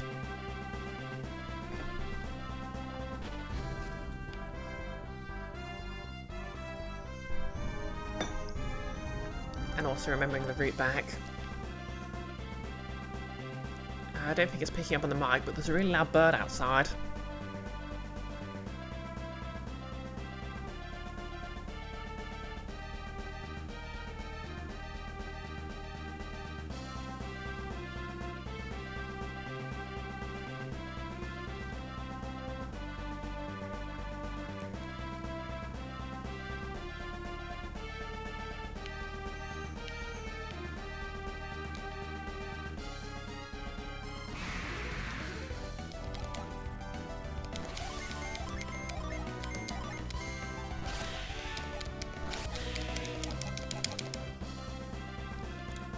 And also remembering the route back. I don't think it's picking up on the mic, but there's a really loud bird outside.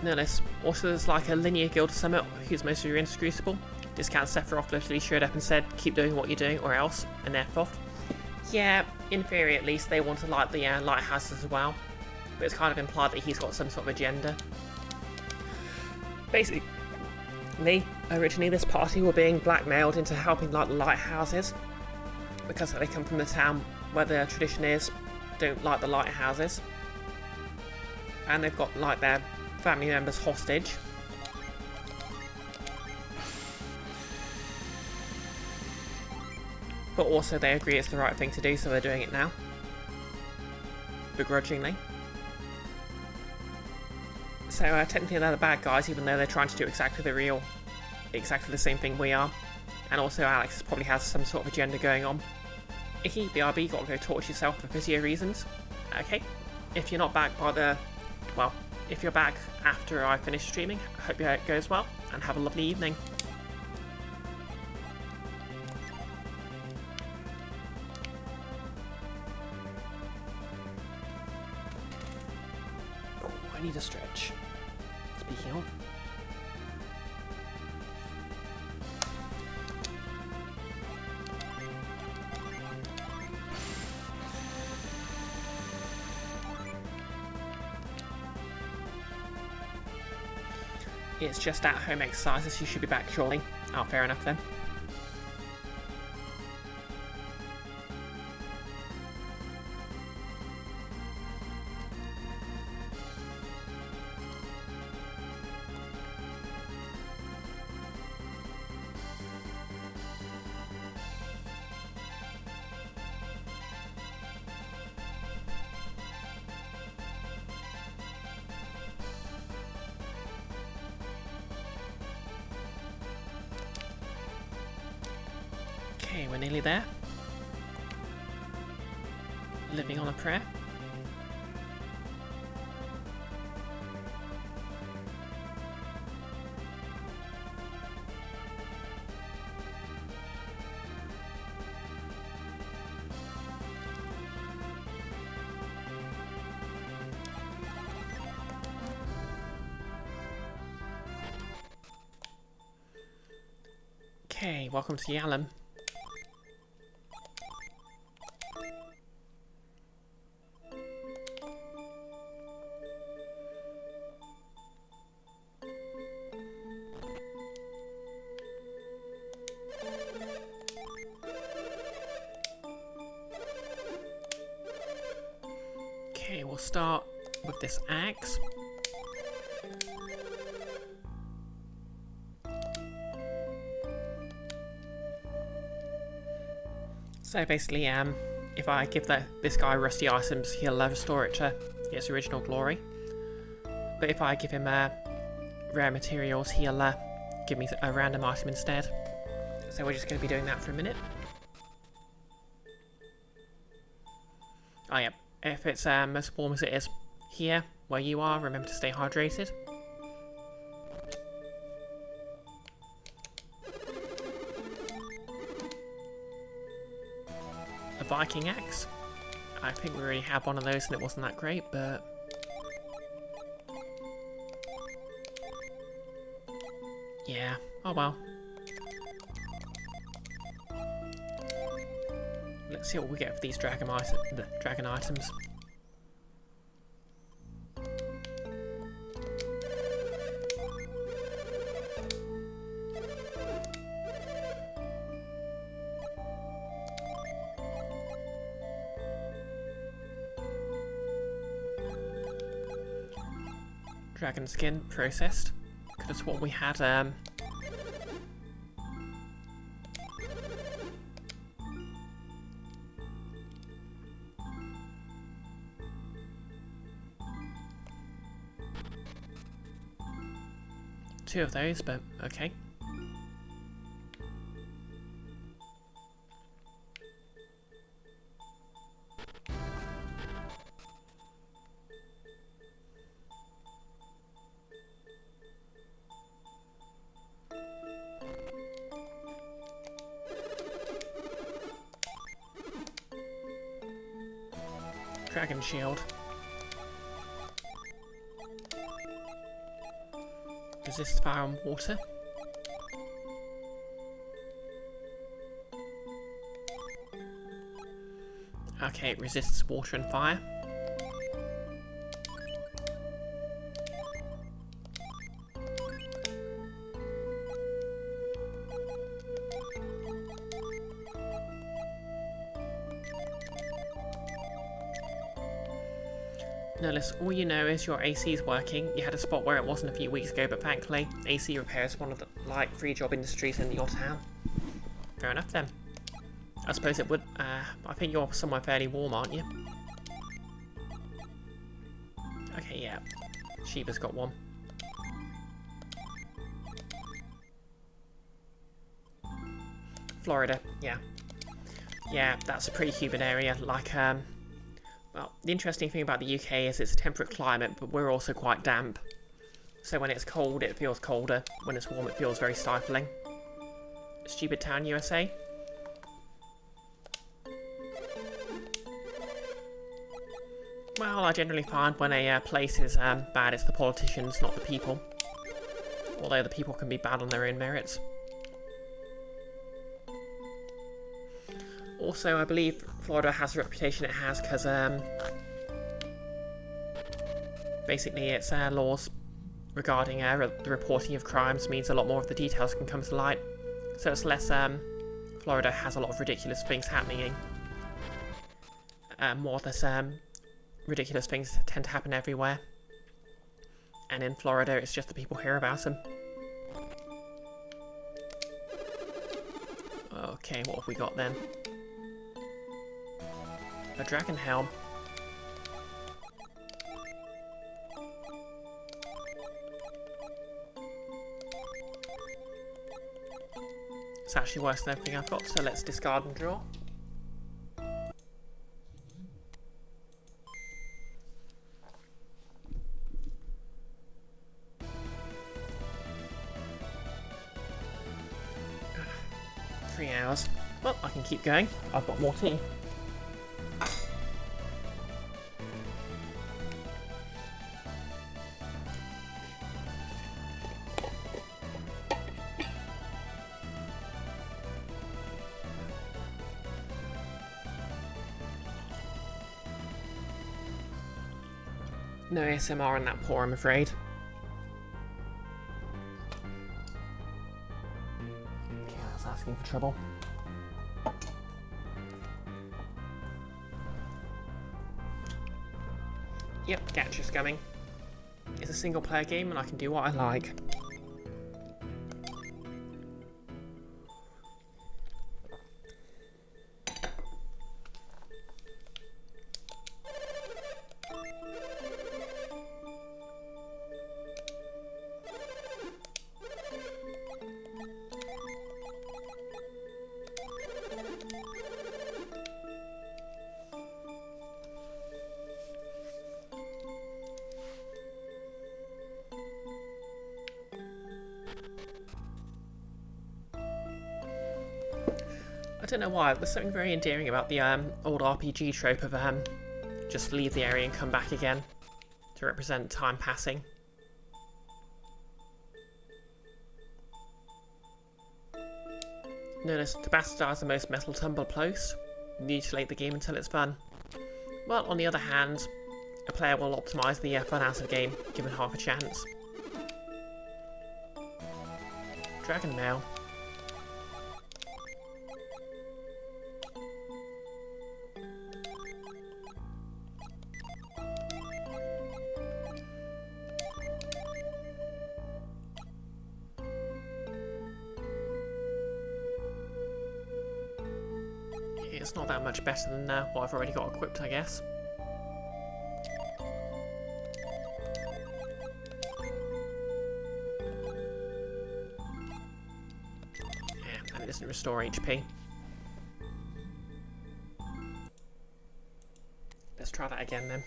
Notice, also there's like a linear guild summit who's mostly inscrutable. Discount Sephiroth literally showed up and said, keep doing what you're doing or else, and F off. Yeah, in theory at least, they want to light the lighthouses as well. But it's kind of implied that he's got some sort of agenda. Basically, originally this party were being blackmailed into helping light the lighthouses. Because they come from the town where the tradition is, don't light the lighthouses. And they've got like their family members hostage. But also they agree it's the right thing to do, so they're doing it now. Begrudgingly. So technically they're the bad guys, even though they're trying to do exactly the same thing we are. And also Alex probably has some sort of agenda going on. Icky, BRB, gotta go torture yourself for physio reasons. Okay. If you're not back by the... well, if you're back after I finish streaming, I hope it goes well, and have a lovely evening. Oh, I need a stretch. Speaking of. It's just at-home exercises, you should be back shortly. Oh, fair enough then. Okay, we're nearly there. Living on a prayer. Okay, welcome to Yalom. Okay, we'll start with this axe. So basically, if I give this guy rusty items, he'll restore it to its original glory. But if I give him rare materials, he'll give me a random item instead. So we're just going to be doing that for a minute. Oh yeah, if it's as warm as it is here, where you are, remember to stay hydrated. A Viking axe. I think we already had one of those and it wasn't that great, but... yeah, oh well. Let's see what we get for these dragon items. Dragon skin processed. Could have sworn we had two of those, but okay. Dragon shield. Resists fire and water. Okay, it resists water and fire. Notice, all you know is your AC is working. You had a spot where it wasn't a few weeks ago, but thankfully, AC repair is one of the free job industries in your town. Fair enough then. I suppose it would. I think you're somewhere fairly warm, aren't you? Okay, yeah. Sheba's got one. Florida, yeah. Yeah, that's a pretty humid area. Well, the interesting thing about the UK is it's a temperate climate, but we're also quite damp. So when it's cold, it feels colder. When it's warm, it feels very stifling. Stupid town, USA. Well, I generally find when a place is bad, it's the politicians, not the people. Although the people can be bad on their own merits. Also, I believe Florida has the reputation it has because basically its laws regarding the reporting of crimes means a lot more of the details can come to light. So it's less, Florida has a lot of ridiculous things happening. More less ridiculous things tend to happen everywhere. And in Florida, it's just the people hear about them. Okay, what have we got then? A dragon helm. It's actually worse than everything I've got, so let's discard and draw. Three hours. Well, I can keep going. I've got more tea. No ASMR in that pour, I'm afraid. Okay, that's asking for trouble. Yep, Gacha's coming. It's a single player game and I can do what I like. I don't know why, there's something very endearing about the old RPG trope of just leave the area and come back again to represent time passing. Notice to bastardize the most metal tumble close, mutilate the game until it's fun. Well, on the other hand, a player will optimise the fun out of the game, given half a chance. Dragon Mail. It's not that much better than what I've already got equipped, I guess. Yeah, and it doesn't restore HP. Let's try that again then.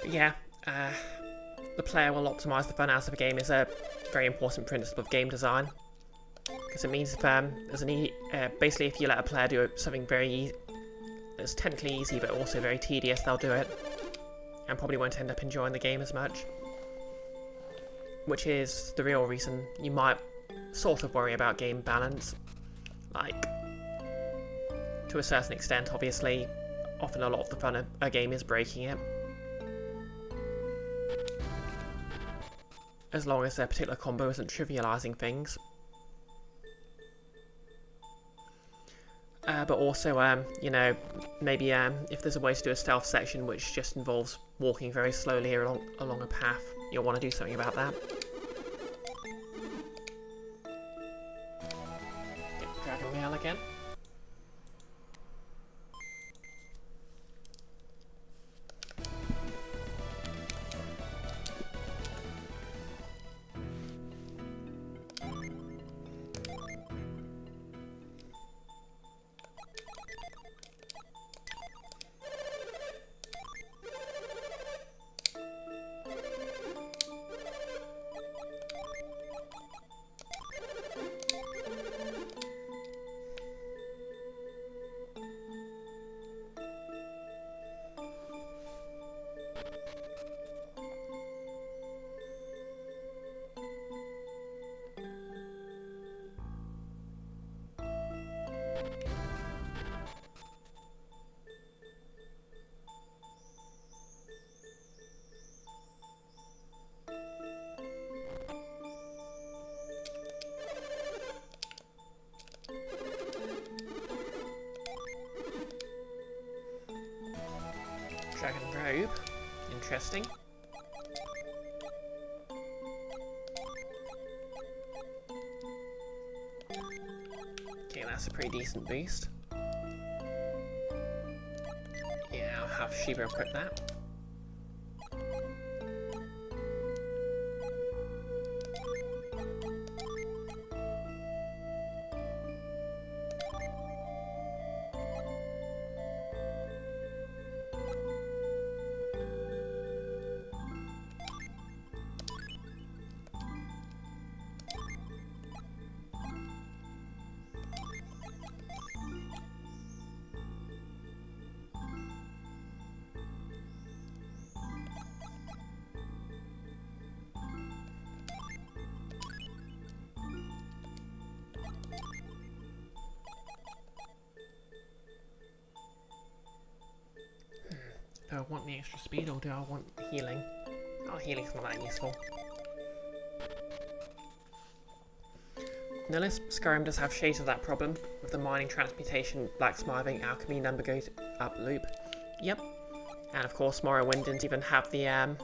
Yeah, the player will optimise the fun out of a game is a very important principle of game design. Because it means if there's basically if you let a player do something very easy, that's technically easy but also very tedious, they'll do it. And probably won't end up enjoying the game as much. Which is the real reason you might sort of worry about game balance. Like, to a certain extent, obviously, often a lot of the fun of a game is breaking it. As long as a particular combo isn't trivialising things. But also, you know, maybe if there's a way to do a stealth section which just involves walking very slowly along a path, you'll want to do something about that. Get Dragon Mail again. Dragon Robe. Interesting. Okay, that's a pretty decent boost. Yeah, I'll have Shiba equip that. Do I want the extra speed or do I want healing? Oh, healing's not that useful. Nihilus Skyrim does have shades of that problem, with the mining, transmutation, blacksmithing, alchemy number goes up loop. Yep. And of course Morrowind didn't even have the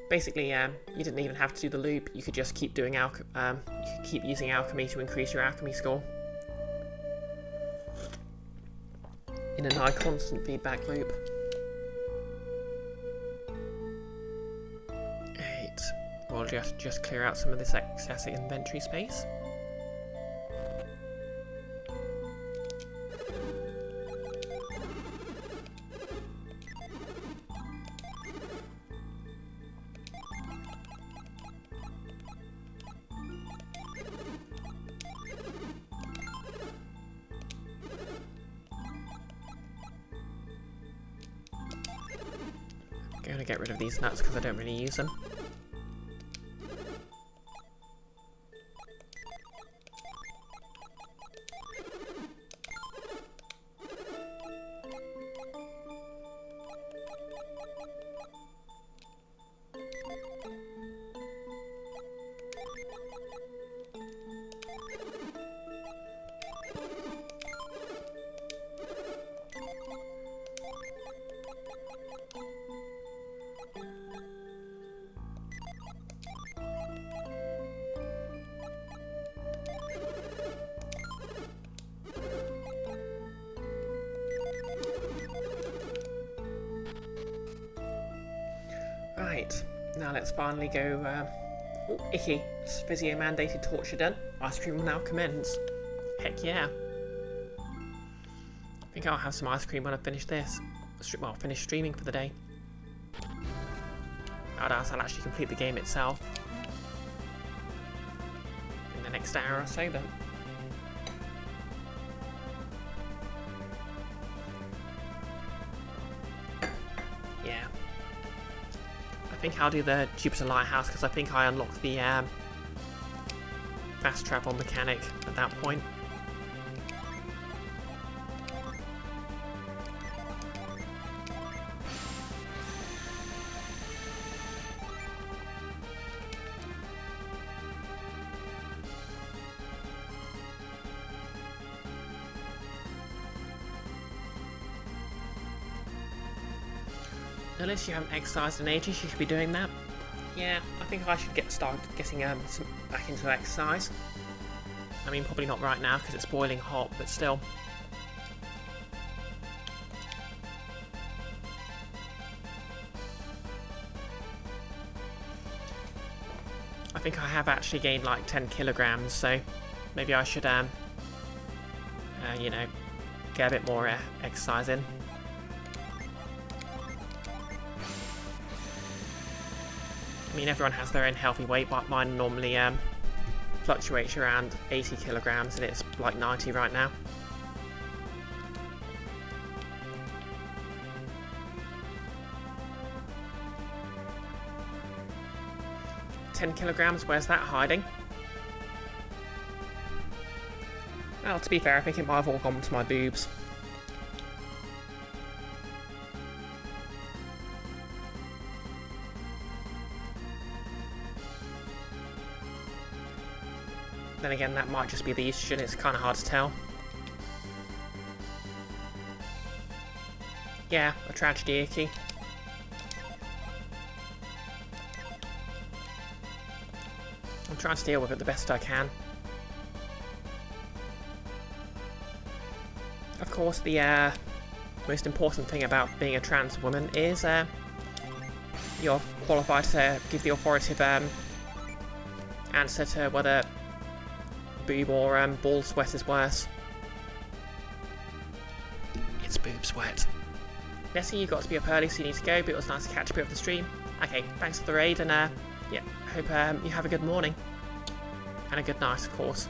basically you didn't even have to do the loop, you could just keep doing you could keep using alchemy to increase your alchemy score. In a nigh constant feedback loop. We'll just clear out some of this excess inventory space. I'm going to get rid of these nuts because I don't really use them. Right, now let's finally go, oh, icky, physio-mandated torture done. Ice cream will now commence. Heck yeah. I think I'll have some ice cream when I finish this. Well, finish streaming for the day. I doubt I'll actually complete the game itself in the next hour or so, but... yeah. I think I'll do the Jupiter Lighthouse because I think I unlocked the fast travel mechanic at that point. Unless you haven't exercised in ages, you should be doing that. Yeah, I think I should start getting back into exercise. I mean, probably not right now because it's boiling hot, but still. I think I have actually gained like 10 kilograms, so maybe I should, you know, get a bit more exercise in. I mean, everyone has their own healthy weight, but mine normally fluctuates around 80 kilograms, and it's like 90 right now. $10 kilograms, where's that hiding? Well, to be fair, I think it might have all gone to my boobs. Then again, that might just be the estrogen, it's kind of hard to tell. Yeah, a tragedy, Icky. I'm trying to deal with it the best I can. Of course, the most important thing about being a trans woman is you're qualified to give the authoritative answer to whether boob or ball sweat is worse. It's boob sweat. Nessie, you got to be up early, so you need to go, but it was nice to catch a bit of the stream. Okay, thanks for the raid, and yeah, hope you have a good morning. And a good night, of course.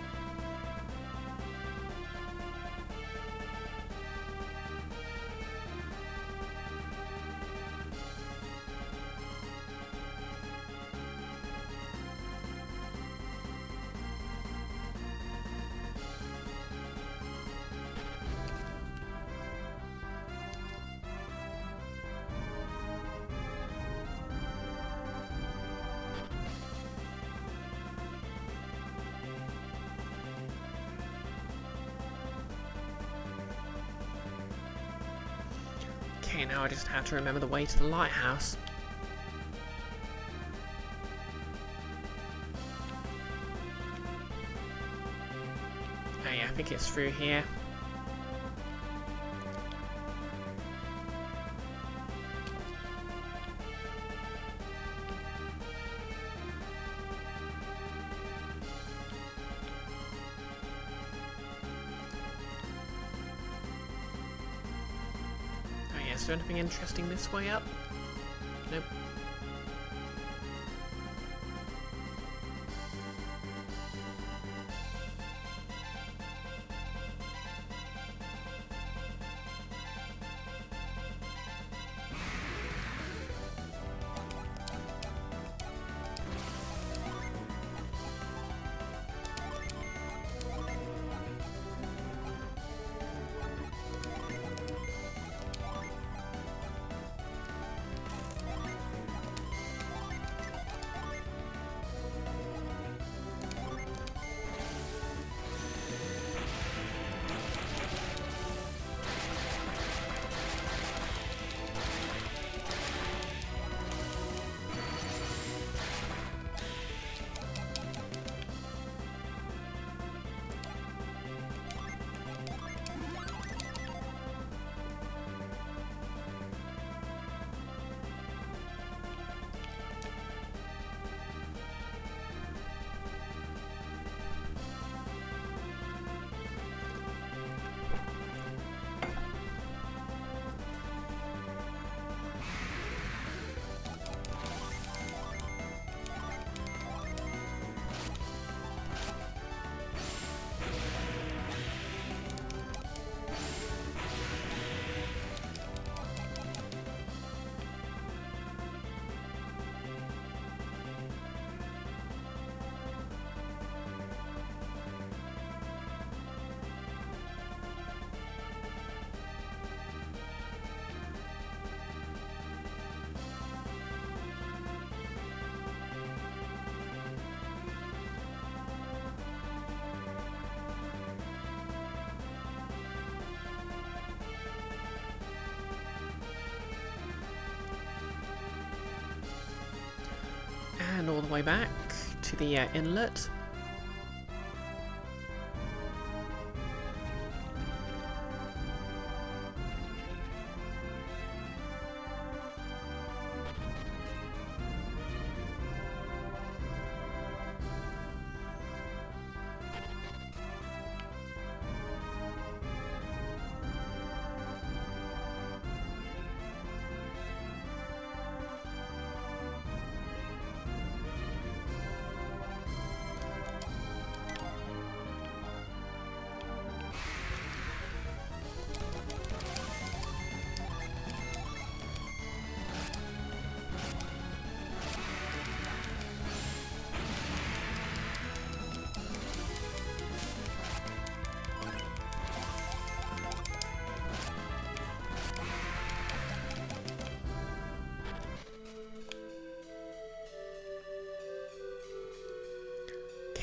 Okay, now I just have to remember the way to the lighthouse. Oh yeah, I think it's through here. Is there anything interesting this way up? Nope. And all the way back to the inlet.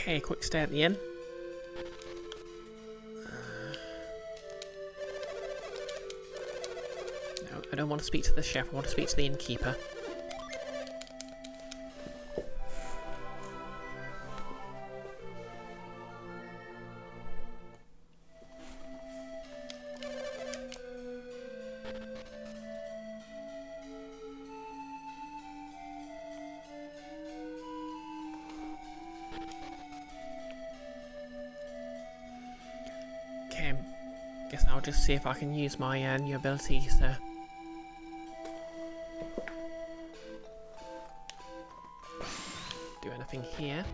Okay, quick stay at the inn. No, I don't want to speak to the chef, I want to speak to the innkeeper. Guess I'll just see if I can use my new abilities to do anything here.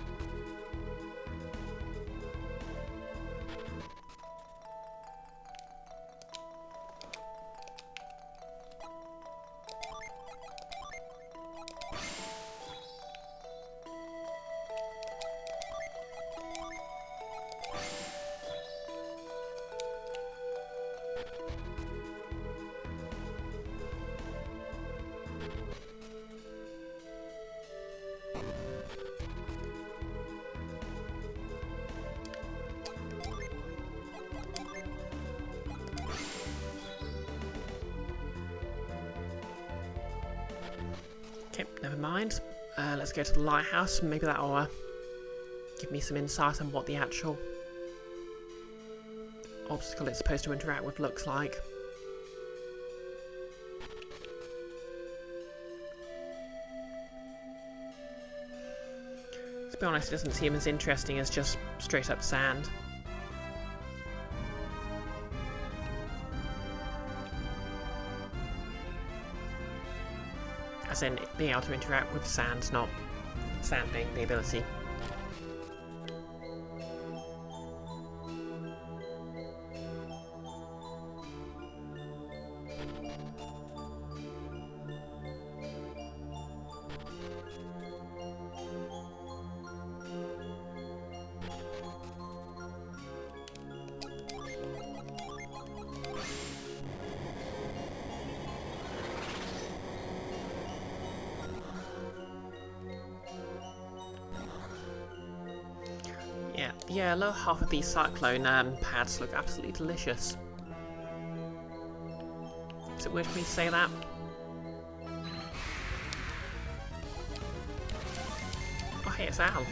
never mind. Let's go to the lighthouse. Maybe that'll give me some insight on what the actual obstacle it's supposed to interact with looks like. To be honest, it doesn't seem as interesting as just straight up sand. As in being able to interact with sand, not sand being the ability. Yeah, lower half of these cyclone pads look absolutely delicious. Is it weird for me to say that? Oh hey, it's Al.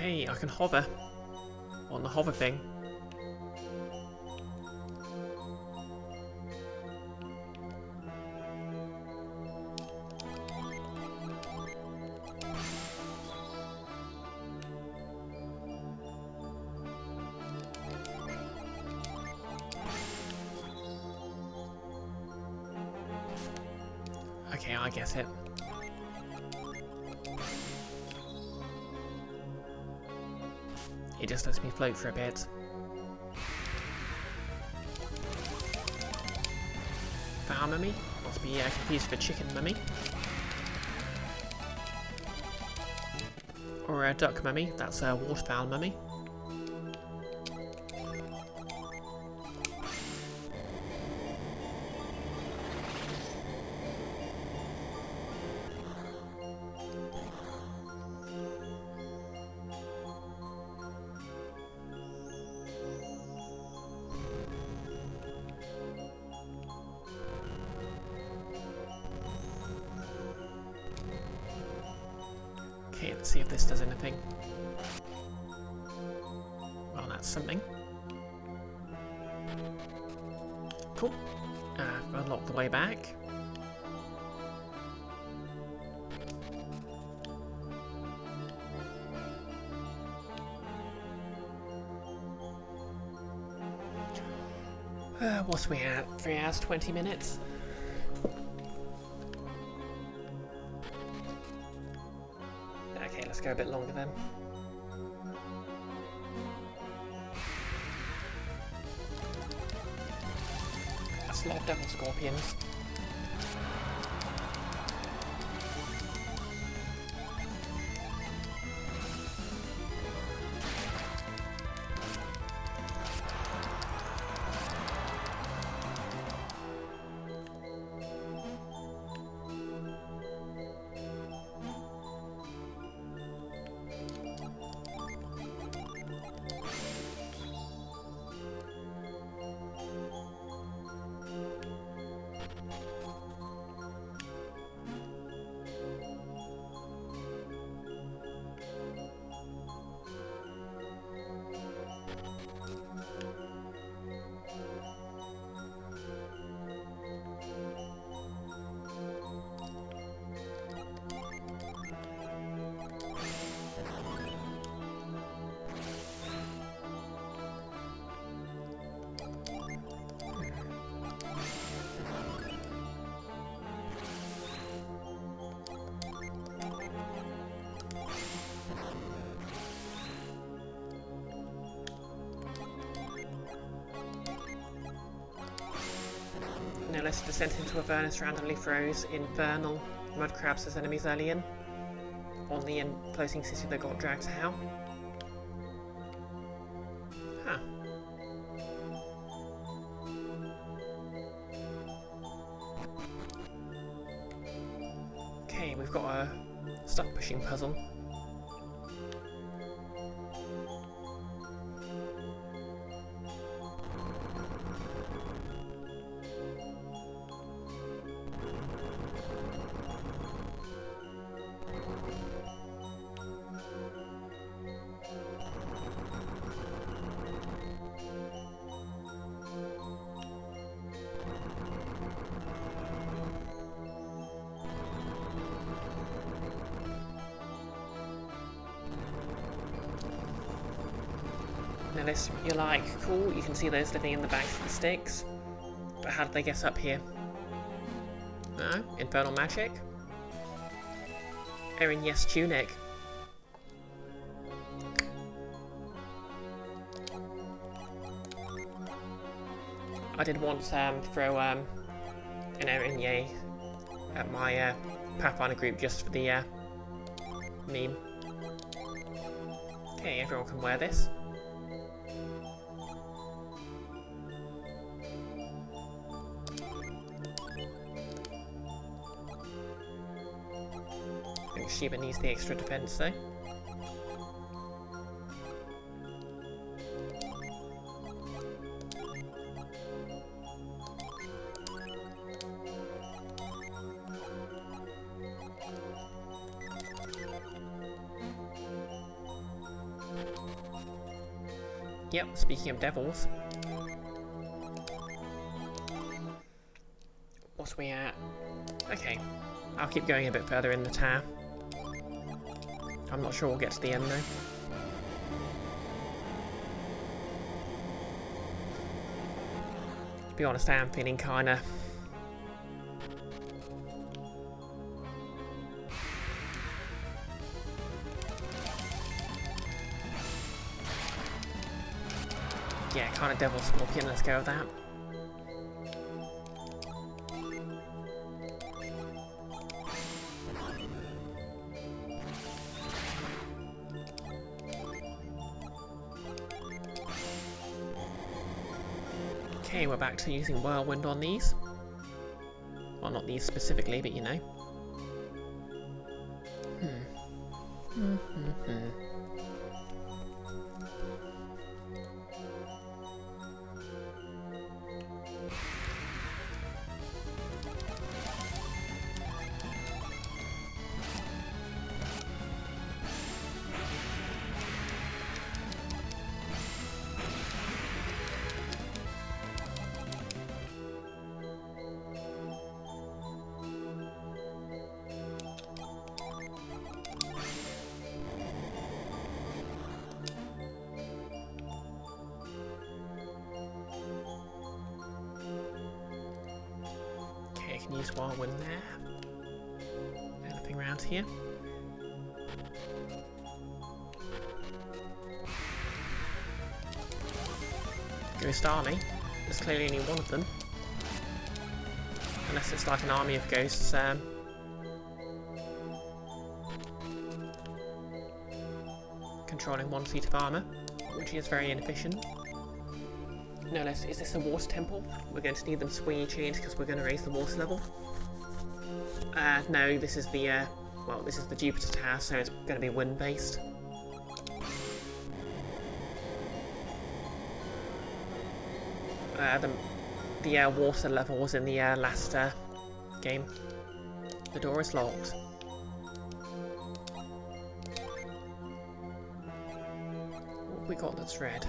Okay, I can hover on the hover thing. Okay, I get it. It just lets me float for a bit. Fowl mummy, not to be confused with chicken mummy. Or a duck mummy, that's a waterfowl mummy. Okay, let's see if this does anything. Well, that's something. Cool. Unlock the way back. What are we at? 3 hours, 20 minutes? Okay, let's go a bit longer then. That's a lot of devil scorpions. Now let's descend into Avernus randomly throws infernal mud crabs as enemies early in. On the floating city that got dragged to hell. Huh. Okay, we've got a stuff pushing puzzle. Now this, you're like, cool, you can see those living in the banks of the sticks. But how did they get up here? No? Infernal magic? Erin, yes, tunic. I did once throw an Erin yay at my Pathfinder group just for the meme. Okay, everyone can wear this. I think Sheba needs the extra defense though. Yep, speaking of devils. What are we at? Okay, I'll keep going a bit further in the tower. I'm not sure we'll get to the end though. To be honest, I am feeling kinda... yeah, kinda Devil Scorpion, let's go with that. Okay, we're back to using Whirlwind on these. Well, not these specifically, but you know. Use Whirlwind there. Anything around here? Ghost Army. There's clearly only one of them. Unless it's like an army of ghosts. Controlling one seat of armour, which is very inefficient. No less, is this a water temple? We're going to need them swingy chains because we're going to raise the water level. No, this is the, well, this is the Jupiter Tower, so it's going to be wind-based. The water level was in the last game. The door is locked. What have we got that's red?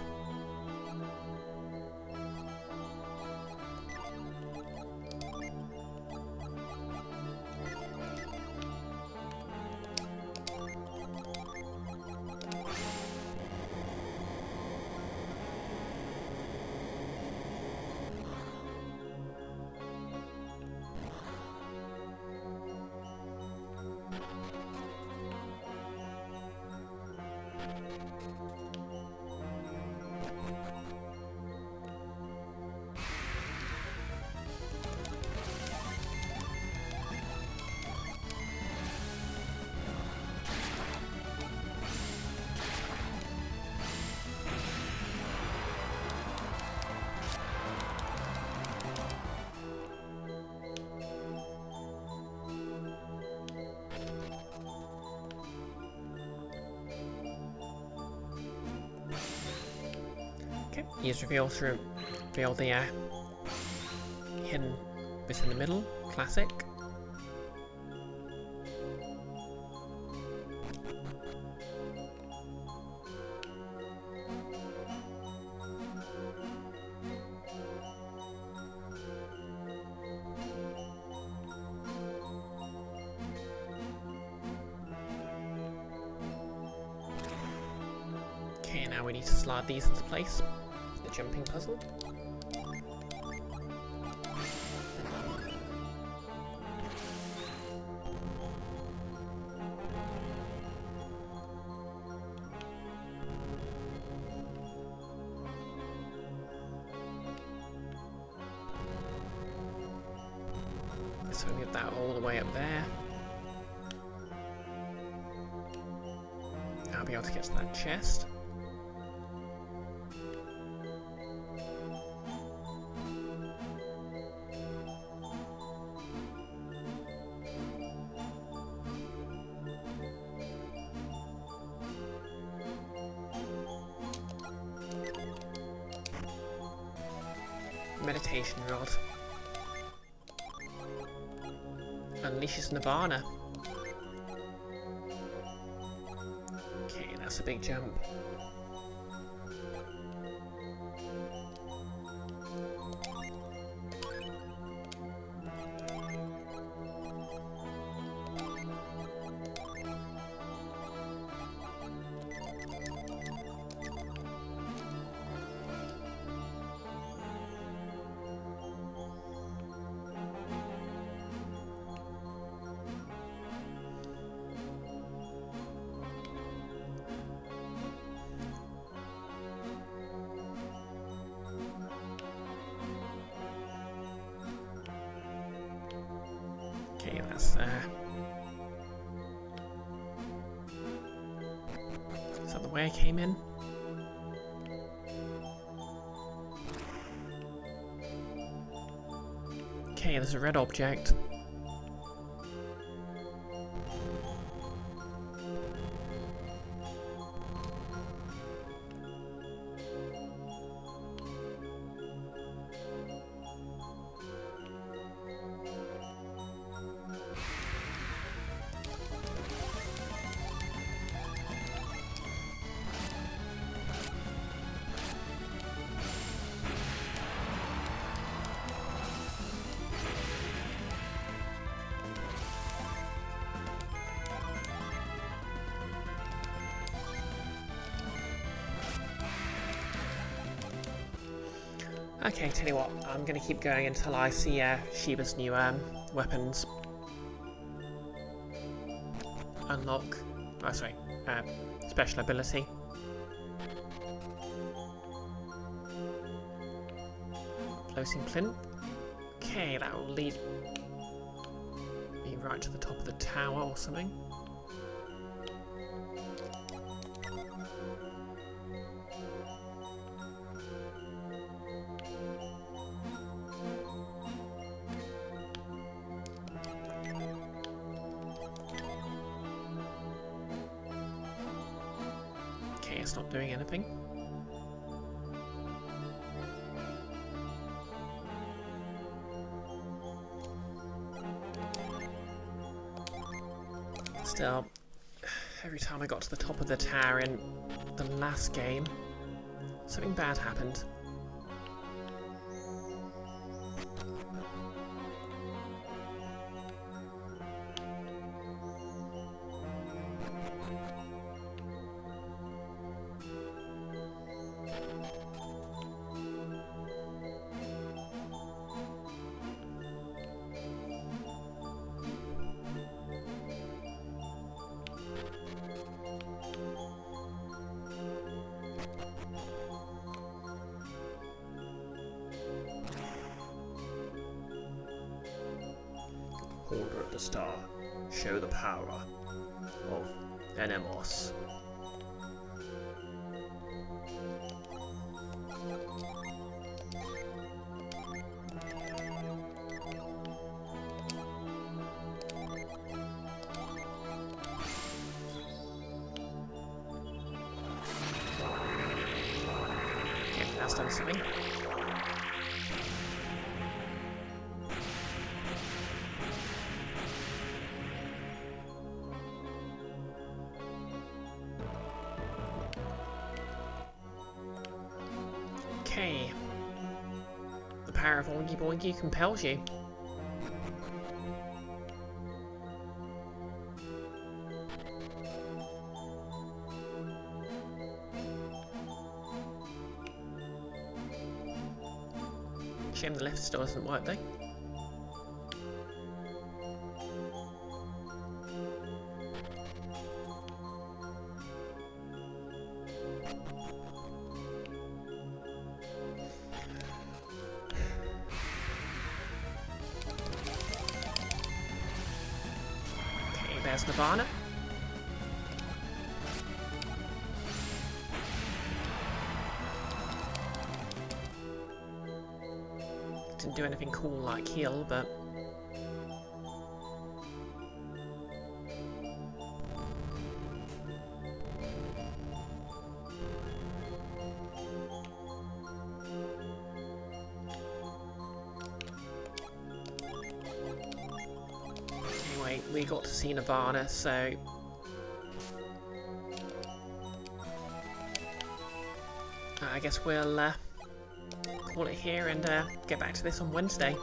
use reveal to reveal the hidden bit in the middle. Classic. Okay, now we need to slide these into place. The jumping puzzle. So we get that all the way up there. I'll be able to get to that chest. Meditation rod. Unleashes Nirvana. Okay, that's a big jump. Okay, that's is that the way I came in? Okay, there's a red object. Okay, tell you what, I'm gonna keep going until I see Sheba's new weapons unlock. Oh, sorry, special ability. Floating plinth. Okay, that will lead me right to the top of the tower or something. It's not doing anything. Still, every time I got to the top of the tower in the last game, something bad happened. Holder of the Star, show the power of Enemos. instead of something. Okay. The power of Oinky Boinky compels you. Shame the lift still doesn't work though. Okay, there's Nirvana. Didn't do anything cool like heal, but anyway, we got to see Nirvana, so I guess we'll call it here and get back to this on Wednesday.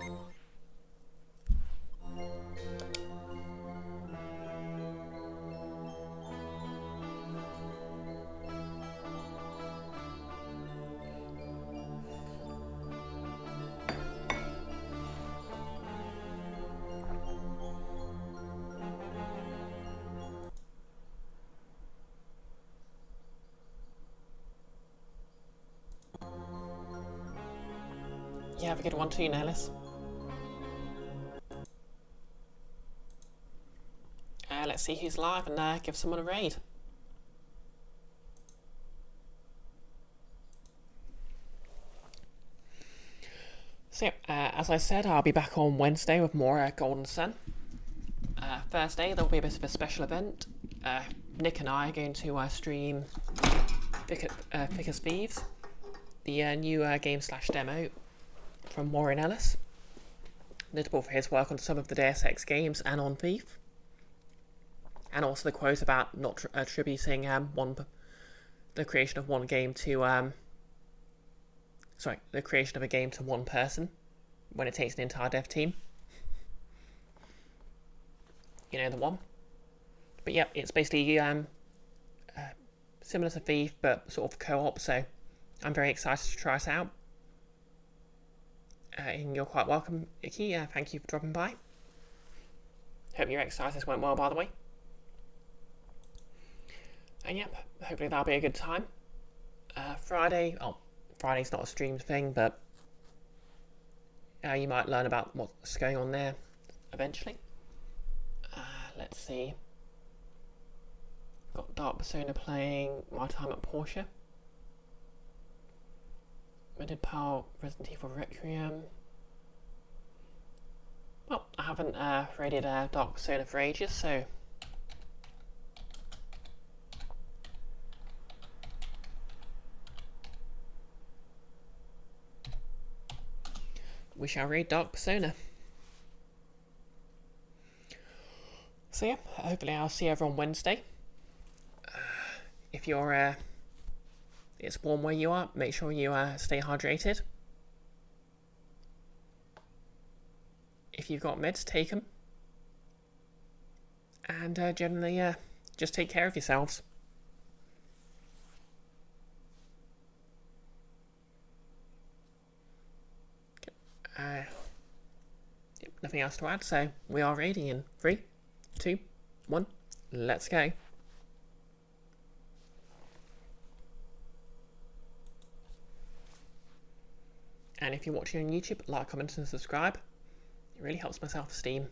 Yeah, have a good one too, Nellis. Let's see who's live and give someone a raid. So, as I said, I'll be back on Wednesday with more Golden Sun. Thursday, there'll be a bit of a special event. Nick and I are going to stream Thick as Thieves, the new game/demo from Warren Ellis, notable for his work on some of the Deus Ex games and on Thief, and also the quote about not attributing the creation of one game to the creation of a game to one person when it takes an entire dev team. You know the one. But yeah, it's basically similar to Thief but sort of co-op, so I'm very excited to try it out. And you're quite welcome, Icky. Thank you for dropping by. Hope your exercises went well, by the way. And yep, hopefully that'll be a good time. Friday, Friday's not a streamed thing, but you might learn about what's going on there eventually. Let's see. Got Dark Persona playing My Time at Porsche. I did Pal Resident Evil Requiem. Well, I haven't raided Dark Persona for ages, so we shall raid Dark Persona. So yeah, hopefully I'll see everyone Wednesday. If you're it's warm where you are, make sure you stay hydrated. If you've got meds, take them. And generally, just take care of yourselves. Nothing else to add, so we are raiding in 3, 2, 1, let's go. And if you're watching on YouTube, like, comment and subscribe. It really helps my self-esteem.